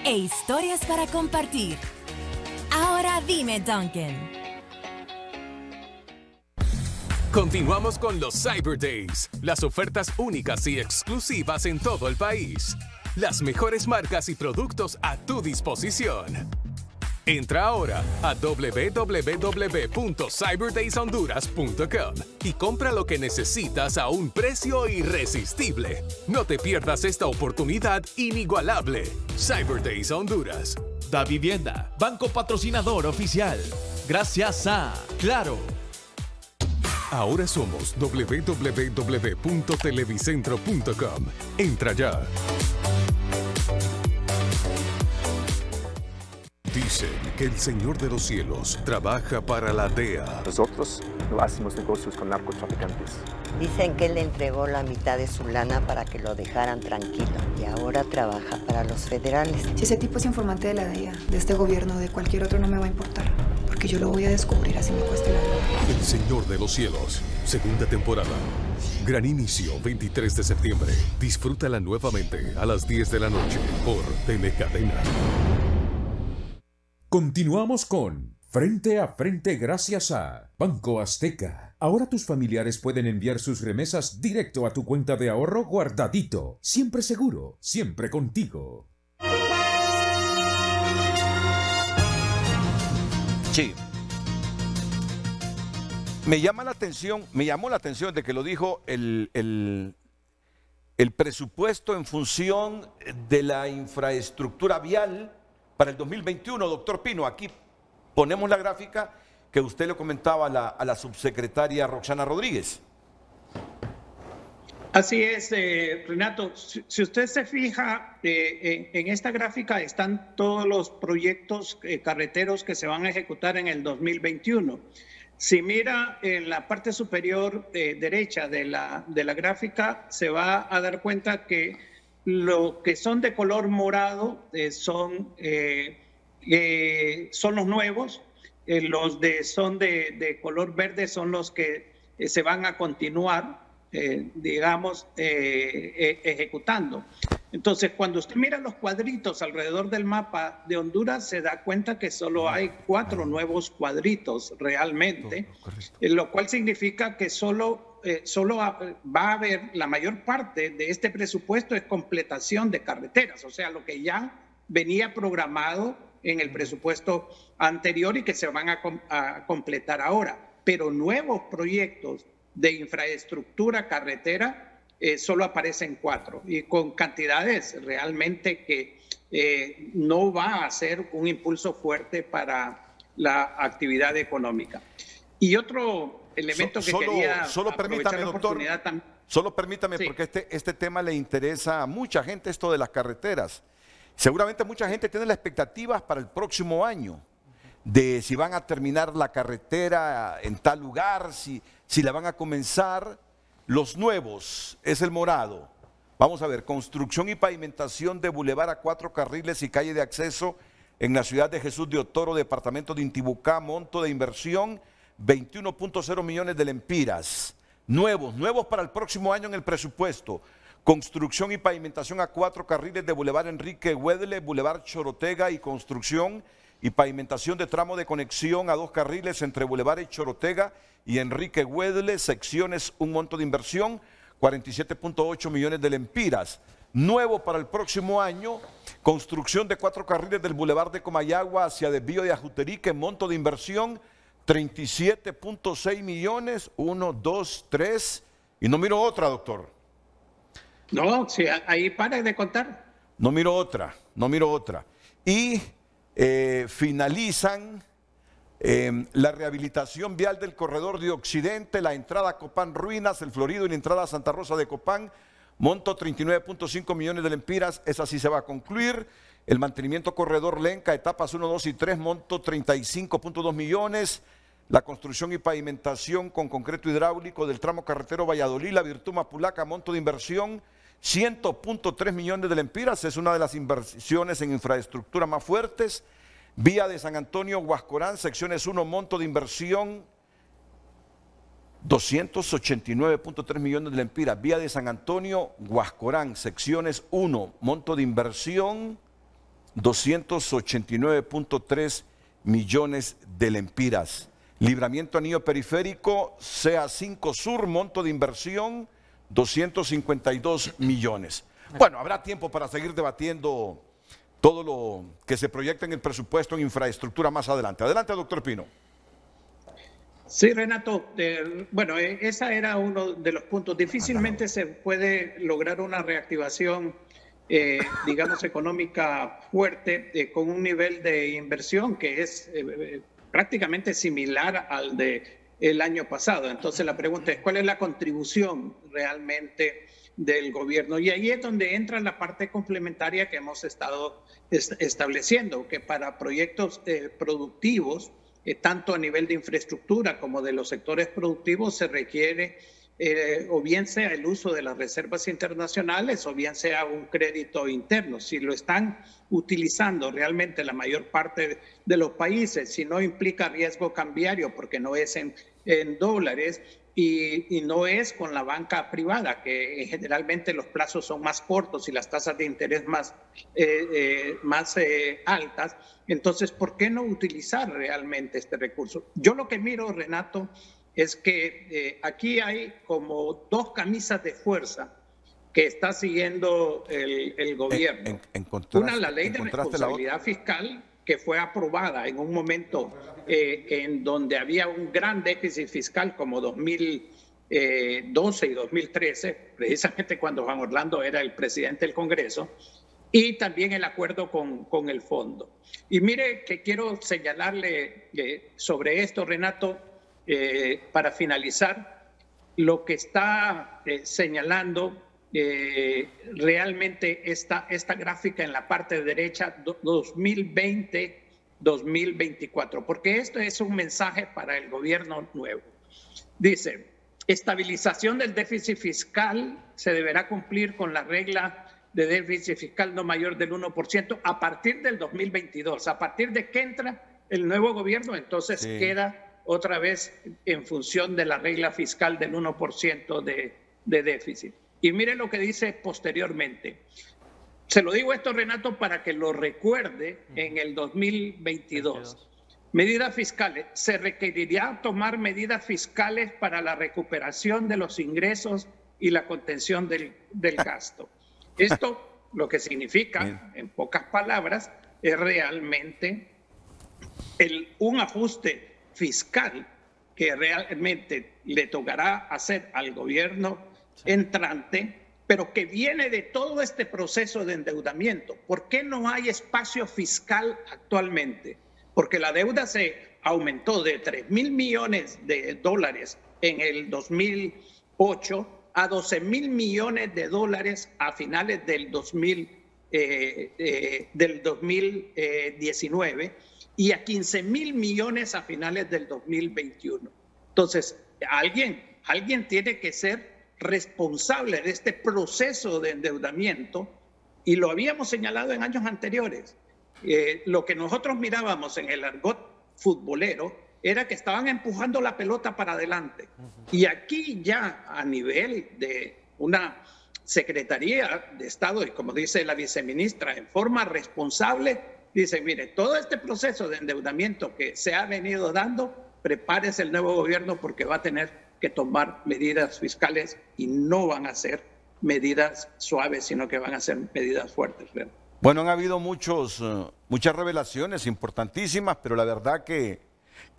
[SPEAKER 25] e historias para compartir. Ahora dime Dunkin'.
[SPEAKER 13] Continuamos con los Cyber Days, las ofertas únicas y exclusivas en todo el país. Las mejores marcas y productos a tu disposición. Entra ahora a www.cyberdays.honduras.com y compra lo que necesitas a un precio irresistible. No te pierdas esta oportunidad inigualable. Cyber Days Honduras.
[SPEAKER 20] Da Vivienda, banco patrocinador oficial. Gracias a Claro.
[SPEAKER 13] Ahora somos www.televicentro.com. Entra ya. que el Señor de los Cielos trabaja para la DEA.
[SPEAKER 18] Nosotros no hacemos negocios con narcotraficantes.
[SPEAKER 19] Dicen que él le entregó la mitad de su lana para que lo dejaran tranquilo y ahora trabaja para los federales.
[SPEAKER 21] Si ese tipo es informante de la DEA, de este gobierno o de cualquier otro, no me va a importar, porque yo lo voy a descubrir así me cueste la vida.
[SPEAKER 13] El Señor de los Cielos, segunda temporada. Gran inicio, 23 de septiembre. Disfrútala nuevamente a las 10 de la noche por Telecadena.
[SPEAKER 3] Continuamos con Frente a Frente gracias a Banco Azteca. Ahora tus familiares pueden enviar sus remesas directo a tu cuenta de ahorro Guardadito. Siempre seguro, siempre contigo.
[SPEAKER 1] Sí. Me llamó la atención de que lo dijo el presupuesto en función de la infraestructura vial para el 2021, doctor Pino. Aquí ponemos la gráfica que usted le comentaba a la subsecretaria Roxana Rodríguez.
[SPEAKER 17] Así es, Renato. Si usted se fija, en esta gráfica están todos los proyectos carreteros que se van a ejecutar en el 2021. Si mira en la parte superior derecha de la gráfica, se va a dar cuenta que lo que son de color morado son los nuevos, los son de color verde son los que se van a continuar, ejecutando. Entonces, cuando usted mira los cuadritos alrededor del mapa de Honduras, se da cuenta que solo hay 4 nuevos cuadritos realmente, lo cual significa que solo va a haber, la mayor parte de este presupuesto es completación de carreteras, o sea, lo que ya venía programado en el presupuesto anterior y que se van a completar ahora. Pero nuevos proyectos de infraestructura carretera solo aparecen 4 y con cantidades realmente que no va a ser un impulso fuerte para la actividad económica. Y otro elemento que quería
[SPEAKER 1] solo permítame, doctor, solo permítame, sí, porque este tema le interesa a mucha gente, esto de las carreteras. Seguramente mucha gente tiene las expectativas para el próximo año de si van a terminar la carretera en tal lugar, si la van a comenzar. Los nuevos es el morado. Vamos a ver, construcción y pavimentación de bulevar a 4 carriles y calle de acceso en la ciudad de Jesús de Otoro, departamento de Intibucá, monto de inversión 21.0 millones de lempiras. Nuevos para el próximo año en el presupuesto. Construcción y pavimentación a 4 carriles de bulevar Enrique Huedle, bulevar Chorotega y construcción y pavimentación de tramo de conexión a 2 carriles entre bulevar Chorotega y Enrique Huedle, secciones, un monto de inversión 47.8 millones de lempiras. Nuevo para el próximo año, construcción de 4 carriles del bulevar de Comayagua hacia desvío de Ajuterique, monto de inversión 37.6 millones, 1, 2, 3, y no miro otra, doctor.
[SPEAKER 17] No, sí, ahí para de contar.
[SPEAKER 1] No miro otra. Y finalizan la rehabilitación vial del corredor de Occidente, la entrada a Copán Ruinas, el Florido y la entrada a Santa Rosa de Copán, monto 39.5 millones de lempiras, esa sí se va a concluir. El mantenimiento corredor Lenca, etapas 1, 2 y 3, monto 35.2 millones. La construcción y pavimentación con concreto hidráulico del tramo carretero Valladolid, La Virtud Mapulaca, monto de inversión 100.3 millones de lempiras, es una de las inversiones en infraestructura más fuertes. Vía de San Antonio, Huascorán, secciones 1, monto de inversión 289.3 millones de lempiras. Vía de San Antonio, Huascorán, secciones 1, monto de inversión 289.3 millones de lempiras. Libramiento anillo periférico, CA5 Sur, monto de inversión 252 millones. Bueno, habrá tiempo para seguir debatiendo todo lo que se proyecta en el presupuesto en infraestructura más adelante. Adelante, doctor Pino.
[SPEAKER 17] Sí, Renato. Bueno, ese era uno de los puntos. Difícilmente se puede lograr una reactivación, digamos, económica fuerte con un nivel de inversión que es prácticamente similar al de el año pasado. Entonces la pregunta es, ¿cuál es la contribución realmente del gobierno? Y ahí es donde entra la parte complementaria que hemos estado estableciendo, que para proyectos productivos, tanto a nivel de infraestructura como de los sectores productivos, se requiere o bien sea el uso de las reservas internacionales o bien sea un crédito interno. Si lo están utilizando realmente la mayor parte de los países, si no implica riesgo cambiario porque no es en dólares y no es con la banca privada, que generalmente los plazos son más cortos y las tasas de interés más altas, entonces, ¿por qué no utilizar realmente este recurso? Yo lo que miro, Renato, es que aquí hay como dos camisas de fuerza que está siguiendo el gobierno. Una, la ley de responsabilidad fiscal, que fue aprobada en un momento en donde había un gran déficit fiscal como 2012 y 2013, precisamente cuando Juan Orlando era el presidente del Congreso, y también el acuerdo con el fondo. Y mire que quiero señalarle sobre esto, Renato, para finalizar, lo que está señalando realmente esta gráfica en la parte derecha, 2020-2024, porque esto es un mensaje para el gobierno nuevo. Dice, estabilización del déficit fiscal se deberá cumplir con la regla de déficit fiscal no mayor del 1% a partir del 2022. A partir de que entra el nuevo gobierno, entonces queda otra vez en función de la regla fiscal del 1% de déficit. Y mire lo que dice posteriormente. Se lo digo esto, Renato, para que lo recuerde en el 2022. Medidas fiscales. Se requerirá tomar medidas fiscales para la recuperación de los ingresos y la contención del gasto. Esto lo que significa, en pocas palabras, es realmente un ajuste fiscal que realmente le tocará hacer al gobierno entrante, pero que viene de todo este proceso de endeudamiento. ¿Por qué no hay espacio fiscal actualmente? Porque la deuda se aumentó de 3.000 millones de dólares en el 2008 a 12.000 millones de dólares a finales del 2019 y a 15.000 millones a finales del 2021. Entonces, alguien tiene que ser responsable de este proceso de endeudamiento, y lo habíamos señalado en años anteriores. Lo que nosotros mirábamos en el argot futbolero era que estaban empujando la pelota para adelante. Y aquí ya a nivel de una Secretaría de Estado, y como dice la viceministra, en forma responsable, dice, mire, todo este proceso de endeudamiento que se ha venido dando, prepárese el nuevo gobierno porque va a tener que tomar medidas fiscales y no van a ser medidas suaves, sino que van a ser medidas fuertes.
[SPEAKER 1] Bueno, han habido muchas revelaciones importantísimas, pero la verdad que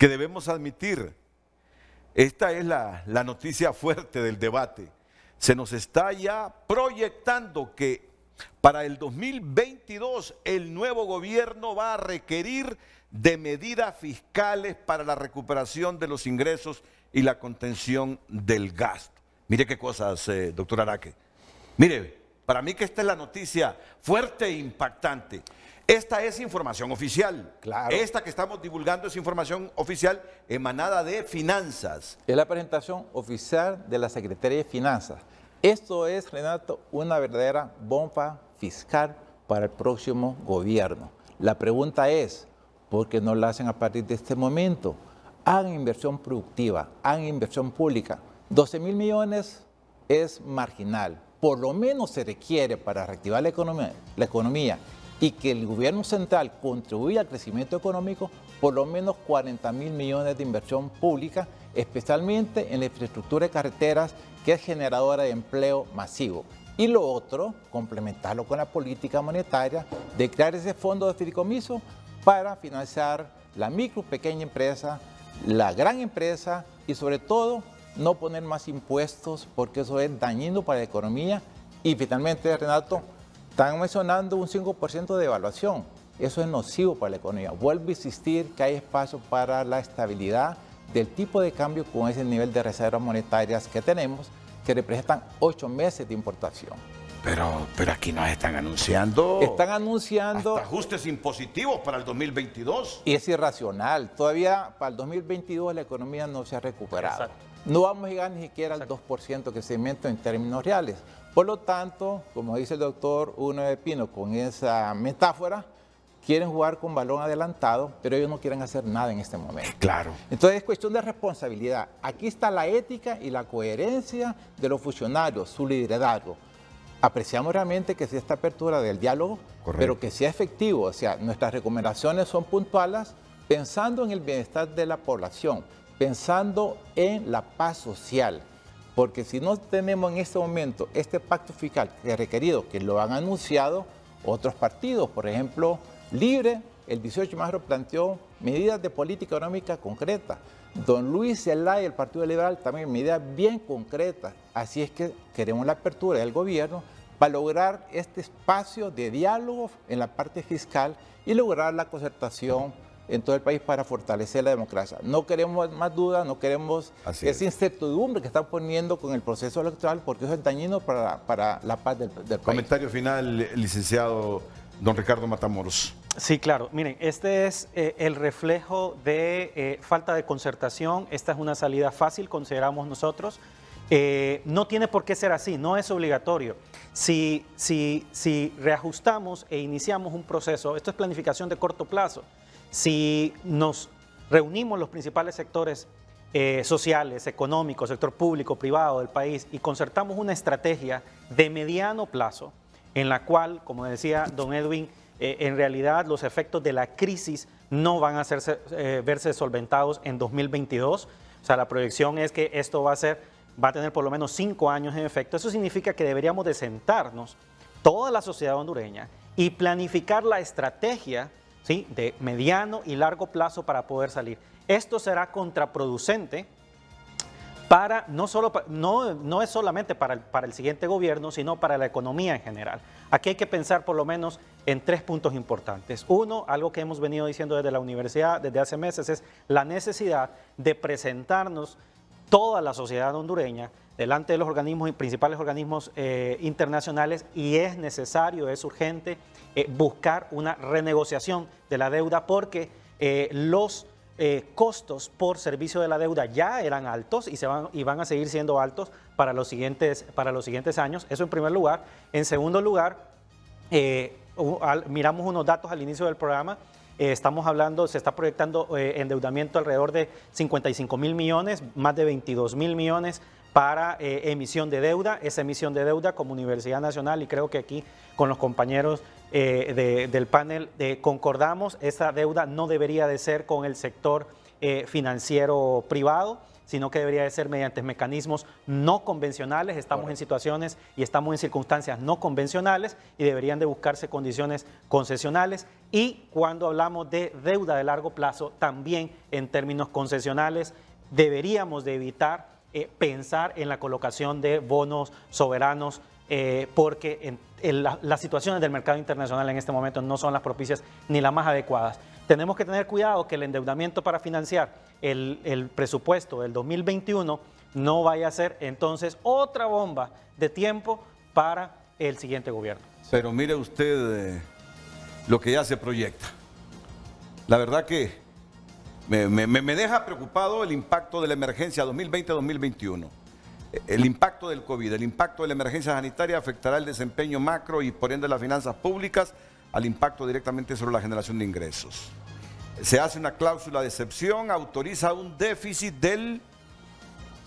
[SPEAKER 1] debemos admitir, esta es la noticia fuerte del debate. Se nos está ya proyectando que para el 2022 el nuevo gobierno va a requerir de medidas fiscales para la recuperación de los ingresos y la contención del gasto. Mire qué cosas, doctor Araque. Mire, para mí que esta es la noticia fuerte e impactante. Esta es información oficial. Claro. Esta que estamos divulgando es información oficial emanada de Finanzas.
[SPEAKER 15] Es la presentación oficial de la Secretaría de Finanzas. Esto es, Renato, una verdadera bomba fiscal para el próximo gobierno. La pregunta es, ¿por qué no la hacen a partir de este momento? Hagan inversión productiva, hagan inversión pública. 12.000 millones es marginal. Por lo menos se requiere para reactivar la economía y que el gobierno central contribuya al crecimiento económico, por lo menos 40.000 millones de inversión pública, especialmente en la infraestructura de carreteras, que es generadora de empleo masivo. Y lo otro, complementarlo con la política monetaria de crear ese fondo de fideicomiso para financiar la micro, pequeña empresa, la gran empresa y sobre todo no poner más impuestos porque eso es dañino para la economía. Y finalmente, Renato, están mencionando un 5% de devaluación. Eso es nocivo para la economía. Vuelvo a insistir que hay espacio para la estabilidad del tipo de cambio con ese nivel de reservas monetarias que tenemos, que representan 8 meses de importación.
[SPEAKER 1] Pero aquí nos están anunciando...
[SPEAKER 15] Están anunciando...
[SPEAKER 1] hasta ajustes impositivos para el 2022.
[SPEAKER 15] Y es irracional. Todavía para el 2022 la economía no se ha recuperado.
[SPEAKER 8] Exacto.
[SPEAKER 15] No vamos a llegar ni siquiera al 2% que se inventa en términos reales. Por lo tanto, como dice el doctor Uno de Pino con esa metáfora, quieren jugar con balón adelantado, pero ellos no quieren hacer nada en este momento.
[SPEAKER 1] Claro.
[SPEAKER 15] Entonces es cuestión de responsabilidad. Aquí está la ética y la coherencia de los funcionarios, su liderazgo. Apreciamos realmente que sea esta apertura del diálogo, pero que sea efectivo. O sea, nuestras recomendaciones son puntuales, pensando en el bienestar de la población, pensando en la paz social. Porque si no tenemos en este momento este pacto fiscal que es requerido, que lo han anunciado otros partidos, por ejemplo, Libre, el 18 de marzo planteó medidas de política económica concretas. Don Luis Zelaya, el Partido Liberal, también medidas bien concretas. Así es que queremos la apertura del gobierno para lograr este espacio de diálogo en la parte fiscal y lograr la concertación en todo el país para fortalecer la democracia. No queremos más dudas, no queremos esa incertidumbre que están poniendo con el proceso electoral, porque eso es dañino para la paz del país.
[SPEAKER 1] Comentario final, licenciado don Ricardo Matamoros.
[SPEAKER 8] Sí, claro. Miren, este es el reflejo de falta de concertación. Esta es una salida fácil, consideramos nosotros. No tiene por qué ser así, no es obligatorio. Si reajustamos e iniciamos un proceso, esto es planificación de corto plazo. Si nos reunimos los principales sectores sociales, económicos, sector público, privado del país y concertamos una estrategia de mediano plazo en la cual, como decía don Edwin, en realidad los efectos de la crisis no van a verse solventados en 2022. O sea, la proyección es que esto va a tener por lo menos 5 años en efecto. Eso significa que deberíamos de sentarnos toda la sociedad hondureña y planificar la estrategia, ¿sí?, de mediano y largo plazo para poder salir. Esto será contraproducente para no es solamente para el siguiente gobierno, sino para la economía en general. Aquí hay que pensar por lo menos en 3 puntos importantes. Uno, algo que hemos venido diciendo desde la universidad desde hace meses, es la necesidad de presentarnos toda la sociedad hondureña delante de los organismos y principales organismos internacionales, y es necesario, es urgente buscar una renegociación de la deuda, porque los costos por servicio de la deuda ya eran altos y van a seguir siendo altos para los siguientes años. Eso en primer lugar. En segundo lugar, miramos unos datos al inicio del programa. Estamos hablando, se está proyectando endeudamiento alrededor de 55.000 millones, más de 22.000 millones para emisión de deuda. Esa emisión de deuda como Universidad Nacional, y creo que aquí con los compañeros del panel concordamos, esa deuda no debería de ser con el sector financiero privado, sino que debería de ser mediante mecanismos no convencionales. Estamos en situaciones y estamos en circunstancias no convencionales y deberían de buscarse condiciones concesionales. Y cuando hablamos de deuda de largo plazo, también en términos concesionales, deberíamos de evitar pensar en la colocación de bonos soberanos, porque las situaciones del mercado internacional en este momento no son las propicias ni las más adecuadas. Tenemos que tener cuidado que el endeudamiento para financiar el presupuesto del 2021 no vaya a ser entonces otra bomba de tiempo para el siguiente gobierno.
[SPEAKER 1] Pero mire usted lo que ya se proyecta. La verdad que me deja preocupado el impacto de la emergencia 2020-2021. El impacto del COVID, el impacto de la emergencia sanitaria afectará el desempeño macro y por ende las finanzas públicas, al impacto directamente sobre la generación de ingresos. Se hace una cláusula de excepción, autoriza un déficit del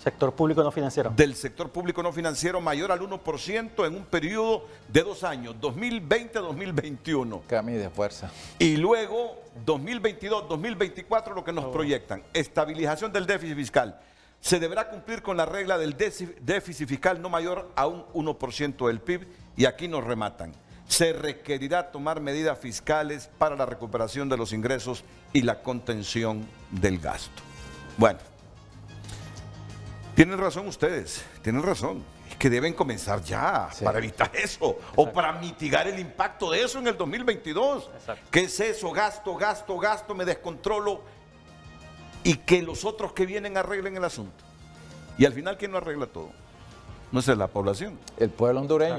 [SPEAKER 8] sector público no financiero.
[SPEAKER 1] Del sector público no financiero mayor al 1% en un periodo de 2 años, 2020-2021.
[SPEAKER 15] Cambio de fuerza.
[SPEAKER 1] Y luego 2022-2024 lo que nos proyectan, estabilización del déficit fiscal. Se deberá cumplir con la regla del déficit fiscal no mayor a un 1% del PIB, y aquí nos rematan. Se requerirá tomar medidas fiscales para la recuperación de los ingresos y la contención del gasto. Bueno, tienen razón ustedes, tienen razón. Es que deben comenzar ya para evitar eso. Exacto. O para mitigar el impacto de eso en el 2022. Exacto. ¿Qué es eso? Gasto, me descontrolo. y que los otros que vienen arreglen el asunto. Y al final, ¿quién lo arregla todo? No es la población.
[SPEAKER 15] El pueblo hondureño.